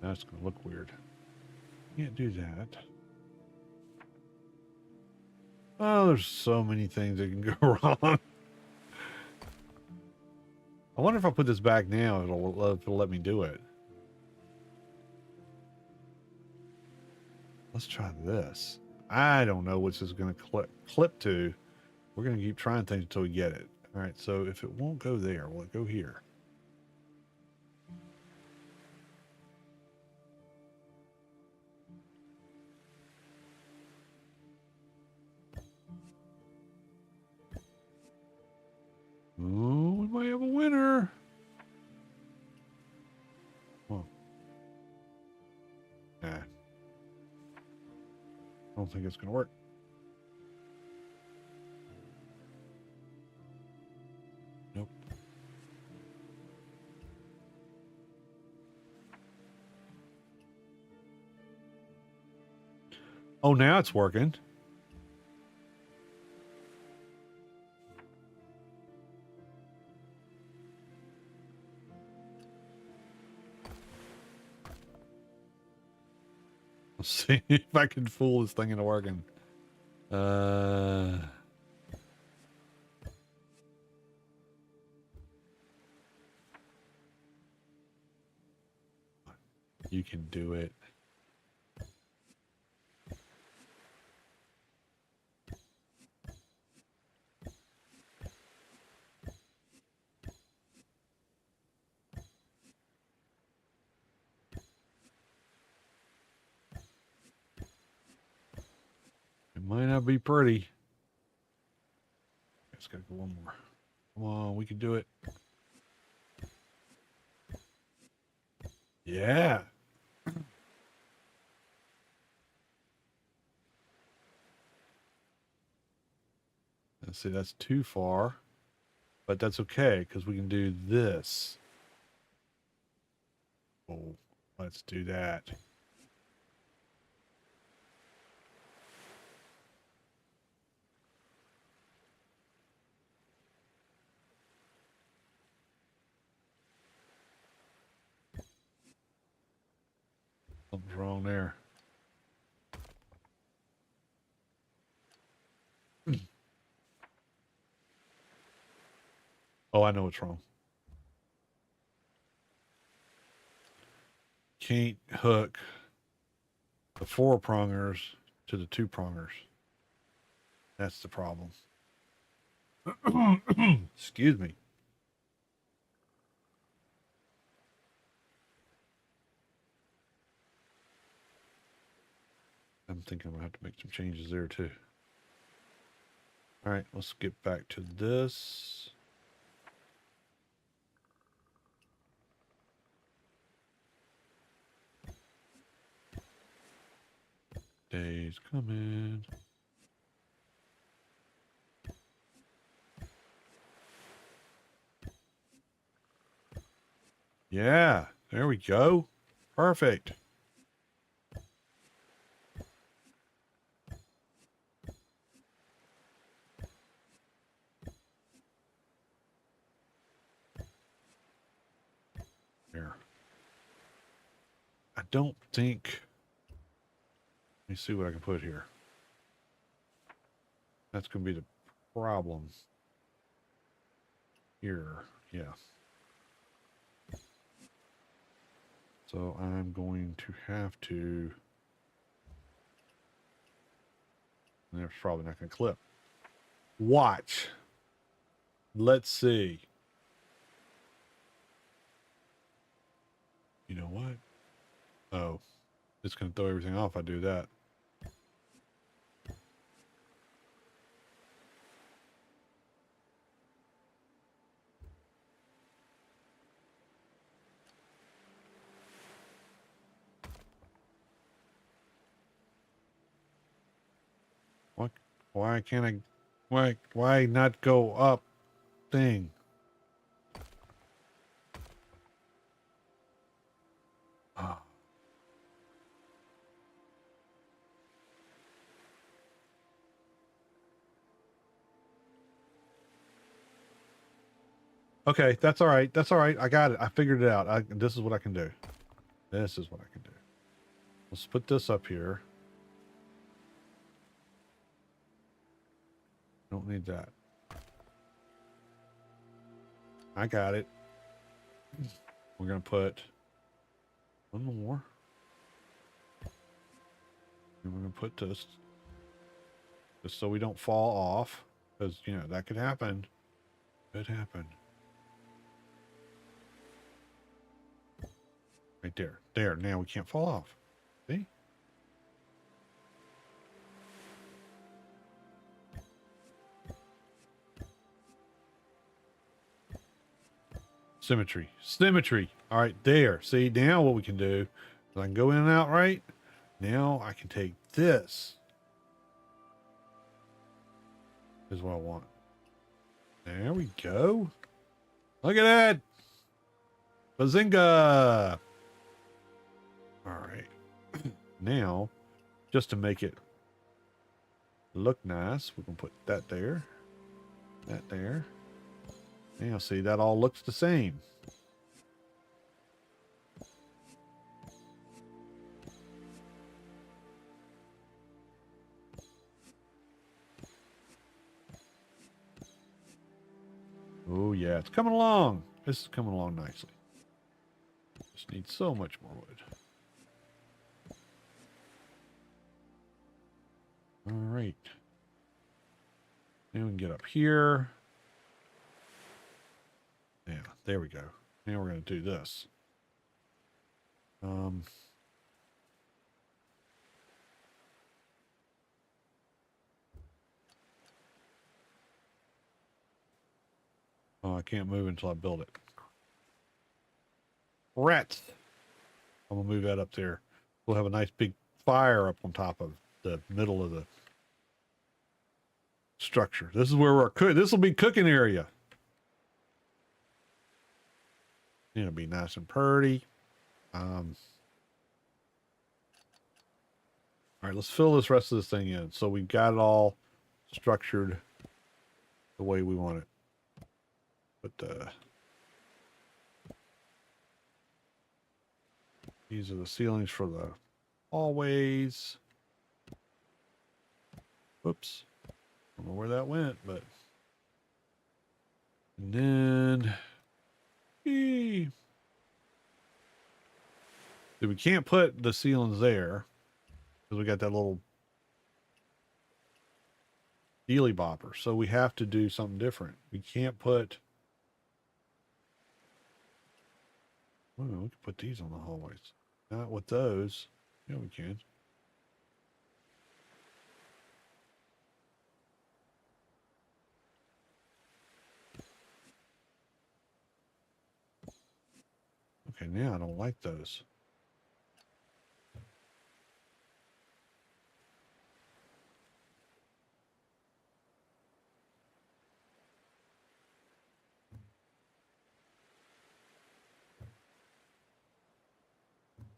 A: That's going to look weird. Can't do that. Oh, there's so many things that can go wrong. I wonder if I put this back now, it'll let me do it. Let's try this. I don't know which is going to clip to. We're going to keep trying things until we get it. All right, so if it won't go there, will it go here? Oh, we might have a winner. Well, nah. I don't think it's going to work. Nope. Oh, now it's working. Let's see if I can fool this thing into working. You can do it. It might not be pretty. It's got to go one more. Come on, we can do it. Yeah. Let's see, that's too far. But that's okay, because we can do this. Oh, let's do that. Something's wrong there. Oh, I know what's wrong. Can't hook the 4-prongers to the 2-prongers. That's the problem. Excuse me. I'm thinking I'm going to have to make some changes there too. All right, let's get back to this. Day's coming. Yeah, there we go. Perfect. Here. I don't think... Let me see what I can put here. That's going to be the problem. Here, yeah. So I'm going to have to... There's probably not going to clip. Watch. Let's see. You know what? Oh, it's going to throw everything off if I do that. What? Why can't I... Why not go up thing? Oh. Okay, that's all right. That's all right. I got it. I figured it out. This is what I can do. This is what I can do. Let's put this up here. Don't need that. I got it. We're going to put one more. And we're going to put this just so we don't fall off, because, you know, that could happen. What happened? Right there. There. Now we can't fall off. See? Symmetry. Symmetry. All right, there. See, now what we can do is I can go in and out, right? Now I can take this. Is what I want. There we go. Look at that. Bazinga. All right. Now, just to make it look nice, we can put that there. That there. Now, see, that all looks the same. Oh, yeah, it's coming along. This is coming along nicely. Just need so much more wood. All right. Now we can get up here. Yeah, there we go. Now we're going to do this. Oh, I can't move until I build it. Rats. I'm going to move that up there. We'll have a nice big fire up on top of the middle of the structure. This is where we're cooking. This will be cooking area. It'll be nice and pretty. All right, let's fill this rest of this thing in. So we've got it all structured the way we want it. But these are the ceilings for the hallways. Whoops. I don't know where that went, but... And then... See, we can't put the ceilings there because we got that little dealy bopper. So we have to do something different. We can't put... Well, we can put these on the hallways. Not with those. Yeah, we can. Okay, now I don't like those.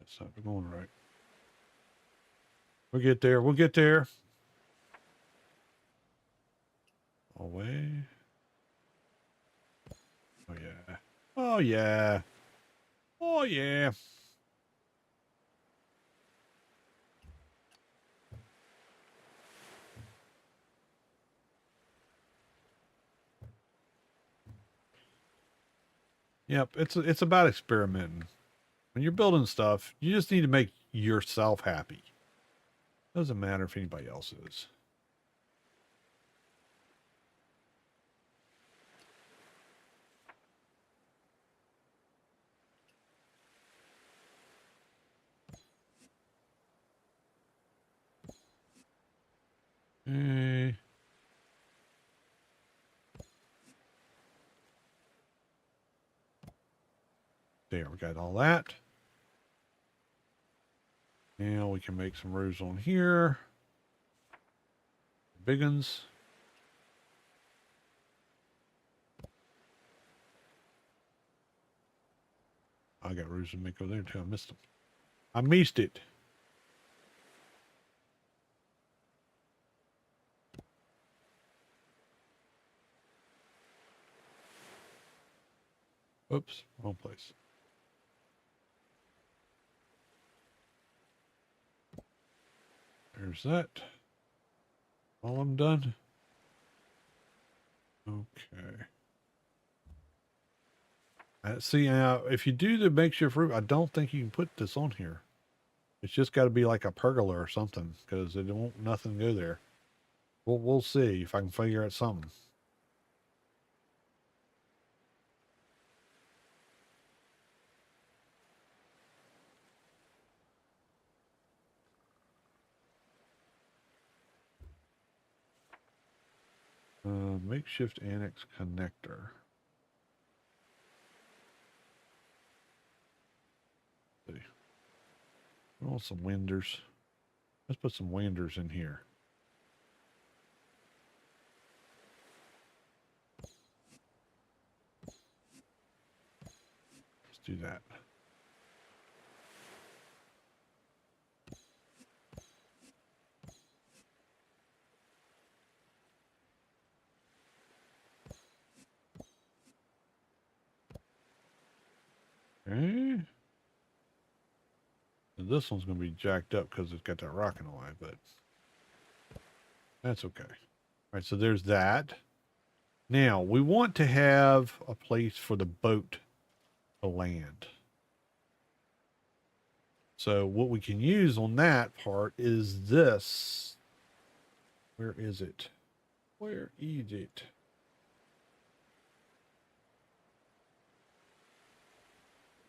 A: That's not going right. We'll get there. We'll get there. Away. Oh, yeah. Oh, yeah. Oh, yeah. Yep, it's about experimenting. When you're building stuff, you just need to make yourself happy. Doesn't matter if anybody else is. Hey. There, we got all that. Now we can make some roofs on here. Big ones. I got roofs to make over there too. I missed them. I missed it. Oops, wrong place. There's that. All I'm done. Okay. See, now, if you do the makeshift roof, I don't think you can put this on here. It's just got to be like a pergola or something, because it won't nothing go there. We'll see if I can figure out something. Makeshift annex connector. Let's see. We want some winders. Let's put some winders in here. Let's do that. Okay. And this one's going to be jacked up because it's got that rock in the way, but that's okay. All right, so there's that. Now, we want to have a place for the boat to land. So what we can use on that part is this. Where is it? Where is it?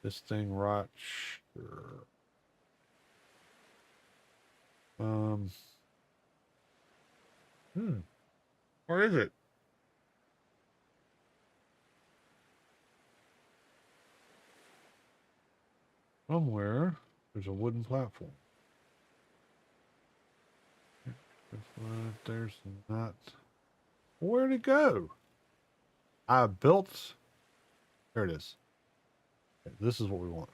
A: This thing right here. Where is it? Somewhere there's a wooden platform. There's not. Where'd it go? I built. There it is. Okay, this is what we want.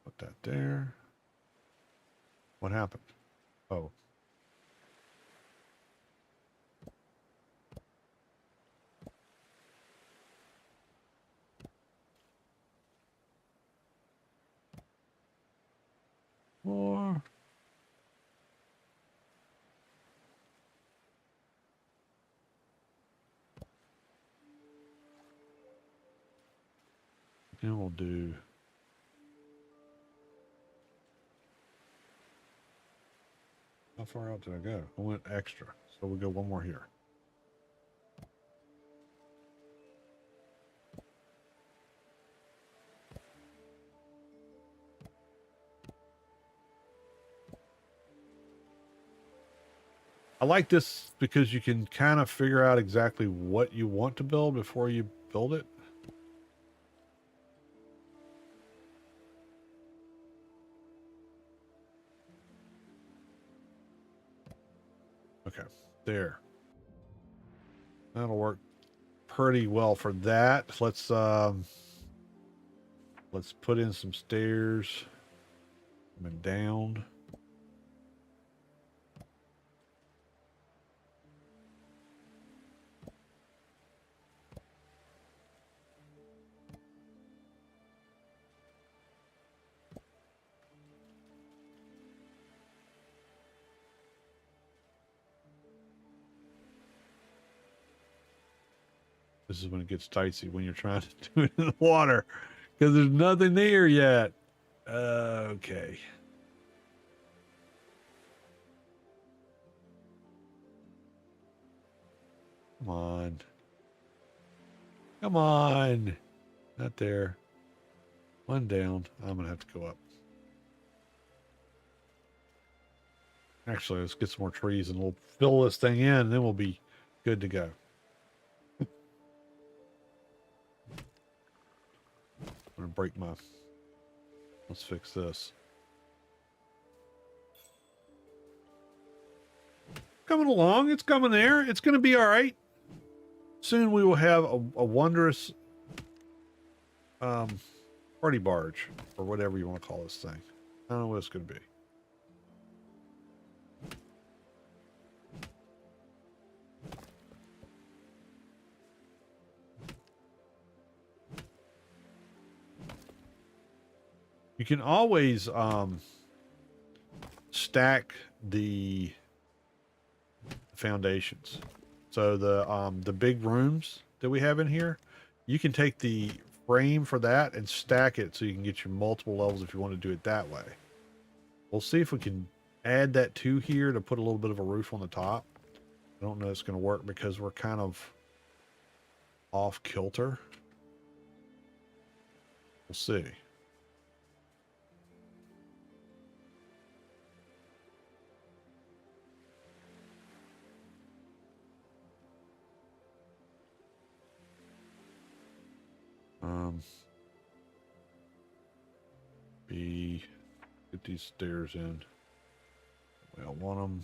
A: Put that there. What happened? Oh. More. And we'll do. How far out did I go? I went extra. So we'll go one more here. I like this because you can kind of figure out exactly what you want to build before you build it. Okay, there. That'll work pretty well for that. Let's put in some stairs. Coming down. This is when it gets dicey when you're trying to do it in the water because there's nothing there yet. Okay. Come on. Come on. Not there. One down. I'm going to have to go up. Actually, let's get some more trees and we'll fill this thing in and then we'll be good to go. I'm going to break my... Let's fix this. Coming along. It's coming there. It's going to be all right. Soon we will have a wondrous party barge or whatever you want to call this thing. I don't know what it's going to be. You can always stack the foundations. So the big rooms that we have in here, you can take the frame for that and stack it so you can get your multiple levels if you want to do it that way. We'll see if we can add that to here to put a little bit of a roof on the top. I don't know if it's going to work because we're kind of off kilter. We'll see. B, get these stairs in. I don't want them.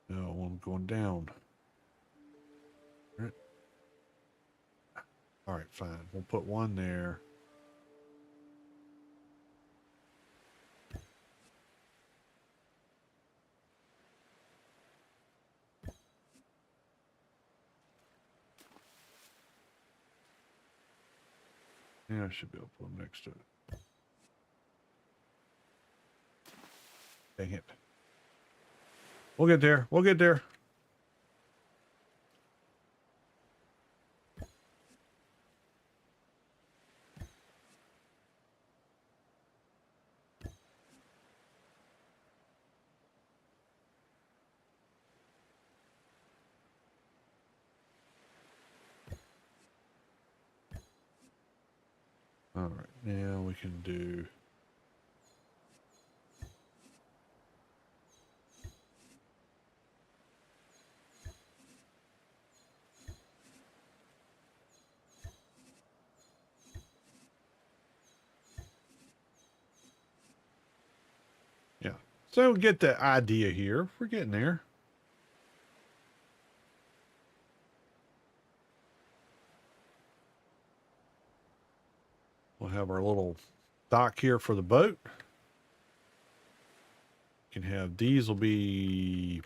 A: No, I want them going down. All right, fine. We'll put one there. Yeah, I should be able to put them next to it. Dang it. We'll get there. We'll get there. All right, now we can do... Yeah, so we get the idea here. We're getting there. We'll have our little dock here for the boat. You can have, these will be,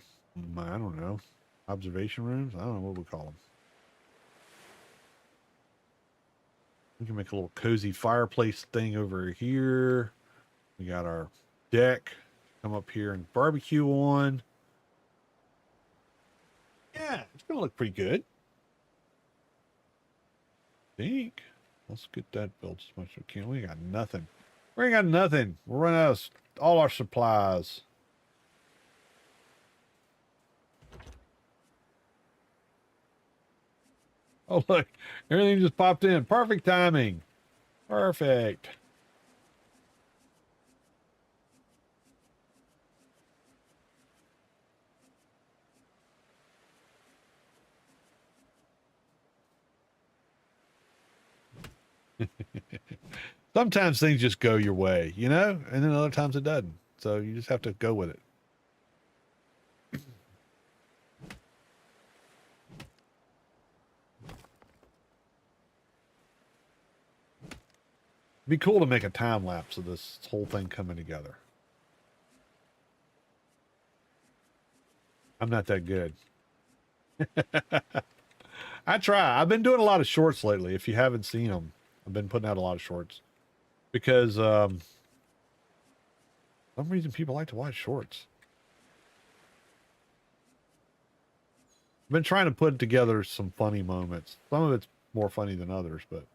A: I don't know, observation rooms. I don't know what we call them. We can make a little cozy fireplace thing over here. We got our deck. Come up here and barbecue on. Yeah, it's gonna look pretty good. I think. Let's get that built as much as we can. We got nothing. We ain't got nothing. We're running out of all our supplies. Oh, look. Everything just popped in. Perfect timing. Perfect. Sometimes things just go your way, you know, and then other times it doesn't. So you just have to go with it. It'd be cool to make a time lapse of this whole thing coming together. I'm not that good. I try. I've been doing a lot of shorts lately. If you haven't seen them, I've been putting out a lot of shorts because some reason people like to watch shorts. I've been trying to put together some funny moments. Some of it's more funny than others, but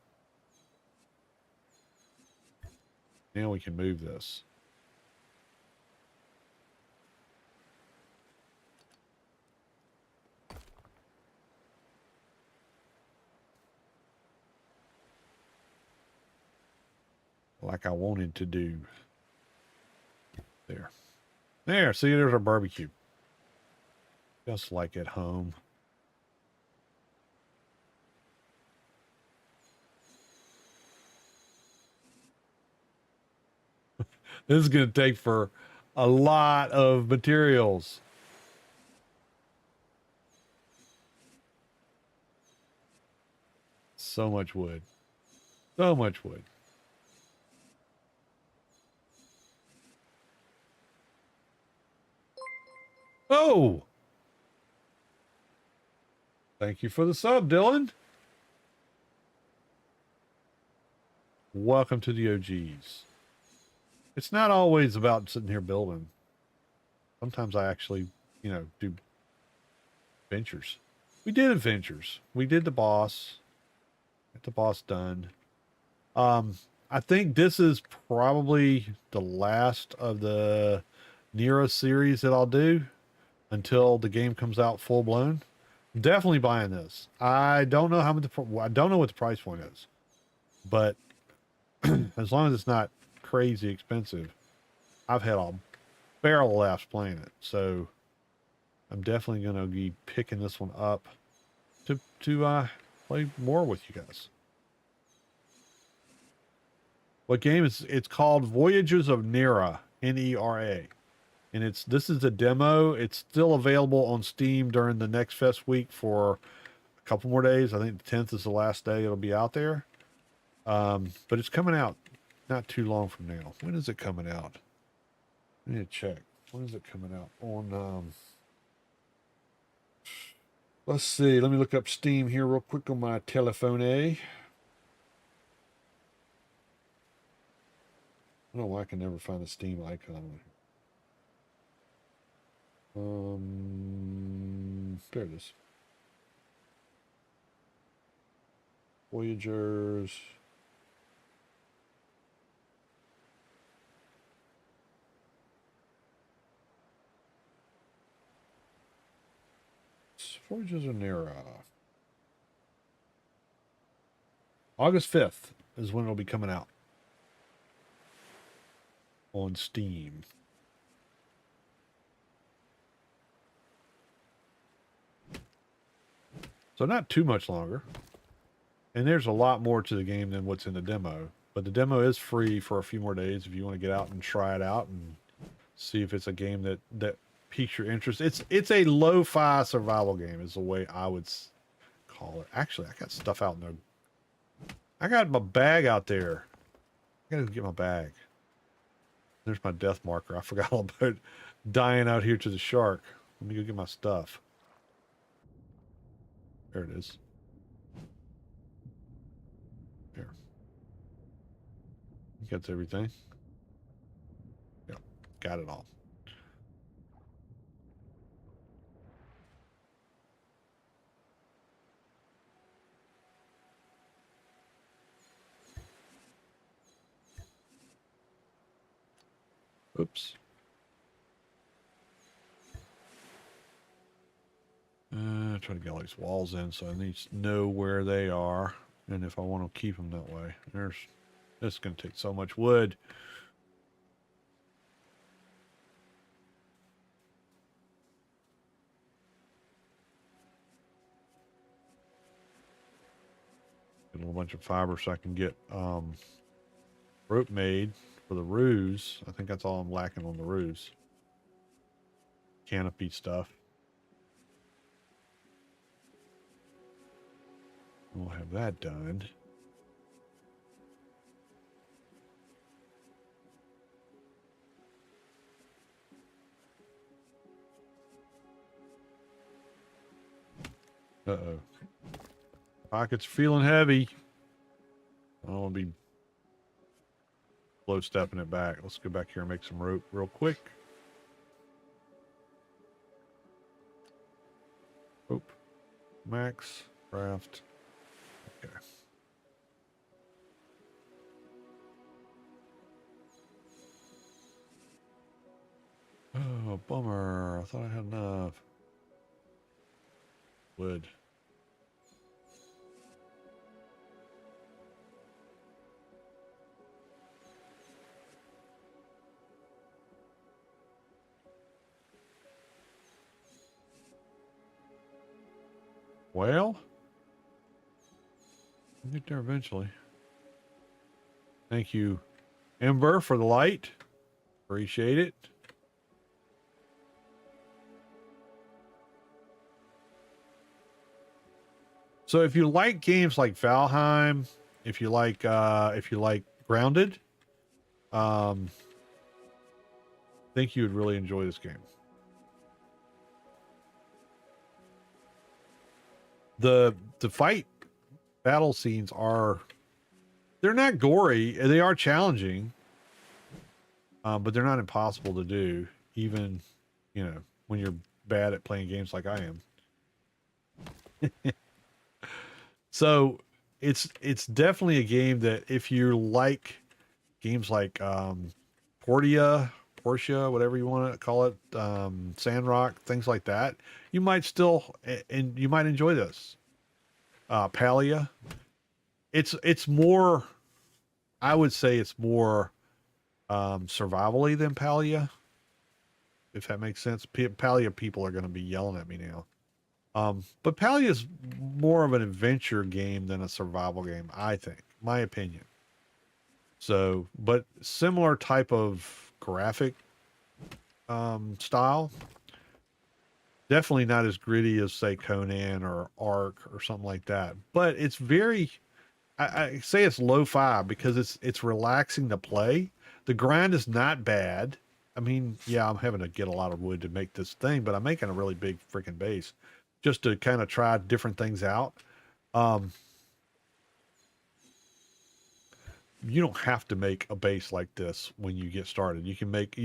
A: now we can move this. Like I wanted to do. There. There, see, there's our barbecue. Just like at home. This is going to take for a lot of materials. So much wood. So much wood. Oh! Thank you for the sub, Dylan. Welcome to the OGs. It's not always about sitting here building. Sometimes I actually, you know, do adventures. We did adventures. We did the boss. Get the boss done. I think this is probably the last of the Nera series that I'll do until the game comes out full blown. I'm definitely buying this. I don't know how much I don't know what the price point is, but as long as it's not crazy expensive, I've had a barrel of laughs playing it. So I'm definitely going to be picking this one up to play more with you guys. What game is it's called Voyagers of Nera, Nera. And this is a demo. It's still available on Steam during the next fest week for a couple more days. I think the 10th is the last day it'll be out there. But it's coming out not too long from now. When is it coming out? I need to check. When is it coming out? On let's see. Let me look up Steam here real quick on my telephone. I don't know why I can never find the Steam icon. There it is. Voyagers. Voyagers of Nera. August 5th is when it'll be coming out on Steam. So not too much longer. And there's a lot more to the game than what's in the demo. But the demo is free for a few more days if you want to get out and try it out and see if it's a game that piques your interest. It's a lo-fi survival game is the way I would call it. Actually, I got stuff out in there. I got my bag out there. I gotta get my bag. There's my death marker. I forgot all about dying out here to the shark. Let me go get my stuff. There it is. There. That's everything. Yep, got it all. Oops. Trying to get all these walls in, so I need to know where they are, and if I want to keep them that way. This is going to take so much wood. Get a little bunch of fiber so I can get rope made for the roofs. I think that's all I'm lacking on the roofs. Canopy stuff. We'll have that done. Uh-oh. Pockets feeling heavy. I don't want to be slow stepping it back. Let's go back here and make some rope real quick. Rope. Max. Craft. Okay. Oh, bummer. I thought I had enough. Wood. Well, we'll get there eventually. Thank you, Ember, for the light. Appreciate it. So if you like games like Valheim, if you like Grounded, think you would really enjoy this game. The fight battle scenes they're not gory. They are challenging, but they're not impossible to do, even, when you're bad at playing games like I am. So it's definitely a game that if you like games like Portia, whatever you want to call it, Sandrock, things like that, you might enjoy this. Palia. It's more, I would say it's more survival-y than Palia, if that makes sense. Palia people are going to be yelling at me now. But Palia is more of an adventure game than a survival game, I think. My opinion. So, but similar type of graphic style. Definitely not as gritty as say Conan or Ark or something like that. But it's very I say it's lo-fi because it's relaxing to play. The grind is not bad. I mean, yeah, I'm having to get a lot of wood to make this thing, but I'm making a really big freaking base just to kind of try different things out. Um, you don't have to make a base like this when you get started. You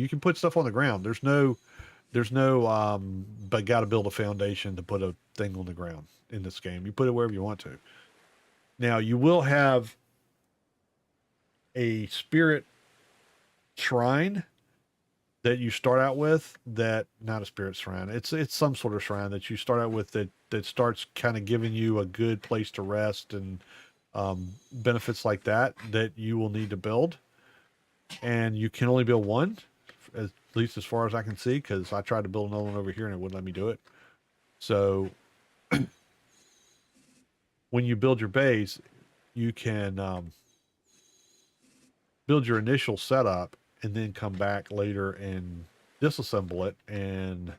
A: can put stuff on the ground. There's no but got to build a foundation to put a thing on the ground in this game. You put it wherever you want to. Now you will have a spirit shrine that you start out with, that not a spirit shrine, it's some sort of shrine that you start out with, that starts kind of giving you a good place to rest and benefits like that you will need to build. And you can only build one, at least as far as I can see, because I tried to build another one over here and it wouldn't let me do it. So when you build your base, you can build your initial setup and then come back later and disassemble it and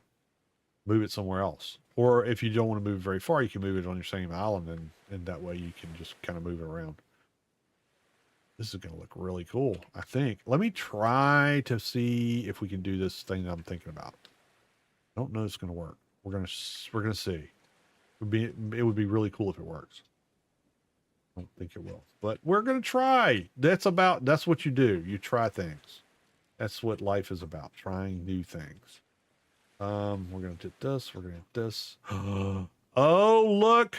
A: move it somewhere else. Or if you don't want to move very far, you can move it on your same island, and that way you can just kind of move it around. This is going to look really cool, I think. Let me try to see if we can do this thing that I'm thinking about. I don't know if it's going to work. We're going to see. It would be really cool if it works. I don't think it will, but we're going to try. That's what you do. You try things. That's what life is about, trying new things. We're going to do this. We're going to do this. Oh, look.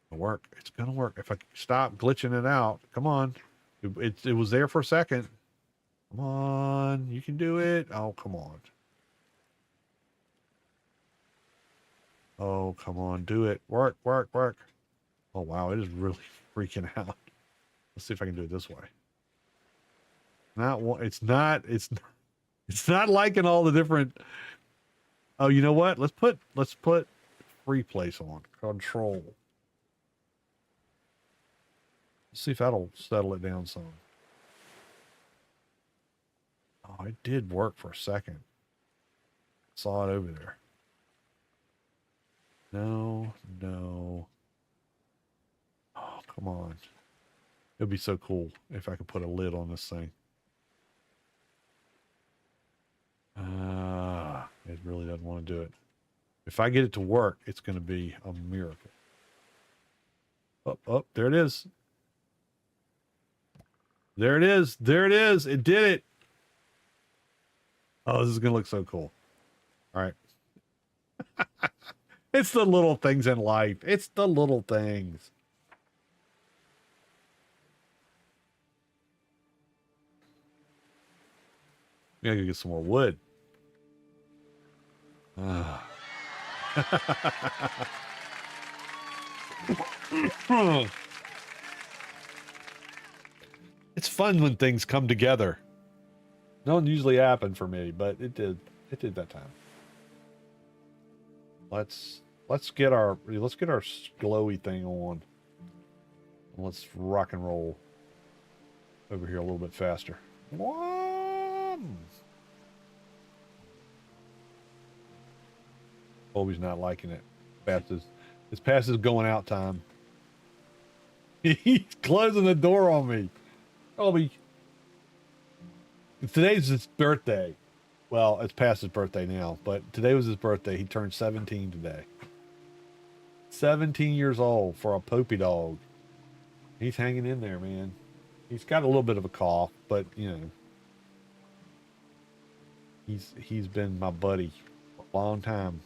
A: It'll work. It's going to work. If I stop glitching it out, come on. It was there for a second. Come on. You can do it. Oh, come on. Oh, come on. Do it. Work, work, work. Oh, wow. It is really freaking out. Let's see if I can do it this way. It's not liking all the different. Oh, you know what? Let's put free place on control. Let's see if that'll settle it down some. Oh, it did work for a second. Saw it over there. No, no. Oh, come on. It'd be so cool if I could put a lid on this thing. It really doesn't want to do it. If I get it to work, it's going to be a miracle. Oh, there it is. There it is. There it is. It did it. Oh, this is going to look so cool. All right. It's the little things in life. It's the little things. We gotta go get some more wood. It's fun when things come together. Don't usually happen for me, but it did. It did that time. Let's get our glowy thing on. Let's rock and roll over here a little bit faster. Colby's not liking it. It's past his going out time. He's closing the door on me. Colby, today's his birthday. Well, it's past his birthday now, but today was his birthday. He turned 17 today. 17 years old for a poopy dog. He's hanging in there, man. He's got a little bit of a cough, but you know, he's been my buddy for a long time.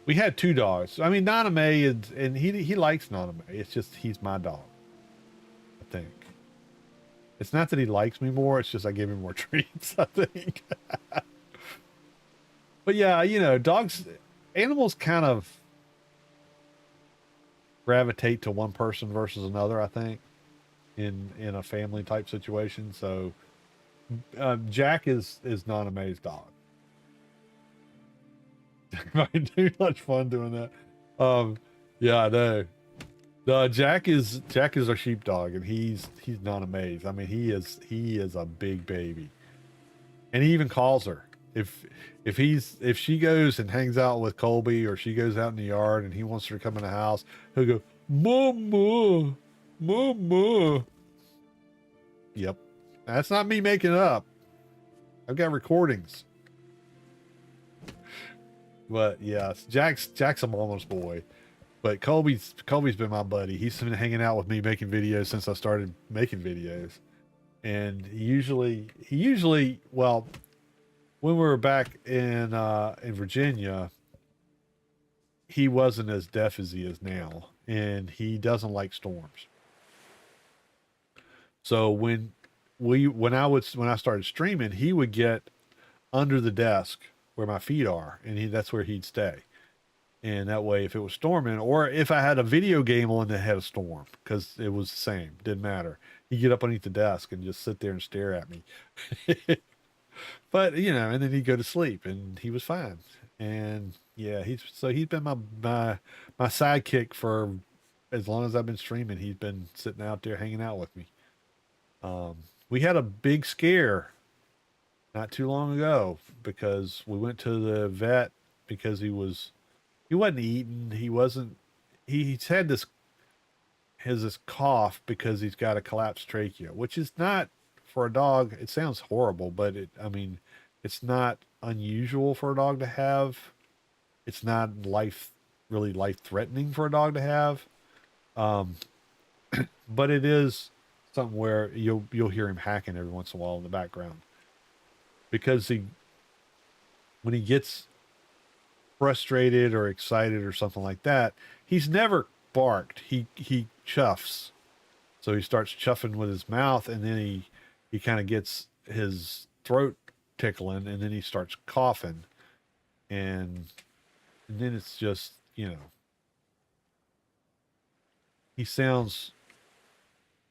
A: We had two dogs. I mean, Naname is, and he likes Naname. It's just he's my dog, I think. It's not that he likes me more. It's just I give him more treats, I think. But yeah, you know, animals kind of gravitate to one person versus another, I think, in a family type situation. So Jack is Naname's dog. I do much fun doing that. Yeah, I know. Jack is our sheepdog, and he's not amazed. I mean, he is a big baby, and he even calls her if if she goes and hangs out with Colby, or she goes out in the yard and he wants her to come in the house, he'll go, Mama, Mama. Yep, that's not me making it up. I've got recordings. But yes, Jack's a mama's boy. But Colby's been my buddy. He's been hanging out with me making videos since I started making videos. And he usually well, when we were back in Virginia, he wasn't as deaf as he is now, and he doesn't like storms. So when I started streaming, he would get under the desk where my feet are, and that's where he'd stay. And that way, if it was storming, or if I had a video game on that had a storm, because it was the same, didn't matter. He'd get up underneath the desk and just sit there and stare at me. But and then he'd go to sleep, and he was fine. And yeah, he's been my sidekick for as long as I've been streaming. He's been sitting out there hanging out with me. We had a big scare not too long ago because we went to the vet because he wasn't eating. He's had this cough because he's got a collapsed trachea, which is not for a dog. It sounds horrible, but I mean, it's not unusual for a dog to have. It's not really life threatening for a dog to have. Um, but it is something where you'll hear him hacking every once in a while in the background because when he gets frustrated or excited or something like that, he's never barked. He chuffs. So he starts chuffing with his mouth, and then he kind of gets his throat tickling, and then he starts coughing, and then it's just he sounds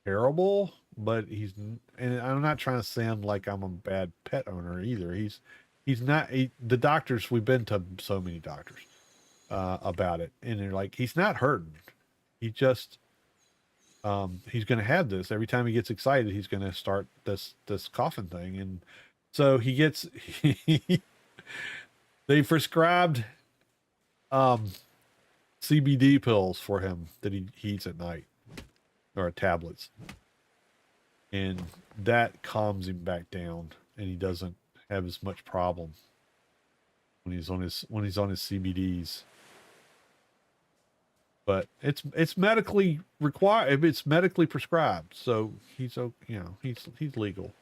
A: terrible, but and I'm not trying to sound like I'm a bad pet owner either. He's not the doctors. We've been to so many doctors about it, and they're like, he's not hurting. He just he's going to have this every time he gets excited. He's going to start this coughing thing, and so he gets they prescribed CBD pills for him that he eats at night, or tablets, and that calms him back down, and he doesn't have as much problem when he's on his CBDs. But it's medically required. It's medically prescribed, so he's legal.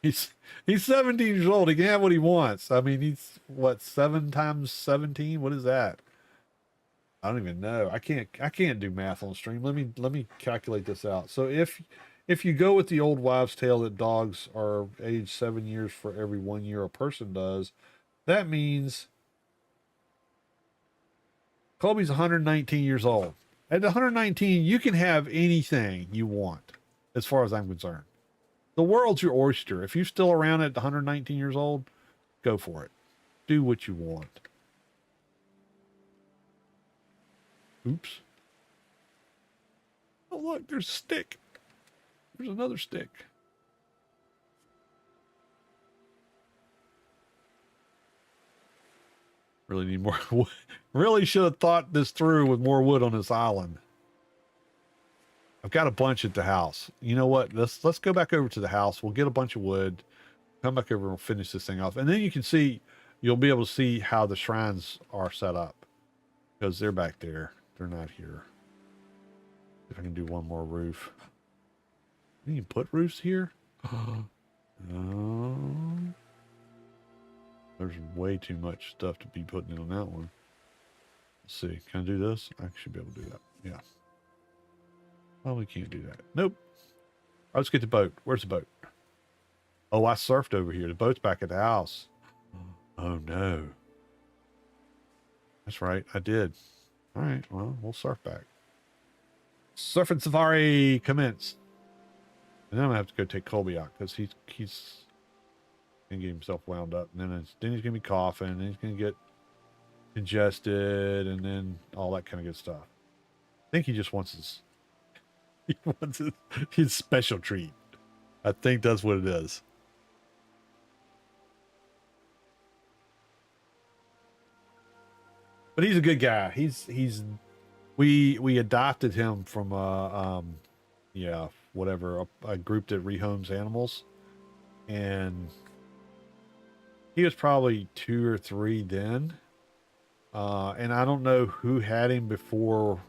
A: He's 17 years old. He can have what he wants. I mean, he's what, 7 times 17? What is that? I don't even know. I can't do math on stream. Let me calculate this out. So if you go with the old wives' tale that dogs are aged 7 years for every 1 year a person does, that means Colby's 119 years old. At 119, you can have anything you want, as far as I'm concerned. The world's your oyster. If you're still around at 119 years old, go for it. Do what you want. Oops. Oh, look, there's a stick. There's another stick. Really need more wood. Really should have thought this through with more wood on this island. I've got a bunch at the house. You know what? Let's go back over to the house. We'll get a bunch of wood. Come back over and we'll finish this thing off. And then you'll be able to see how the shrines are set up. Because they're back there. They're not here. If I can do one more roof. You can put roofs here? There's way too much stuff to be putting in on that one. Let's see. Can I do this? I should be able to do that. Yeah. Probably can't do that. Nope. All right, let's get the boat. Where's the boat? Oh, I surfed over here. The boat's back at the house. Oh, no. That's right. I did. All right. Well, we'll surf back. Surfing safari commence. And then I'm going to have to go take Colby out because he's going to get himself wound up. And then he's going to be coughing. And he's going to get congested. And then all that kind of good stuff. think he just wants he wants his special treat. I think that's what it is. But he's a good guy. We adopted him from yeah, whatever, a group that rehomes animals, and he was probably 2 or 3 then. And I don't know who had him before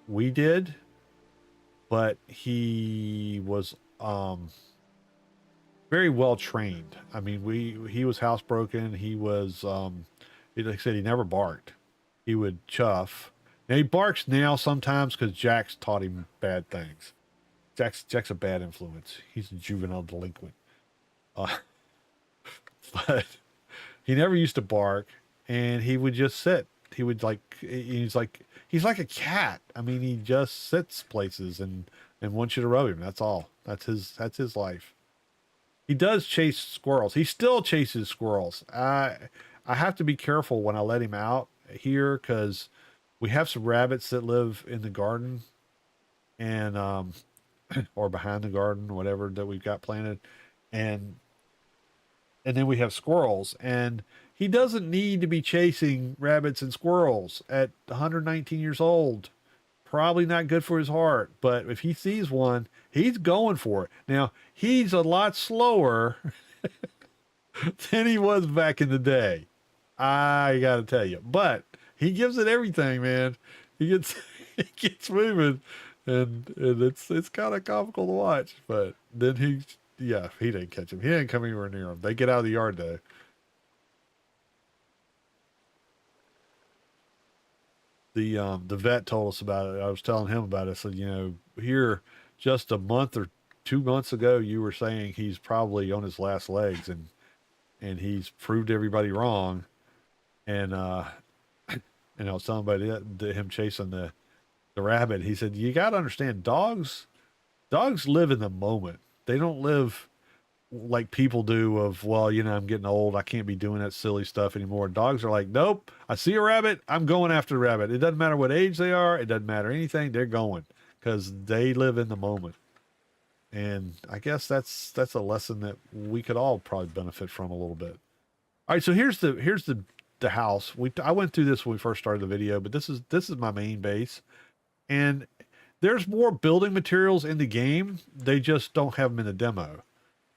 A: we did, but he was very well trained. I mean, he was housebroken. He was like I said, he never barked. He would chuff. Now he barks now sometimes because Jack's taught him bad things. Jack's a bad influence. He's a juvenile delinquent. Uh, but he never used to bark, and he would just sit. He would he's like a cat. I mean, he just sits places and wants you to rub him. That's all. That's his life. He does chase squirrels. He still chases squirrels. I have to be careful when I let him out here because we have some rabbits that live in the garden and or behind the garden, whatever that we've got planted, and then we have squirrels, and he doesn't need to be chasing rabbits and squirrels at 119 years old. Probably not good for his heart, but if he sees one, he's going for it. Now, he's a lot slower than he was back in the day. I got to tell you, but he gives it everything, man. He gets he gets moving, and it's kind of comical to watch. But then yeah, he didn't catch him. He didn't come anywhere near him. They get out of the yard though. The vet told us about it. I was telling him about it. I said, here just a month or 2 months ago, you were saying he's probably on his last legs, and he's proved everybody wrong. And and I was telling about him chasing the rabbit. He said, you got to understand, dogs live in the moment. They don't live like people do of, well, I'm getting old. I can't be doing that silly stuff anymore. Dogs are like, nope, I see a rabbit. I'm going after the rabbit. It doesn't matter what age they are. It doesn't matter anything. They're going because they live in the moment. And I guess that's a lesson that we could all probably benefit from a little bit. All right. So here's the house. I went through this when we first started the video, but this is my main base. And there's more building materials in the game. They just don't have them in the demo.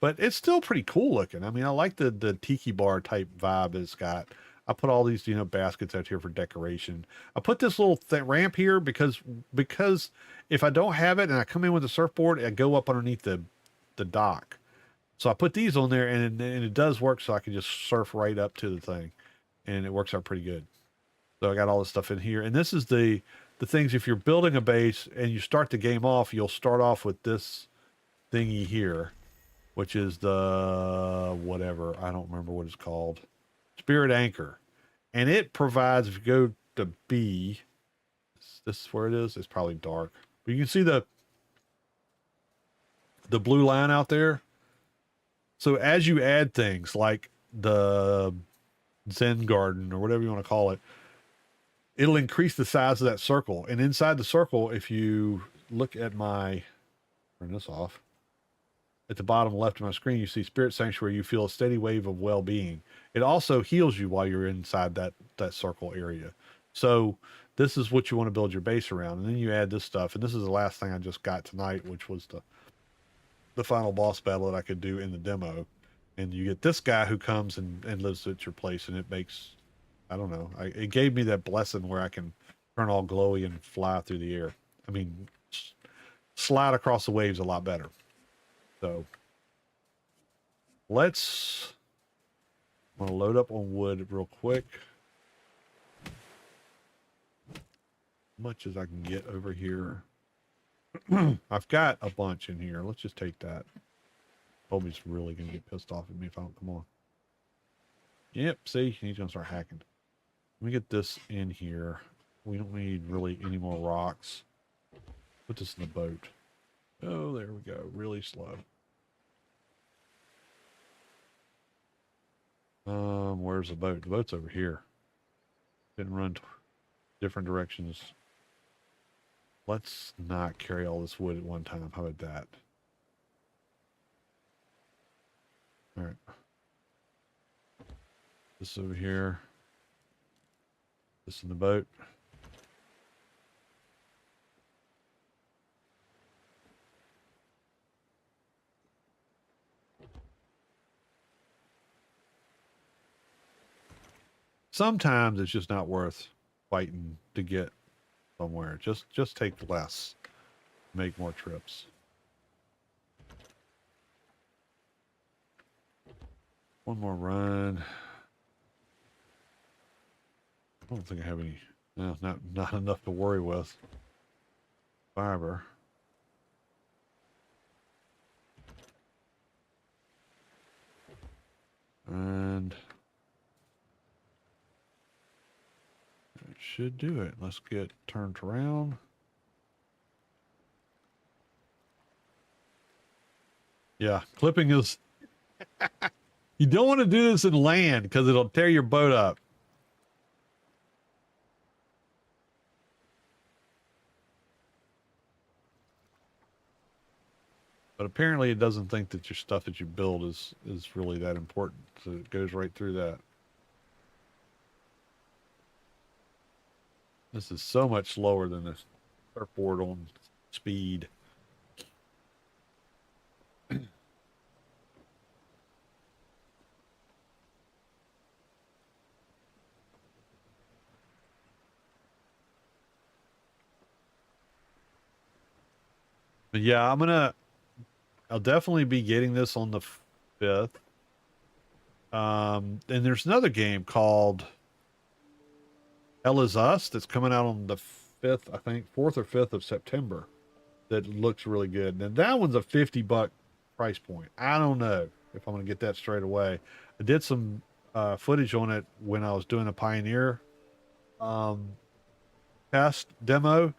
A: But it's still pretty cool looking. I mean, I like the tiki bar type vibe it's got. I put all these, baskets out here for decoration. I put this little ramp here because if I don't have it and I come in with a surfboard, I go up underneath the dock. So I put these on there and it does work so I can just surf right up to the thing. And it works out pretty good. So I got all this stuff in here. And this is the things, if you're building a base and you start the game off, you'll start off with this thingy here, which is the whatever, I don't remember what it's called, Spirit Anchor. And it provides, if you go to B, this is where it is. It's probably dark, but you can see the blue line out there. So as you add things like the Zen garden or whatever you want to call it, it'll increase the size of that circle. And inside the circle, if you look at turn this off, at the bottom left of my screen, you see Spirit Sanctuary. You feel a steady wave of well-being. It also heals you while you're inside that circle area. So this is what you want to build your base around. And then you add this stuff. And this is the last thing I just got tonight, which was the final boss battle that I could do in the demo. And you get this guy who comes and lives at your place, and it makes, I don't know, it gave me that blessing where I can turn all glowy and fly through the air. I mean, slide across the waves a lot better. So I'm going to load up on wood real quick. Much as I can get over here. I've got a bunch in here. Let's just take that. Bobby's really going to get pissed off at me if I don't come on. Yep, see? He's going to start hacking. Let me get this in here. We don't need really any more rocks. Put this in the boat. Oh, there we go. Really slow. Where's the boat? The boat's over here. Didn't run different directions. Let's not carry all this wood at one time. How about that? All right. This over here. This in the boat. Sometimes it's just not worth fighting to get somewhere. Just take less. Make more trips. One more run. I don't think I have any. No, not enough to worry with. Fiber. And it should do it. Let's get turned around. Yeah, clipping is... You don't want to do this in land because it'll tear your boat up. But apparently it doesn't think that your stuff that you build is really that important. So it goes right through that. This is so much slower than the surfboard on speed. But yeah, I'll definitely be getting this on the 5th. And there's another game called Hell Is Us that's coming out on the 5th, I think, 4th or 5th of September. That looks really good. And that one's a $50 price point. I don't know if I'm going to get that straight away. I did some footage on it when I was doing a Pioneer test demo.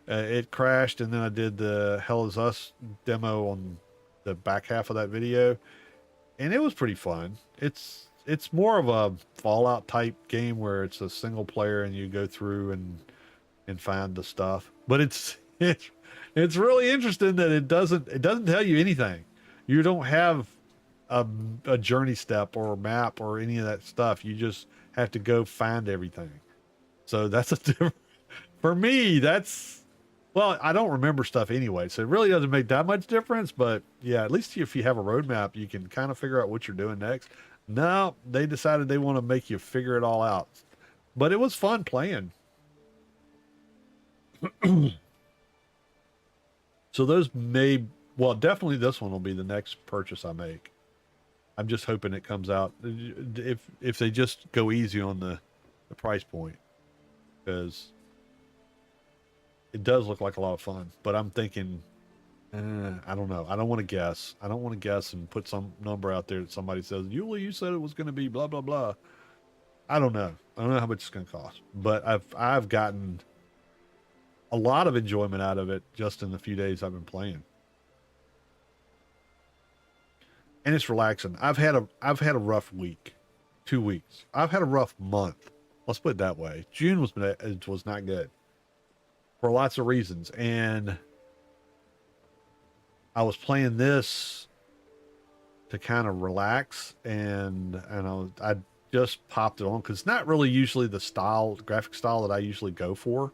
A: It crashed, and then I did the Hell Is Us demo on the back half of that video, and it was pretty fun. It's more of a Fallout type game where it's a single player and you go through and find the stuff. But it's really interesting that it doesn't tell you anything. You don't have a journey step or a map or any of that stuff. You just have to go find everything. So that's a different, for me, that's, well, I don't remember stuff anyway, so it really doesn't make that much difference. But yeah, at least if you have a roadmap, you can kind of figure out what you're doing next. No, they decided they want to make you figure it all out. But it was fun playing. So those may, well, definitely this one will be the next purchase I make. I'm just hoping it comes out if they just go easy on the price point, because it does look like a lot of fun. But I'm thinking, I don't know. I don't want to guess. I don't want to guess and put some number out there that somebody says, Yuli, you said it was going to be blah blah blah. I don't know. I don't know how much it's going to cost, but I've gotten a lot of enjoyment out of it just in the few days I've been playing. And it's relaxing. I've had a rough week, 2 weeks. I've had a rough month. Let's put it that way. June was not good for lots of reasons, and I was playing this to kind of relax, and I just popped it on because it's not really usually the graphic style that I usually go for.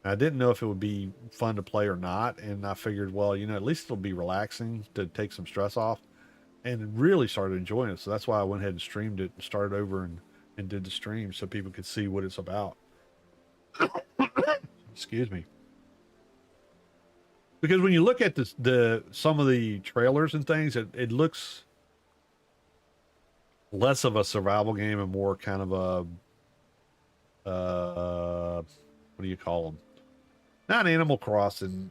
A: And I didn't know if it would be fun to play or not, and I figured, well, at least it'll be relaxing to take some stress off. And really started enjoying it. So that's why I went ahead and streamed it and started over and did the stream so people could see what it's about. Excuse me. Because when you look at some of the trailers and things, it looks less of a survival game and more kind of a what do you call them? Not Animal Crossing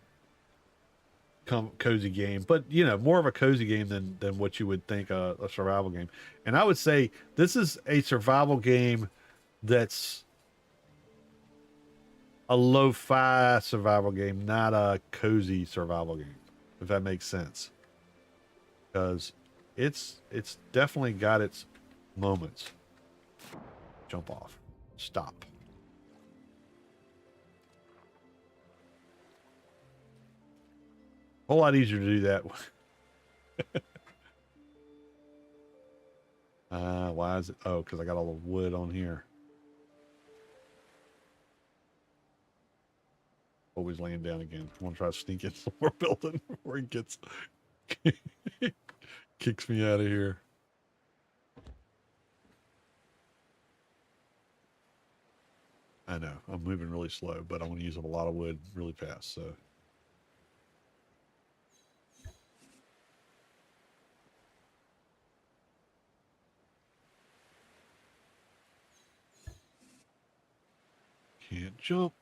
A: cozy game, but more of a cozy game than what you would think a survival game. And I would say this is a survival game that's a lo-fi survival game, not a cozy survival game, if that makes sense. Because it's definitely got its moments. Jump off. Stop. whole lot easier to do that. Why is it? Oh, because I got all the wood on here. Always laying down again. I want to try to sneak in some more building before he gets kicks me out of here. I know I'm moving really slow, but I want to use up a lot of wood really fast. So can't jump.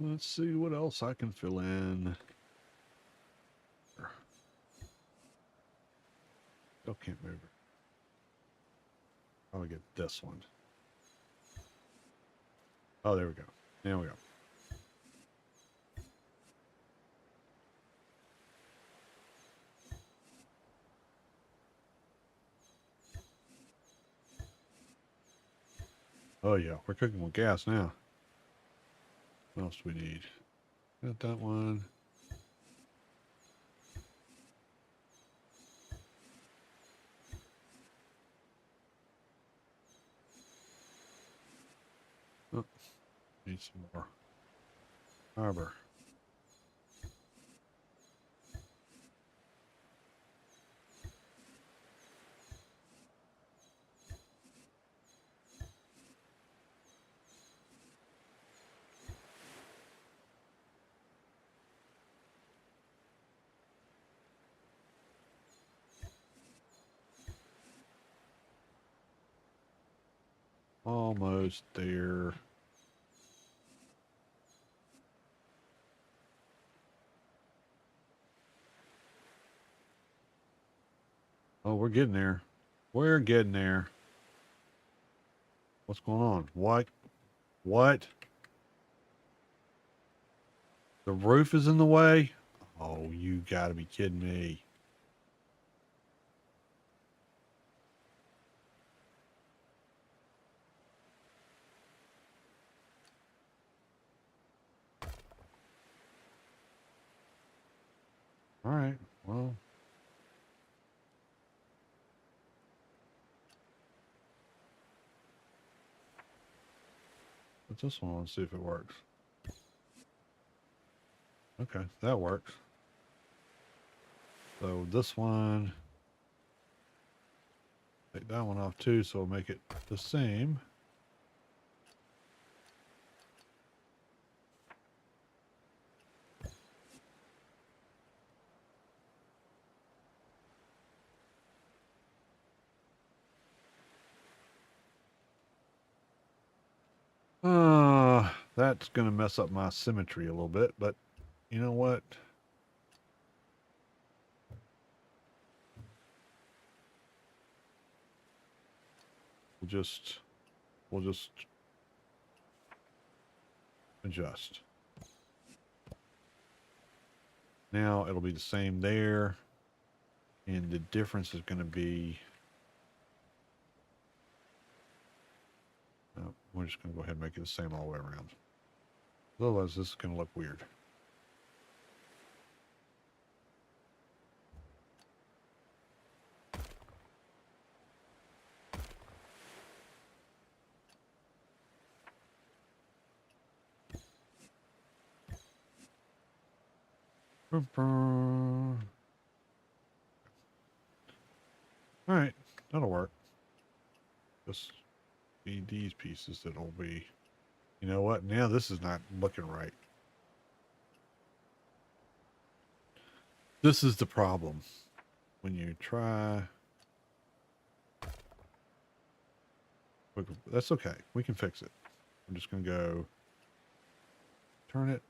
A: Let's see what else I can fill in. Still can't move it. I'll get this one. Oh, there we go. There we go. Oh yeah, we're cooking with gas now. What else do we need? Got that one. Oh, need some more fiber. Almost there. Oh, we're getting there. We're getting there. What's going on? What? What? The roof is in the way? Oh, you gotta be kidding me. All right, well. Put this one on, see if it works. Okay, that works. So this one, take that one off too, so we'll make it the same. That's going to mess up my symmetry a little bit, but you know what? We'll just adjust. Now it'll be the same there, and the difference is going to be, we're just going to go ahead and make it the same all the way around. Otherwise, this is going to look weird. All right, that'll work. Just be these pieces that'll be, you know what? Now this is not looking right. This is the problem. When you try, that's okay. We can fix it. I'm just going to go turn it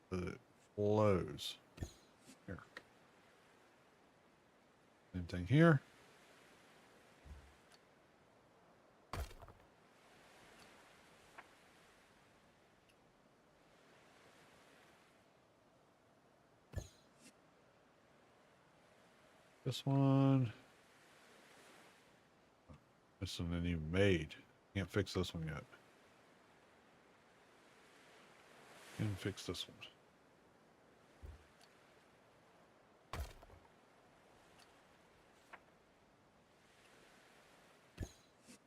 A: so that it flows. Here. Same thing here. This one. This one isn't even made. Can't fix this one yet. Can't fix this one.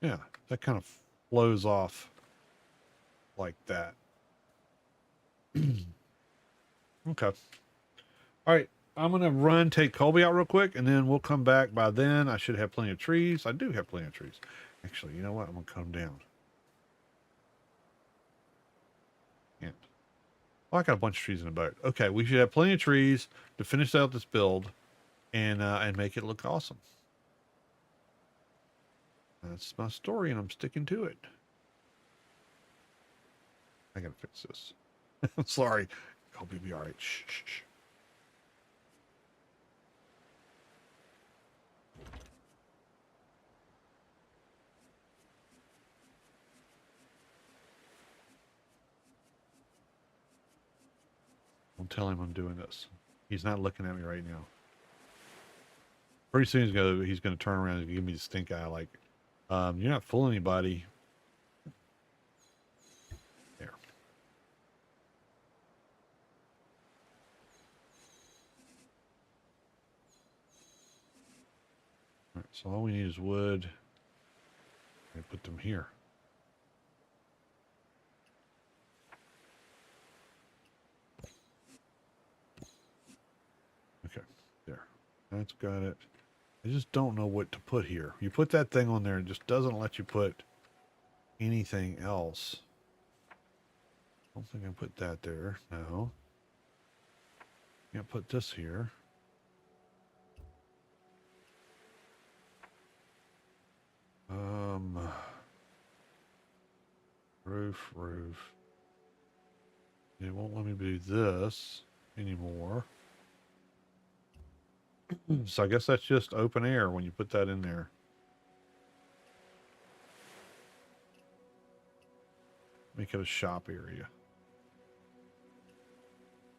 A: Yeah, that kind of flows off like that. Okay. All right. I'm going to run, take Colby out real quick, and then we'll come back. By then, I should have plenty of trees. I do have plenty of trees. Actually, you know what? I'm going to come down. Yeah. Well, I got a bunch of trees in the boat. Okay, we should have plenty of trees to finish out this build and make it look awesome. That's my story, and I'm sticking to it. I got to fix this. I'm sorry. Colby, be all right. Shh, shh, shh. Don't tell him I'm doing this. He's not looking at me right now. Pretty soon he's gonna turn around and give me the stink eye like, you're not fooling anybody. There. All right, so all we need is wood. I put them here. Okay, there. That's got it. I just don't know what to put here. You put that thing on there, it just doesn't let you put anything else. I don't think I put that there. No. Can't put this here. Roof. It won't let me do this anymore. So I guess that's just open air when you put that in there. Make it a shop area.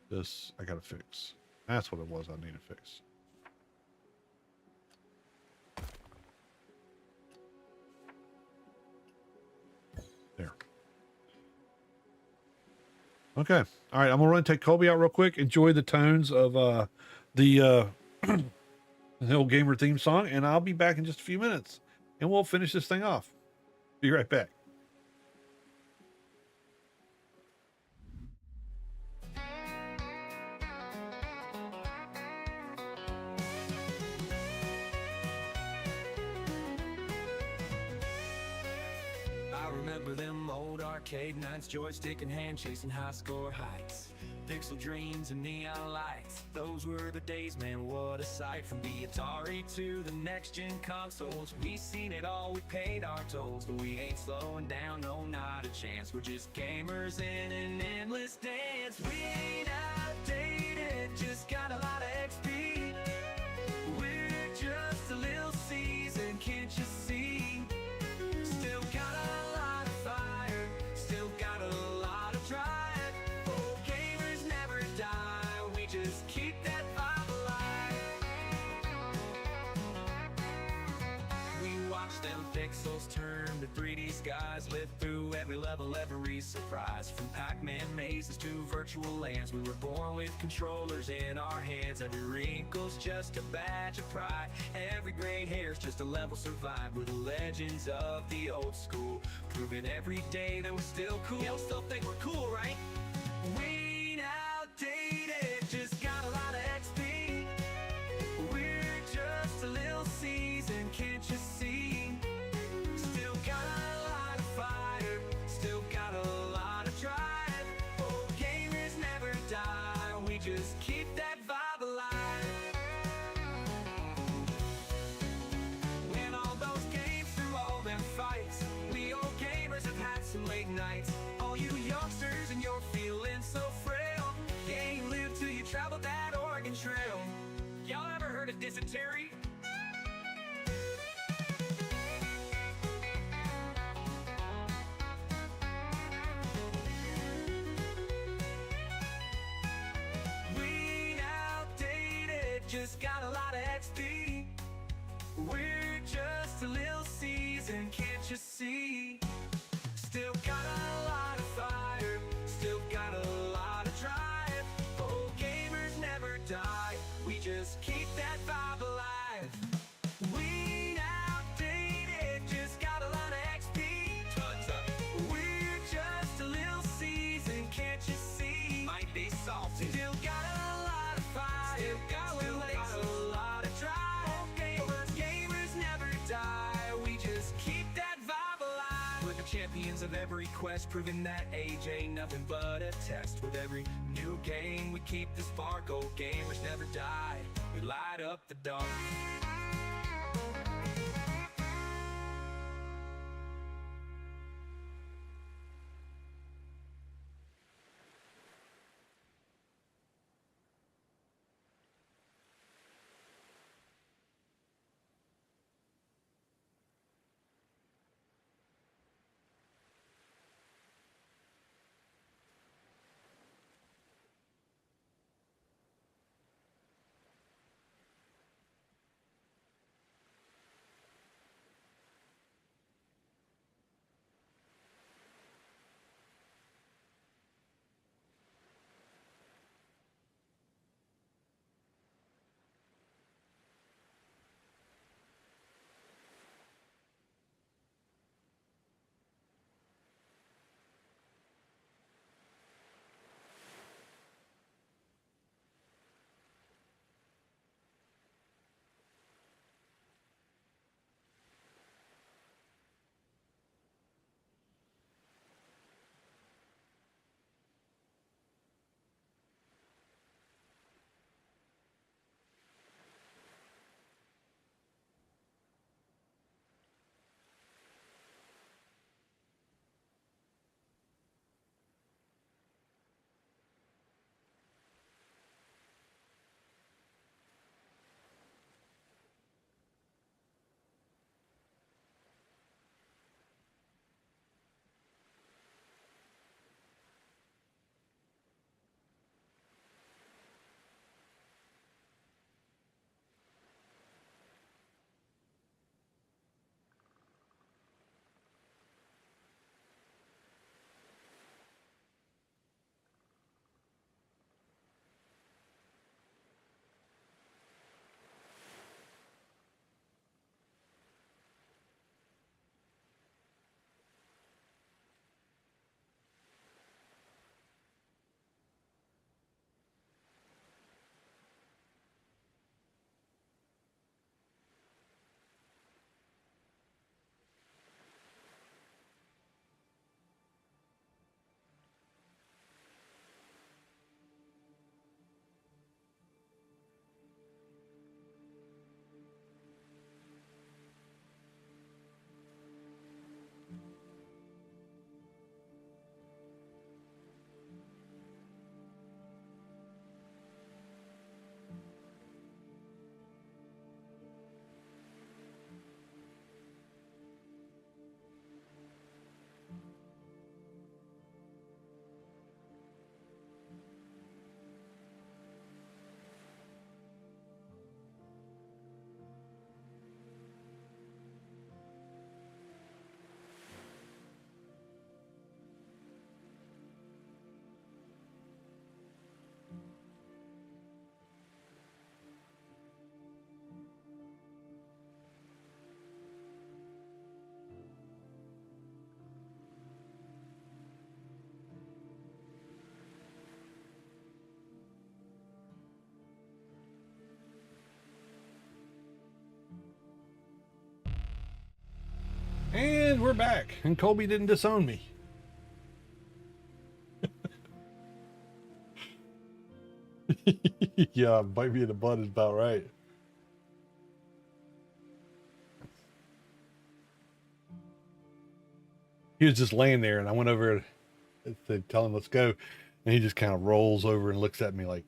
A: This I gotta fix. That's what it was I need to fix. There. Okay. All right. I'm gonna run and take Colby out real quick. Enjoy the tones of the old gamer theme song, and I'll be back in just a few minutes, and we'll finish this thing off. Be right back.
B: I remember them old arcade nights, joystick in hand, chasing high score heights. Pixel dreams and neon lights, those were the days, man, what a sight. From the Atari to the next-gen consoles, we seen it all, we paid our tolls. But we ain't slowing down, no, not a chance. We're just gamers in an endless dance. We ain't outdated, just got a lot of XP. We're just a little seasoned, can't you see? Still got a lot of fire, still got a lot of drive. Oh, gamers never die, we just keep that vibe alive. We watch them pixels turn to 3D skies, live through every level, every surprise. From Pac-Man mazes to virtual lands, we were born with controllers in our hands. Every wrinkle's just a badge of pride, every gray hair's just a level survived. We're the legends of the old school, proving every day that we're still cool. Yeah, we still think we're cool, right? We ain't outdated, just got a lot of XP. We're just a little seasoned, can't you see? Still got a lot of fire, still got a lot of drive. Oh, gamers never die, we just keep that vibe alive. In all those games, through all them fights, we old gamers have had some late nights. All you youngsters and you're feeling so frail, you ain't lived till you traveled that Oregon Trail. Y'all ever heard of dysentery? just got a lot of XP. We're just a little seasoned, can't you see? Still got a lot of fire, still got a lot of drive. Oh, gamers never die, we just keep that vibe alive. We ain't outdated, just got a lot of XP. Tons of. We're just a little seasoned, can't you see? Might be salty. Still got a lot of fire, still got a lot of drive. Gamers never die, we just keep that vibe alive. We're the champions of every quest, proving that age ain't nothing but a test. With every new game, we keep the spark. Oh, gamers never die, we light up the dark.
A: And we're back, and Colby didn't disown me. Yeah, bite me in the butt is about right. He was just laying there, and I went over to tell him let's go, and he just kind of rolls over and looks at me like,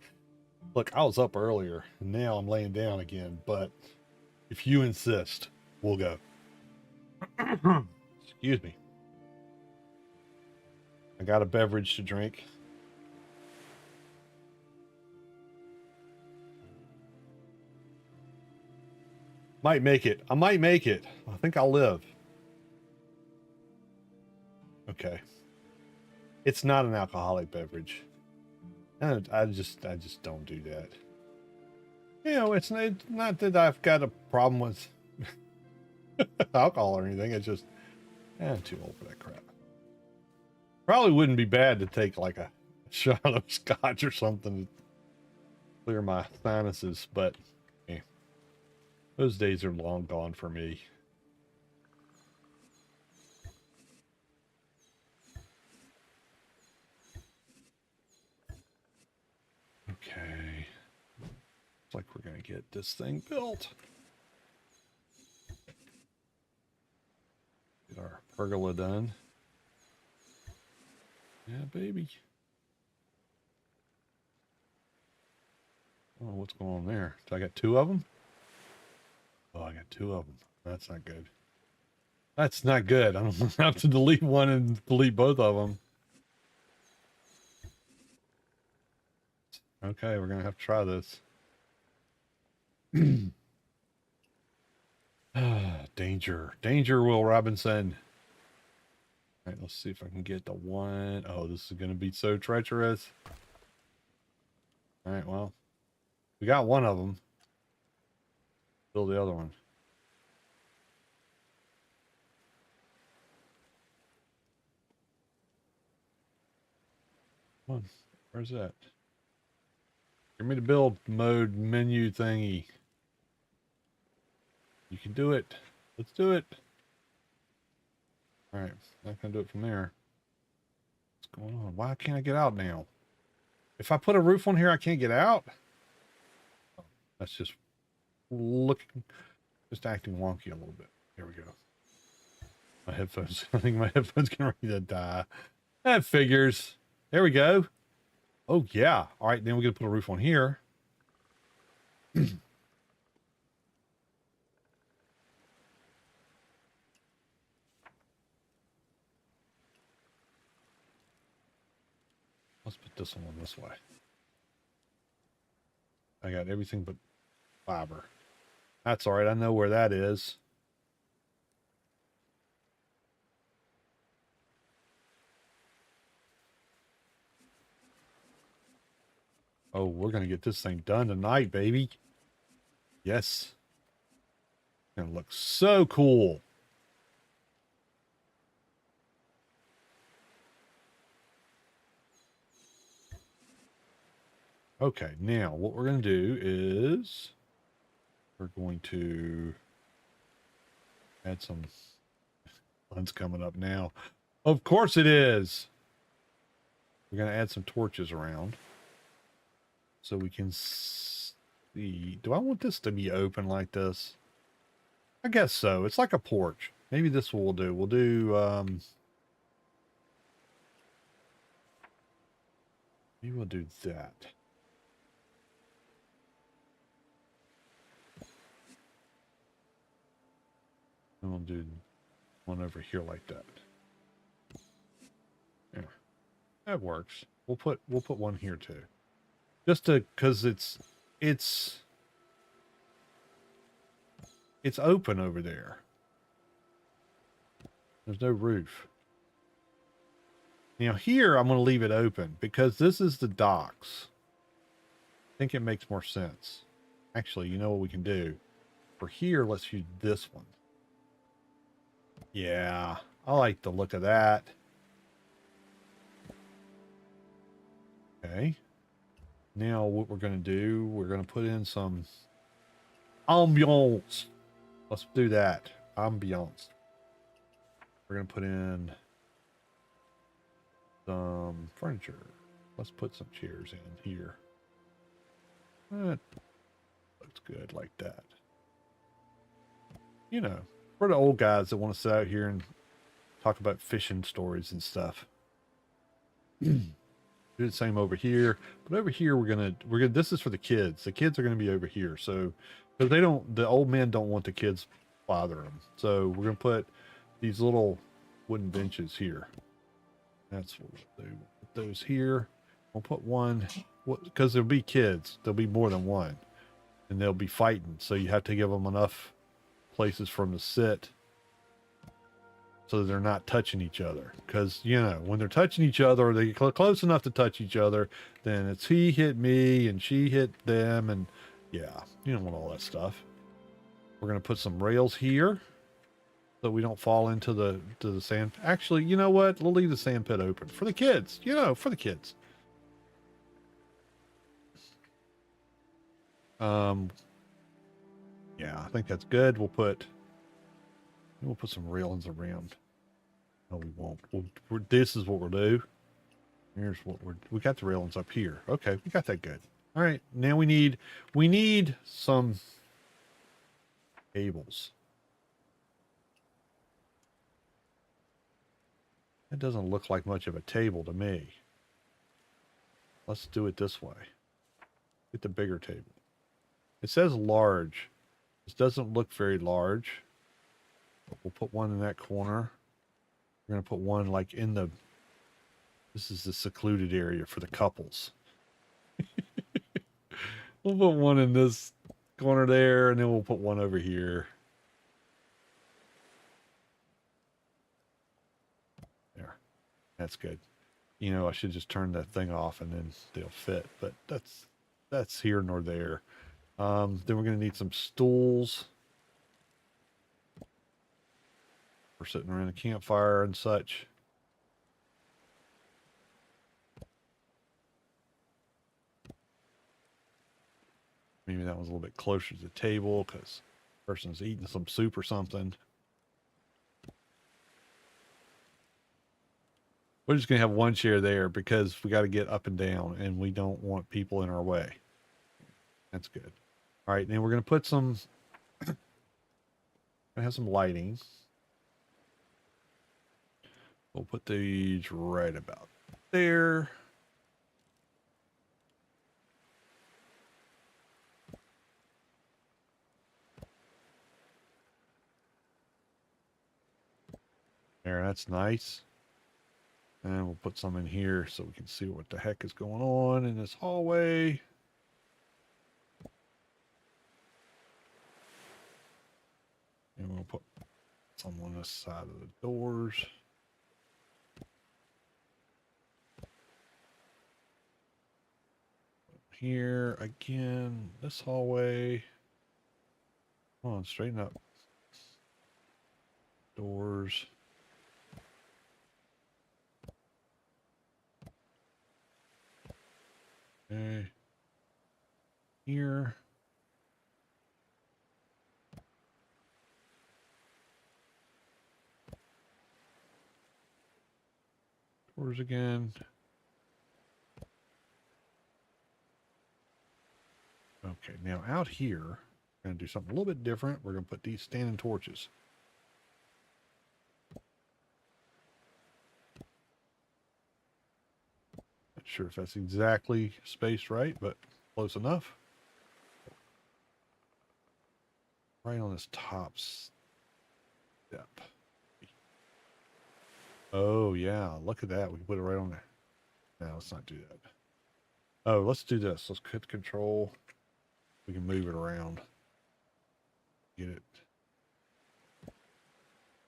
A: "Look, I was up earlier, and now I'm laying down again. But if you insist, we'll go." Excuse me. I got a beverage to drink. Might make it. I might make it. I think I'll live. Okay. It's not an alcoholic beverage. And I just don't do that. You know, it's not that I've got a problem with alcohol or anything. It's just, I'm too old for that crap. Probably wouldn't be bad to take like a shot of scotch or something to clear my sinuses, but yeah, those days are long gone for me. Okay. Looks like we're going to get this thing built. Get our pergola done. Yeah, baby. Oh, what's going on there? So I got two of them? Oh, I got two of them. That's not good. That's not good. I'm going to have to delete one and delete both of them. Okay, we're going to have to try this. Danger. Danger, Will Robinson. All right, let's see if I can get the one. Oh, this is going to be so treacherous. All right, well, we got one of them. Build the other one. Come on, where's that? Give me the build mode menu thingy. You can do it. Let's do it. All right, not gonna do it from there. What's going on? Why can't I get out now? If I put a roof on here, I can't get out? Oh, that's just looking, just acting wonky a little bit. Here we go. My headphones, I think my headphones getting ready to die. That figures. There we go. Oh yeah. All right, then we're gonna put a roof on here. Let's put this one this way. I got everything but fiber. That's all right. I know where that is. Oh, we're going to get this thing done tonight, baby. Yes. It's going to look so cool. Okay, now what we're going to do is we're going to add some sun's coming up now. Of course it is. We're going to add some torches around so we can see. Do I want this to be open like this? I guess so. It's like a porch. Maybe this will do. We'll do maybe we'll do that. And we'll do one over here like that. Yeah, that works. We'll put one here too, just to because it's open over there. There's no roof. Now here I'm going to leave it open because this is the docks. I think it makes more sense. Actually, you know what we can do? For here, let's use this one. Yeah, I like the look of that. Okay. Now what we're going to do, we're going to put in some ambiance. Let's do that. Ambiance. We're going to put in some furniture. Let's put some chairs in here. That looks good like that. You know, for the old guys that want to sit out here and talk about fishing stories and stuff. Do the same over here, but over here we're gonna this is for the kids. The kids are gonna be over here, so because the old men don't want the kids bother them. So we're gonna put these little wooden benches here. That's what we'll do. We'll put those here. We'll put one because there'll be kids. There'll be more than one, and they'll be fighting. So you have to give them enough places for them to sit so that they're not touching each other. Because, you know, when they're touching each other, or they get close enough to touch each other, then it's he hit me and she hit them. And yeah, you don't want all that stuff. We're going to put some rails here so we don't fall into the sand. Actually, you know what? We'll leave the sand pit open for the kids, you know, for the kids. Yeah, I think that's good. We'll put some railings around. No, we won't. This is what we'll do. Here's what we got the railings up here. Okay, we got that good. All right, now we need some cables. That doesn't look like much of a table to me. Let's do it this way. Get the bigger table. It says large. This doesn't look very large. We'll put one in that corner. We're going to put one like in the... This is the secluded area for the couples. We'll put one in this corner there, and then we'll put one over here. There. That's good. You know, I should just turn that thing off and then they'll fit. But that's here nor there. Then we're going to need some stools. We're sitting around a campfire and such. Maybe that one's a little bit closer to the table because the person's eating some soup or something. We're just going to have one chair there because we got to get up and down and we don't want people in our way. That's good. All right, then we're going to put some, have some lighting. We'll put these right about there. There, that's nice. And we'll put some in here so we can see what the heck is going on in this hallway. And we'll put some on this side of the doors. Here again, this hallway. Come on, straighten up. Doors. Okay. Here. Doors again. Okay, now out here, we're going to do something a little bit different. We're going to put these standing torches. Not sure if that's exactly spaced right, but close enough. Right on this top step. Oh, yeah, look at that. We can put it right on there. No, let's not do that. Oh, let's do this. Let's hit control. We can move it around. Get it.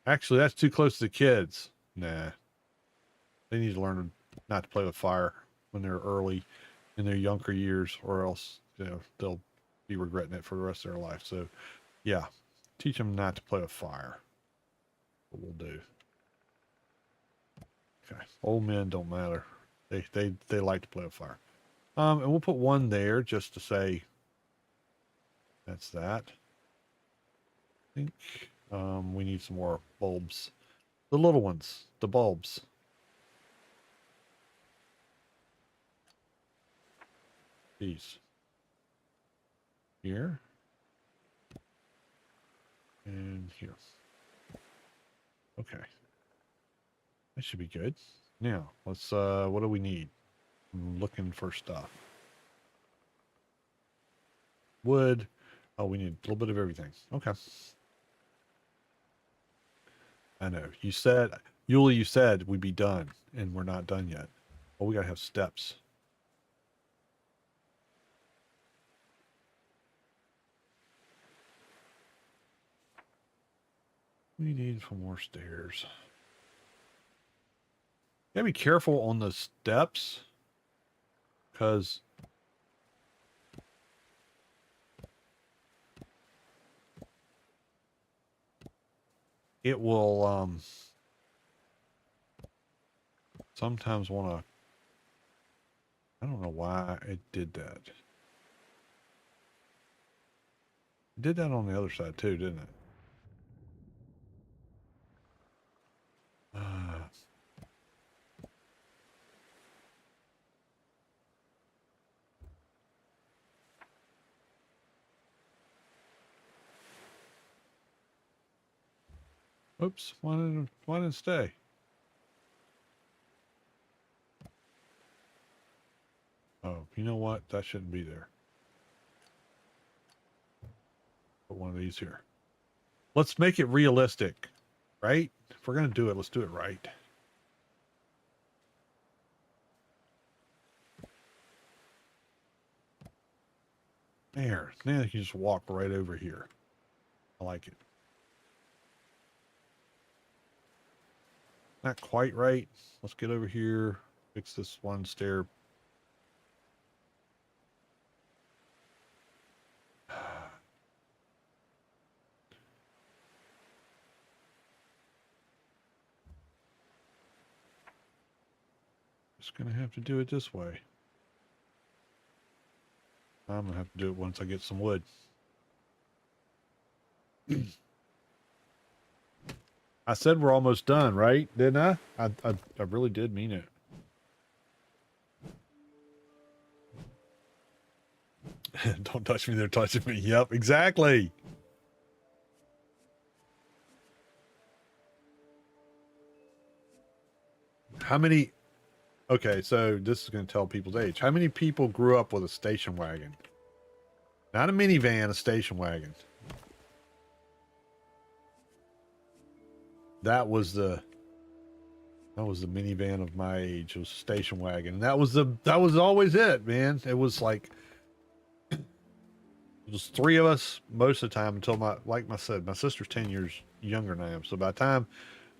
A: Actually, that's too close to the kids. Nah. They need to learn not to play with fire when they're early in their younger years, or else, you know, they'll be regretting it for the rest of their life. So, yeah, teach them not to play with fire. What we'll do. Okay, old men don't matter. They like to play with fire. And we'll put one there just to say that's that. I think we need some more bulbs. The little ones, the bulbs. These. Here. And here. Okay. That should be good. Now, let's, what do we need? I'm looking for stuff. Wood. Oh, we need a little bit of everything. Okay. I know. You said, Yuli, you said we'd be done, and we're not done yet. Well, we gotta have steps. We need some more stairs. Gotta be careful on the steps, because it will sometimes want to. I don't know why it did that. It did that on the other side too, didn't it? Oops, why didn't it stay? Oh, you know what? That shouldn't be there. Put one of these here. Let's make it realistic, right? If we're gonna do it, let's do it right. There. Now you can just walk right over here. I like it. Not quite right. Let's get over here. Fix this one stair. Just gonna have to do it this way. I'm gonna have to do it once I get some wood. I said we're almost done, right? Didn't I? I really did mean it. Don't touch me, they're touching me. Yep, exactly. How many... Okay, so this is going to tell people's age. How many people grew up with a station wagon? Not a minivan, a station wagon. That was the minivan of my age. It was a station wagon. And that was always it, man. It was like, it was three of us most of the time until like I said, my sister's 10 years younger than I am. So by the time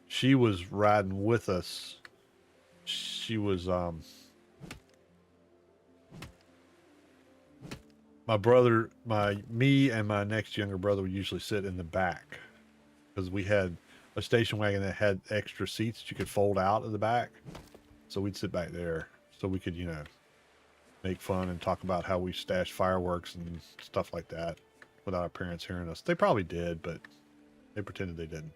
A: she was riding with us, she was, me and my next younger brother would usually sit in the back because we had a station wagon that had extra seats that you could fold out of the back. So we'd sit back there so we could, make fun and talk about how we stashed fireworks and stuff like that without our parents hearing us. They probably did, but they pretended they didn't.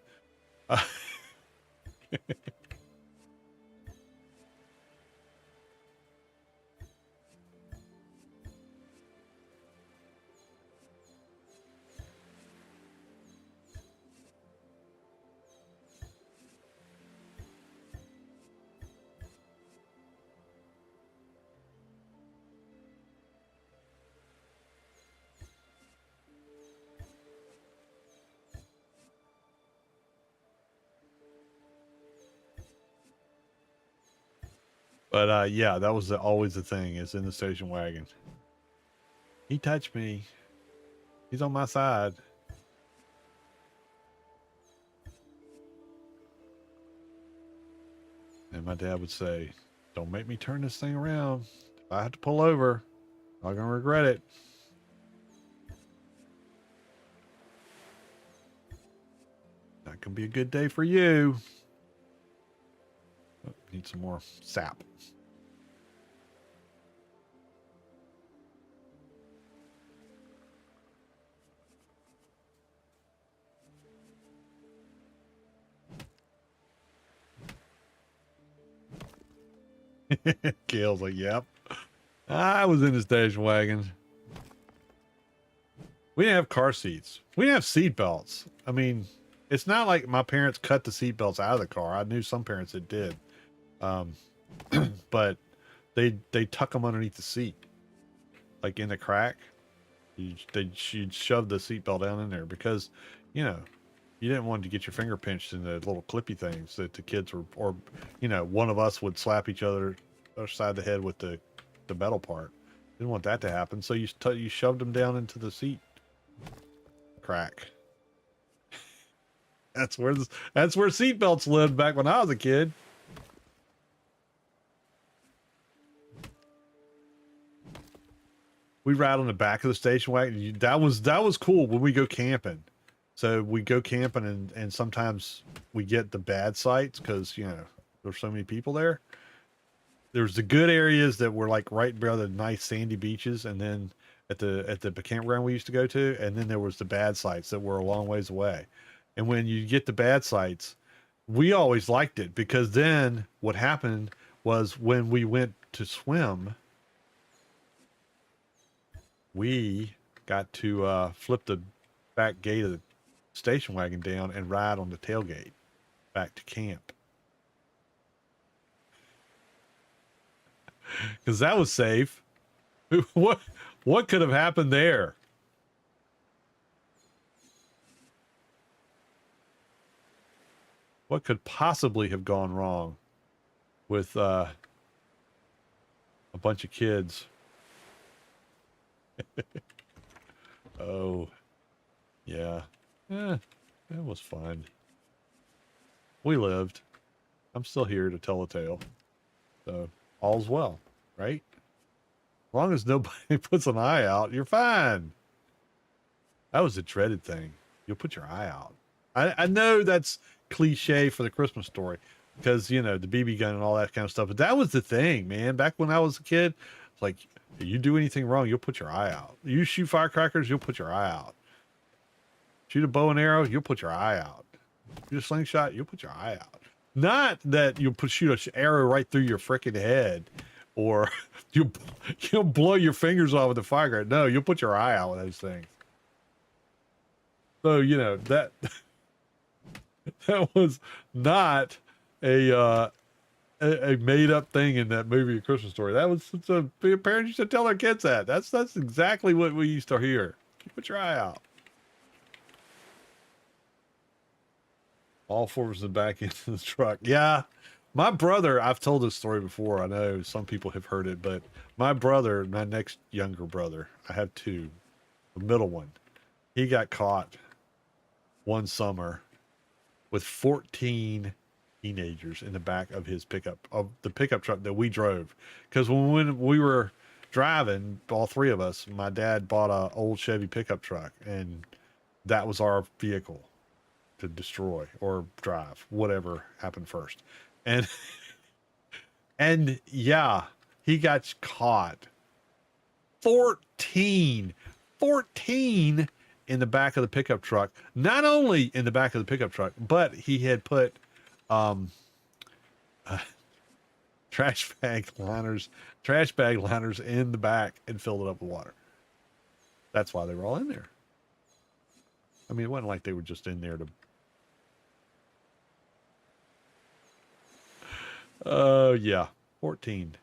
A: But yeah, that was always the thing, is in the station wagon. He touched me. He's on my side. And my dad would say, don't make me turn this thing around. If I have to pull over, I'm going to regret it. Not going to be a good day for you. Oh, need some more sap. Kale's like, yep. I was in the station wagon. We didn't have car seats. We didn't have seat belts. I mean, it's not like my parents cut the seat belts out of the car. I knew some parents that did. But they tuck them underneath the seat, like in the crack. You'd shove the seatbelt down in there because, you didn't want to get your finger pinched in the little clippy things that the kids were, or one of us would slap each other upside the head with the metal part. Didn't want that to happen, so you shoved them down into the seat crack. That's where seatbelts lived back when I was a kid. We ride on the back of the station wagon. That was cool when we go camping. So we go camping and sometimes we get the bad sites because, you know, there's so many people there. There's the good areas that were like right by the nice sandy beaches, and then at the campground we used to go to, and then there was the bad sites that were a long ways away. And when you get the bad sites, we always liked it because then what happened was when we went to swim, we got to flip the back gate of the station wagon down and ride on the tailgate back to camp. Because that was safe. What could have happened there? What could possibly have gone wrong with a bunch of kids? Oh, yeah. It was fun. We lived. I'm still here to tell a tale. So all's well, right? As long as nobody puts an eye out, you're fine. That was a dreaded thing. You'll put your eye out. I know that's cliche for the Christmas story because, you know, the BB gun and all that kind of stuff. But that was the thing, man. Back when I was a kid, it's like, if you do anything wrong, you'll put your eye out. You shoot firecrackers, you'll put your eye out. Shoot a bow and arrow, you'll put your eye out. Shoot a slingshot, you'll put your eye out. Not that you'll shoot an arrow right through your freaking head, or you'll blow your fingers off with a firecracker. No, you'll put your eye out with those things. So, you know, that was not a made up thing in that movie, A Christmas Story. That was parents used to tell their kids that. That's exactly what we used to hear. Put your eye out. All four of us in the back into the truck. Yeah. My brother, I've told this story before. I know some people have heard it, but my brother, my next younger brother, I have two, the middle one, he got caught one summer with 14 teenagers in the back of the pickup truck that we drove. Because when we were driving, all three of us, my dad bought a old Chevy pickup truck, and that was our vehicle to destroy or drive, whatever happened first. And yeah, he got caught. 14 in the back of the pickup truck. Not only in the back of the pickup truck, but he had put trash bag liners in the back and filled it up with water. That's why they were all in there. I mean, it wasn't like they were just in there to. Yeah, 14.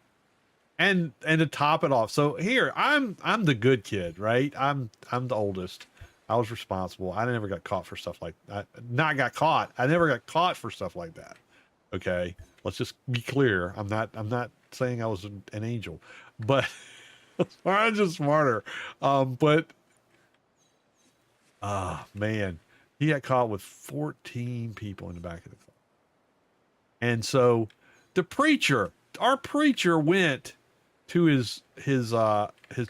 A: And to top it off, so here I'm the good kid, right? I'm the oldest. I was responsible. I never got caught for stuff like that. Not got caught. I never got caught for stuff like that. Okay, let's just be clear. I'm not saying I was an angel, but I'm just smarter. But man, he got caught with 14 people in the back of the car. And so our preacher went to his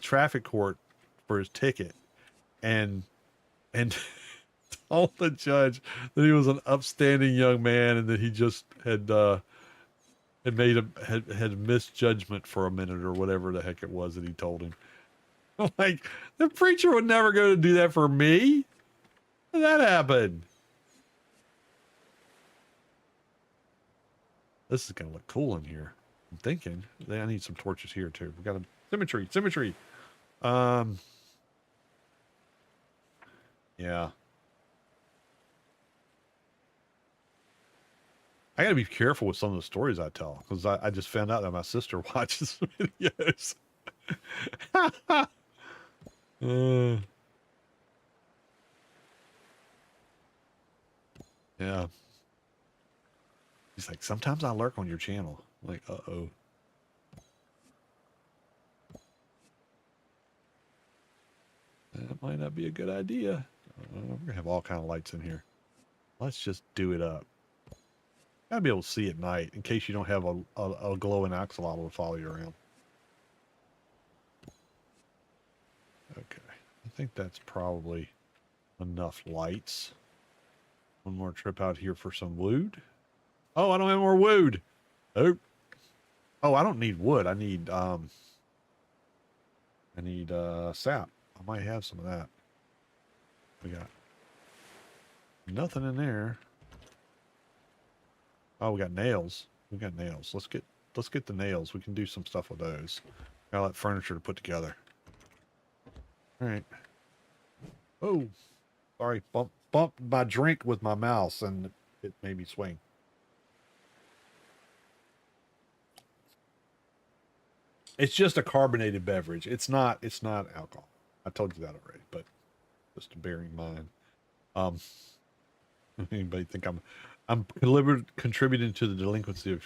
A: traffic court for his ticket and told the judge that he was an upstanding young man and that he just had made a misjudgment for a minute or whatever the heck it was that he told him. Like, the preacher would never go to do that for me. How did that happen? This is gonna look cool in here. I'm thinking. I need some torches here too. We got a symmetry. Yeah. I gotta be careful with some of the stories I tell, because I just found out that my sister watches videos. Yeah. He's like, sometimes I lurk on your channel. I'm like, uh-oh. That might not be a good idea. We're gonna have all kind of lights in here. Let's just do it up. Gotta be able to see at night in case you don't have a glowing axolotl to follow you around. Okay. I think that's probably enough lights. One more trip out here for some wood. Oh, I don't have more wood. Oh. Oh, I don't need wood. I need sap. I might have some of that. We got nothing in there. Oh, we got nails. We got nails. Let's get the nails. We can do some stuff with those. Got that furniture to put together. All right. Oh, sorry. Bumped my drink with my mouse and it made me swing. It's just a carbonated beverage. It's not alcohol. I told you that already, but just to bear in mind. Anybody think I'm contributing to the delinquency of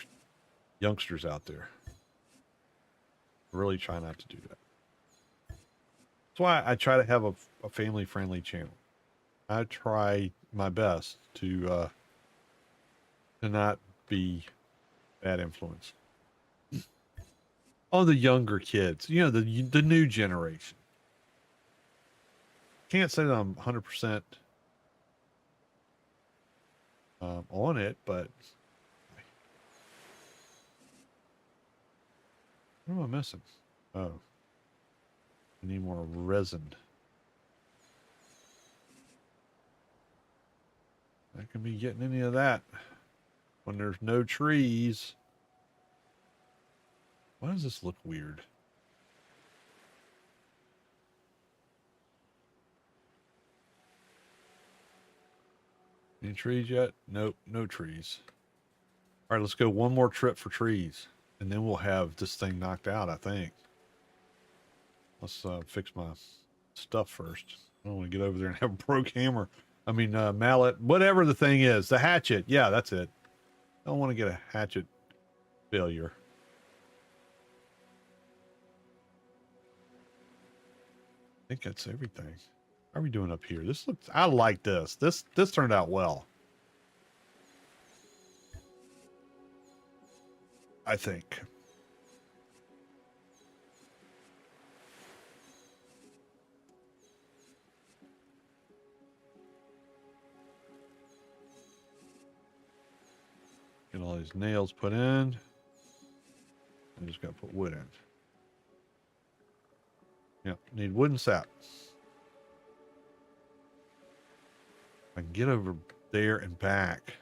A: youngsters out there? Really try not to do that. That's why I try to have a family-friendly channel. I try my best to not be bad influence on the younger kids. You know, the new generation. Can't say that I'm 100% on it, but what am I missing? Oh, I need more resin. I can be getting any of that when there's no trees. Why does this look weird? Any trees yet? Nope, no trees. All right, let's go one more trip for trees, and then we'll have this thing knocked out, I think. Let's fix my stuff first. I don't want to get over there and have a broke hammer. I mean, mallet, whatever the thing is. The hatchet. Yeah, that's it. I don't want to get a hatchet failure. I think that's everything. How are we doing up here? This looks, I like this. This turned out well. I think. Get all these nails put in. I just got to put wood in. Yep, need wood and sap. I can get over there and back.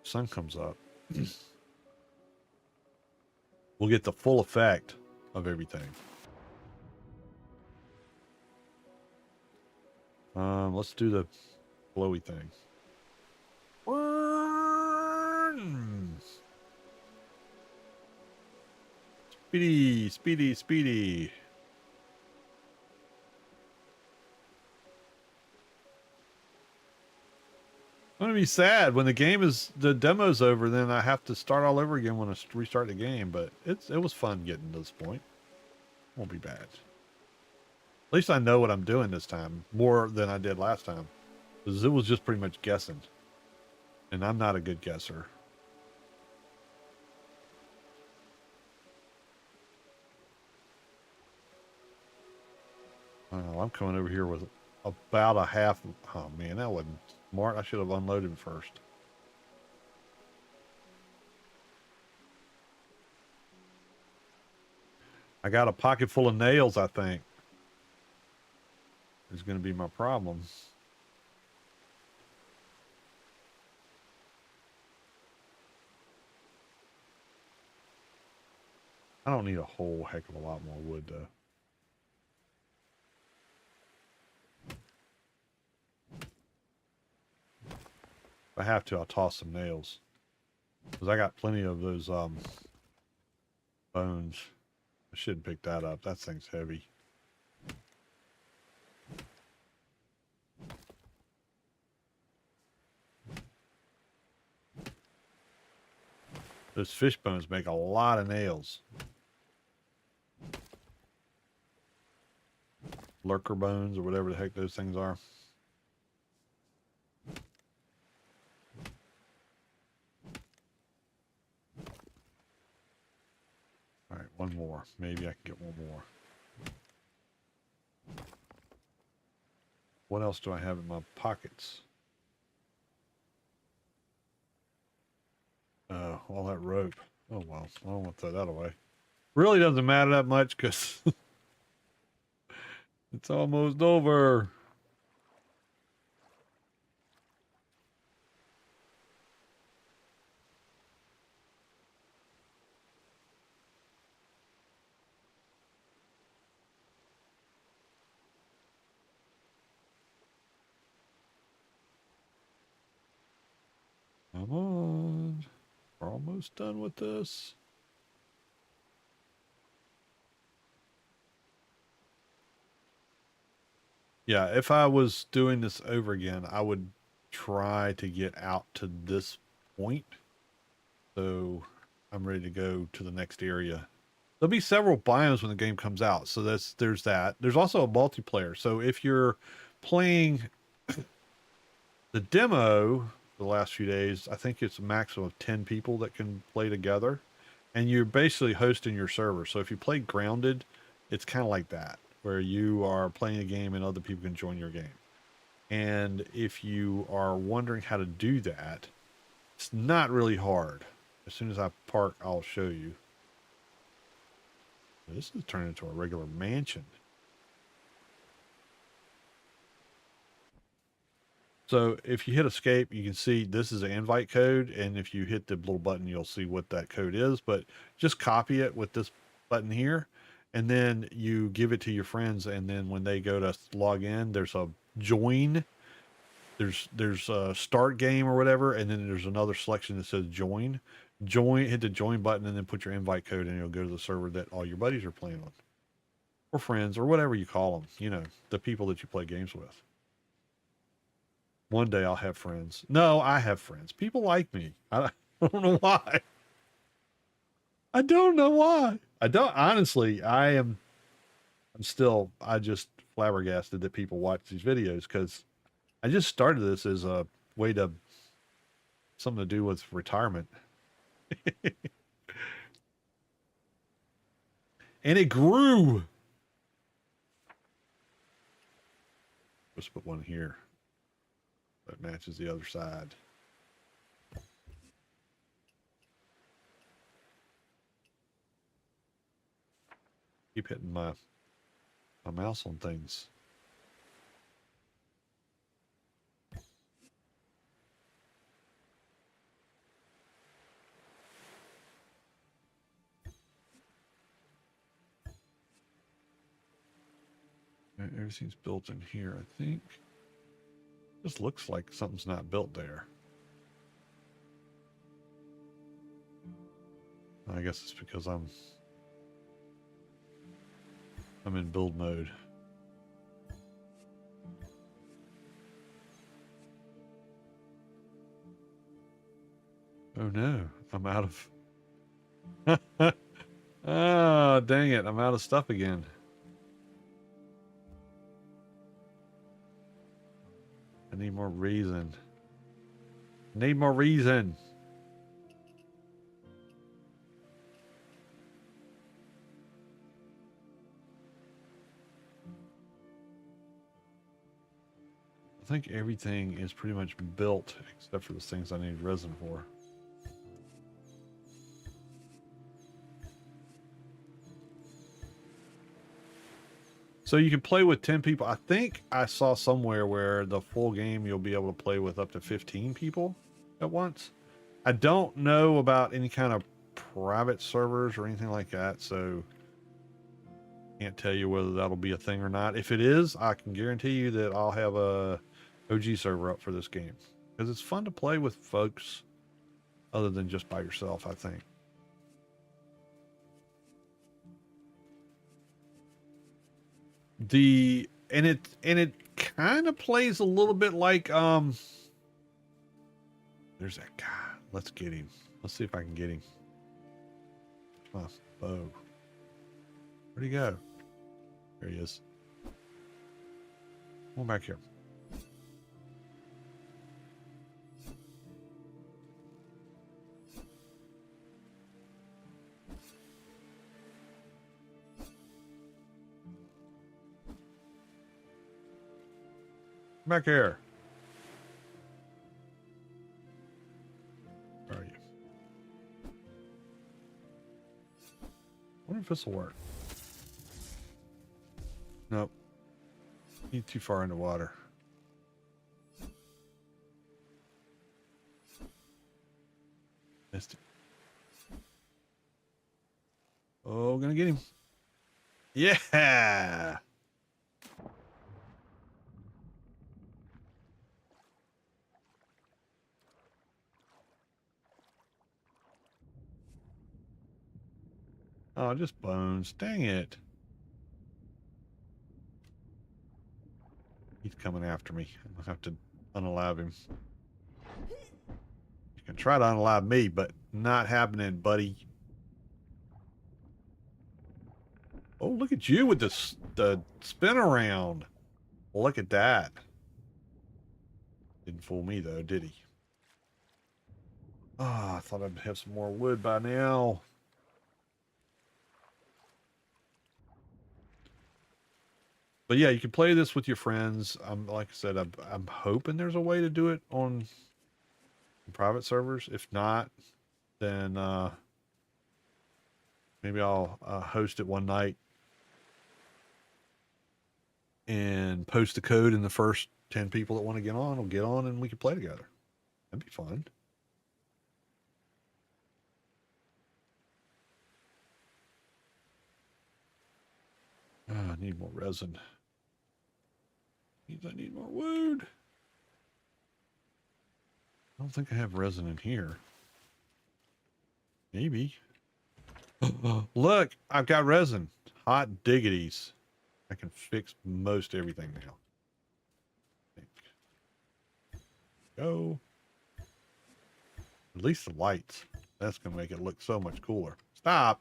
A: Sun comes up. We'll get the full effect of everything. Let's do the glowy thing. Speedy, speedy, speedy. I'm gonna be sad when the demo's over. Then I have to start all over again when I restart the game. But it was fun getting to this point. Won't be bad. At least I know what I'm doing this time more than I did last time, because it was just pretty much guessing, and I'm not a good guesser. Oh, I'm coming over here with about a half. Oh man, that wasn't smart. I should have unloaded first. I got a pocket full of nails, I think. Is going to be my problem. I don't need a whole heck of a lot more wood, though. If I have to, I'll toss some nails. Because I got plenty of those bones. I shouldn't pick that up. That thing's heavy. Those fish bones make a lot of nails. Lurker bones or whatever the heck those things are. One more. Maybe I can get one more. What else do I have in my pockets? All that rope. Oh, well. I don't want to throw that away. Really doesn't matter that much because it's almost over. Come on. We're almost done with this. Yeah, if I was doing this over again, I would try to get out to this point. So I'm ready to go to the next area. There'll be several biomes when the game comes out. So there's that. There's also a multiplayer. So if you're playing the demo the last few days, I think it's a maximum of 10 people that can play together. And you're basically hosting your server. So if you play Grounded, it's kind of like that, where you are playing a game and other people can join your game. And if you are wondering how to do that, it's not really hard. As soon as I park, I'll show you. This is turning into a regular mansion. So if you hit escape, you can see this is an invite code. And if you hit the little button, you'll see what that code is. But just copy it with this button here. And then you give it to your friends. And then when they go to log in, there's a join. There's a start game or whatever. And then there's another selection that says join. Hit the join button and then put your invite code and you'll go to the server that all your buddies are playing on. Or friends or whatever you call them. You know, the people that you play games with. One day I'll have friends. No, I have friends. People like me. I don't know why. I don't know why. I don't, honestly, I'm just flabbergasted that people watch these videos because I just started this as a way to, something to do with retirement. And it grew. Let's put one here. That matches the other side. Keep hitting my mouse on things. Everything's built in here, I think. Just looks like something's not built there. I guess it's because I'm in build mode. Oh no, I'm out of... Oh, dang it, I'm out of stuff again. I need more reason. Need more reason. I think everything is pretty much built except for the things I need resin for. So you can play with 10 people. I think I saw somewhere where the full game you'll be able to play with up to 15 people at once. I don't know about any kind of private servers or anything like that, so can't tell you whether that'll be a thing or not. If it is, I can guarantee you that I'll have a OG server up for this game because it's fun to play with folks other than just by yourself, I think. And it kind of plays a little bit like there's that guy. Let's get him. Let's see if I can get him. My bow. Where'd he go? There he is. Come on back here. Back here. Where are you? I wonder if this will work. Nope. You're too far in the water. Missed it. Oh, gonna get him. Yeah. Oh, just bones. Dang it. He's coming after me. I'm gonna have to unalive him. You can try to unalive me, but not happening, buddy. Oh, look at you with the spin around. Look at that. Didn't fool me though, did he? Oh, I thought I'd have some more wood by now. But yeah, you can play this with your friends. Like I said, I'm hoping there's a way to do it on private servers. If not, then maybe I'll host it one night and post the code, and the first 10 people that want to get on will get on, and we can play together. That'd be fun. I need more resin. Means I need more wood. I don't think I have resin in here. Maybe. Look, I've got resin. Hot diggities. I can fix most everything now. Go. At least the lights. That's going to make it look so much cooler. Stop.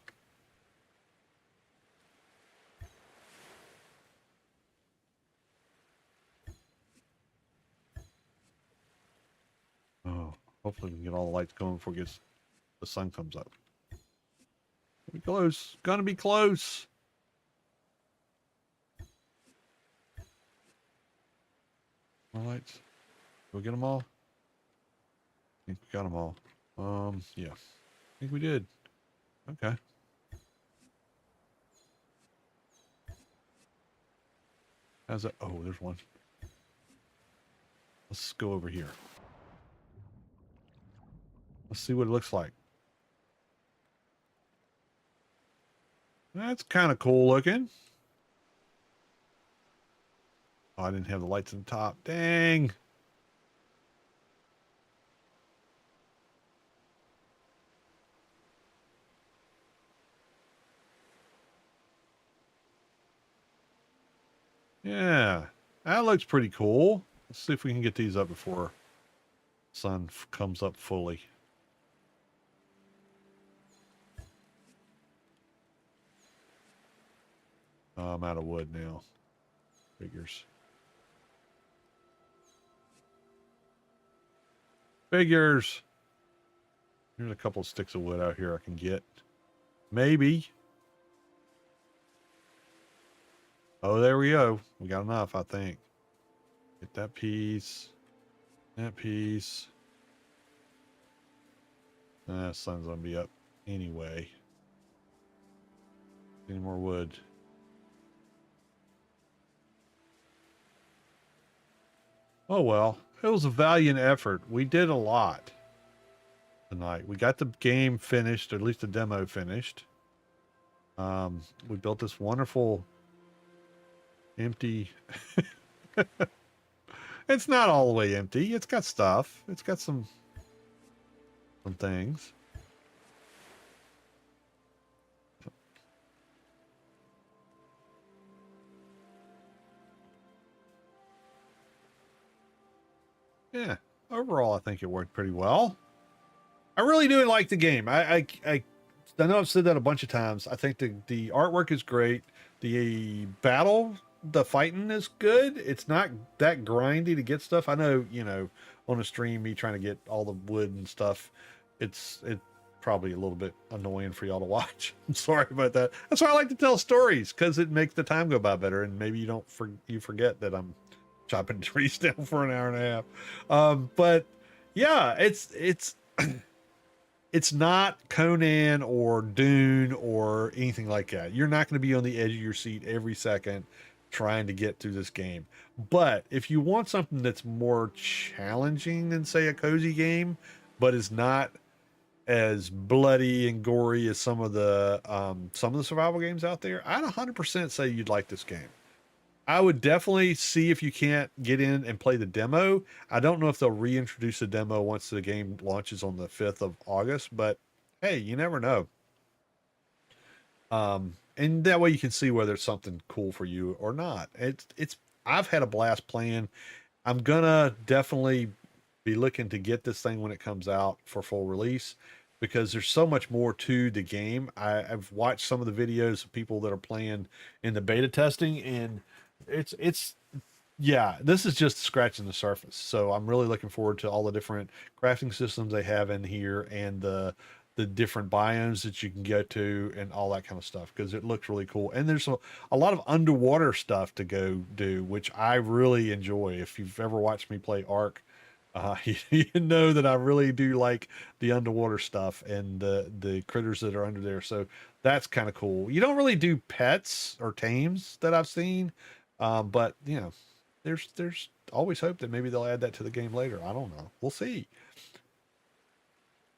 A: Oh, hopefully we can get all the lights going before the sun comes up. Gonna be close. Gonna be close. More lights. Did we get them all? I think we got them all. Yeah. I think we did. Okay. How's that? Oh, there's one. Let's go over here. Let's see what it looks like. That's kind of cool looking. Oh, I didn't have the lights on the top. Dang. Yeah, that looks pretty cool. Let's see if we can get these up before sun comes up fully. Oh, I'm out of wood now. Figures. Figures. Here's a couple of sticks of wood out here I can get. Maybe. Oh, there we go. We got enough, I think. Get that piece. That piece. Sun's gonna be up anyway. Any more wood? Oh well, it was a valiant effort. We did a lot tonight. We got the game finished, or at least the demo finished. We built this wonderful empty. It's not all the way empty. It's got stuff. It's got some things. Yeah, overall, I think it worked pretty well. I really do like the game. I know I've said that a bunch of times. I think the artwork is great. The fighting is good. It's not that grindy to get stuff. I know, on a stream, me trying to get all the wood and stuff, it's probably a little bit annoying for y'all to watch. I'm sorry about that. That's why I like to tell stories, because it makes the time go by better, and maybe you forget that I'm chopping trees down for an hour and a half. But yeah, it's not Conan or Dune or anything like that. You're not going to be on the edge of your seat every second trying to get through this game. But if you want something that's more challenging than, say, a cozy game, but is not as bloody and gory as some of the survival games out there, I'd 100% say you'd like this game. I would definitely see if you can't get in and play the demo. I don't know if they'll reintroduce the demo once the game launches on the 5th of August, but hey, you never know. And that way you can see whether it's something cool for you or not. I've had a blast playing. I'm gonna definitely be looking to get this thing when it comes out for full release because there's so much more to the game. I've watched some of the videos of people that are playing in the beta testing, and it's yeah, this is just scratching the surface. So I'm really looking forward to all the different crafting systems they have in here and the different biomes that you can go to and all that kind of stuff because it looks really cool. And there's a lot of underwater stuff to go do, which I really enjoy. If you've ever watched me play Ark, you know that I really do like the underwater stuff and the critters that are under there. So that's kind of cool. You don't really do pets or tames that I've seen, but you know, there's always hope that maybe they'll add that to the game later. I don't know. We'll see.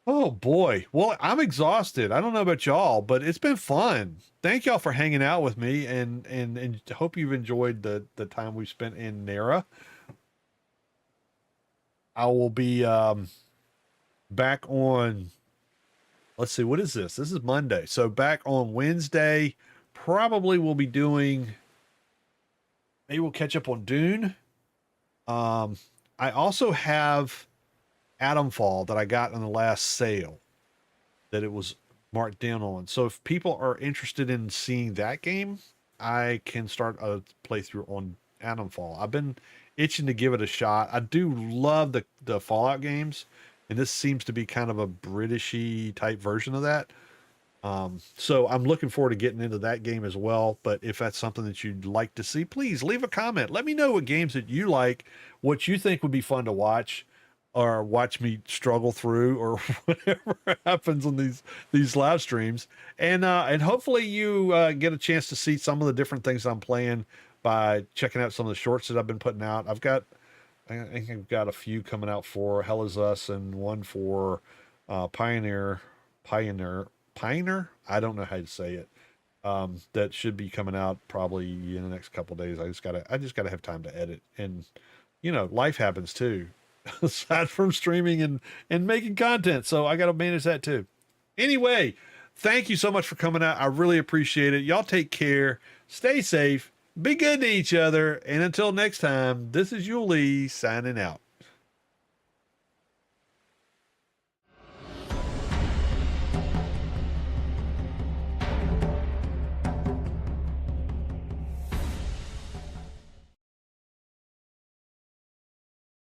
A: Oh boy. Well, I'm exhausted. I don't know about y'all, but it's been fun. Thank y'all for hanging out with me and hope you've enjoyed the time we've spent in Nera. I will be back on, let's see, what is this? This is Monday. So back on Wednesday, probably we'll be doing, maybe we'll catch up on Dune. I also have Atomfall that I got in the last sale that it was marked down on. So if people are interested in seeing that game, I can start a playthrough on Atomfall. I've been itching to give it a shot. I do love the Fallout games, and this seems to be kind of a Britishy type version of that. So I'm looking forward to getting into that game as well. But if that's something that you'd like to see, please leave a comment. Let me know what games that you like, what you think would be fun to watch, or watch me struggle through, or whatever happens on these live streams. And hopefully you get a chance to see some of the different things I'm playing by checking out some of the shorts that I've been putting out. I think I've got a few coming out for Hell Is Us and one for Pioneer. I don't know how to say it. That should be coming out probably in the next couple of days. I just gotta have time to edit, and you know, life happens too, aside from streaming and making content. So I gotta manage that too. Anyway, thank you so much for coming out. I really appreciate it. Y'all take care. Stay safe. Be good to each other. And until next time, this is Yuli signing out.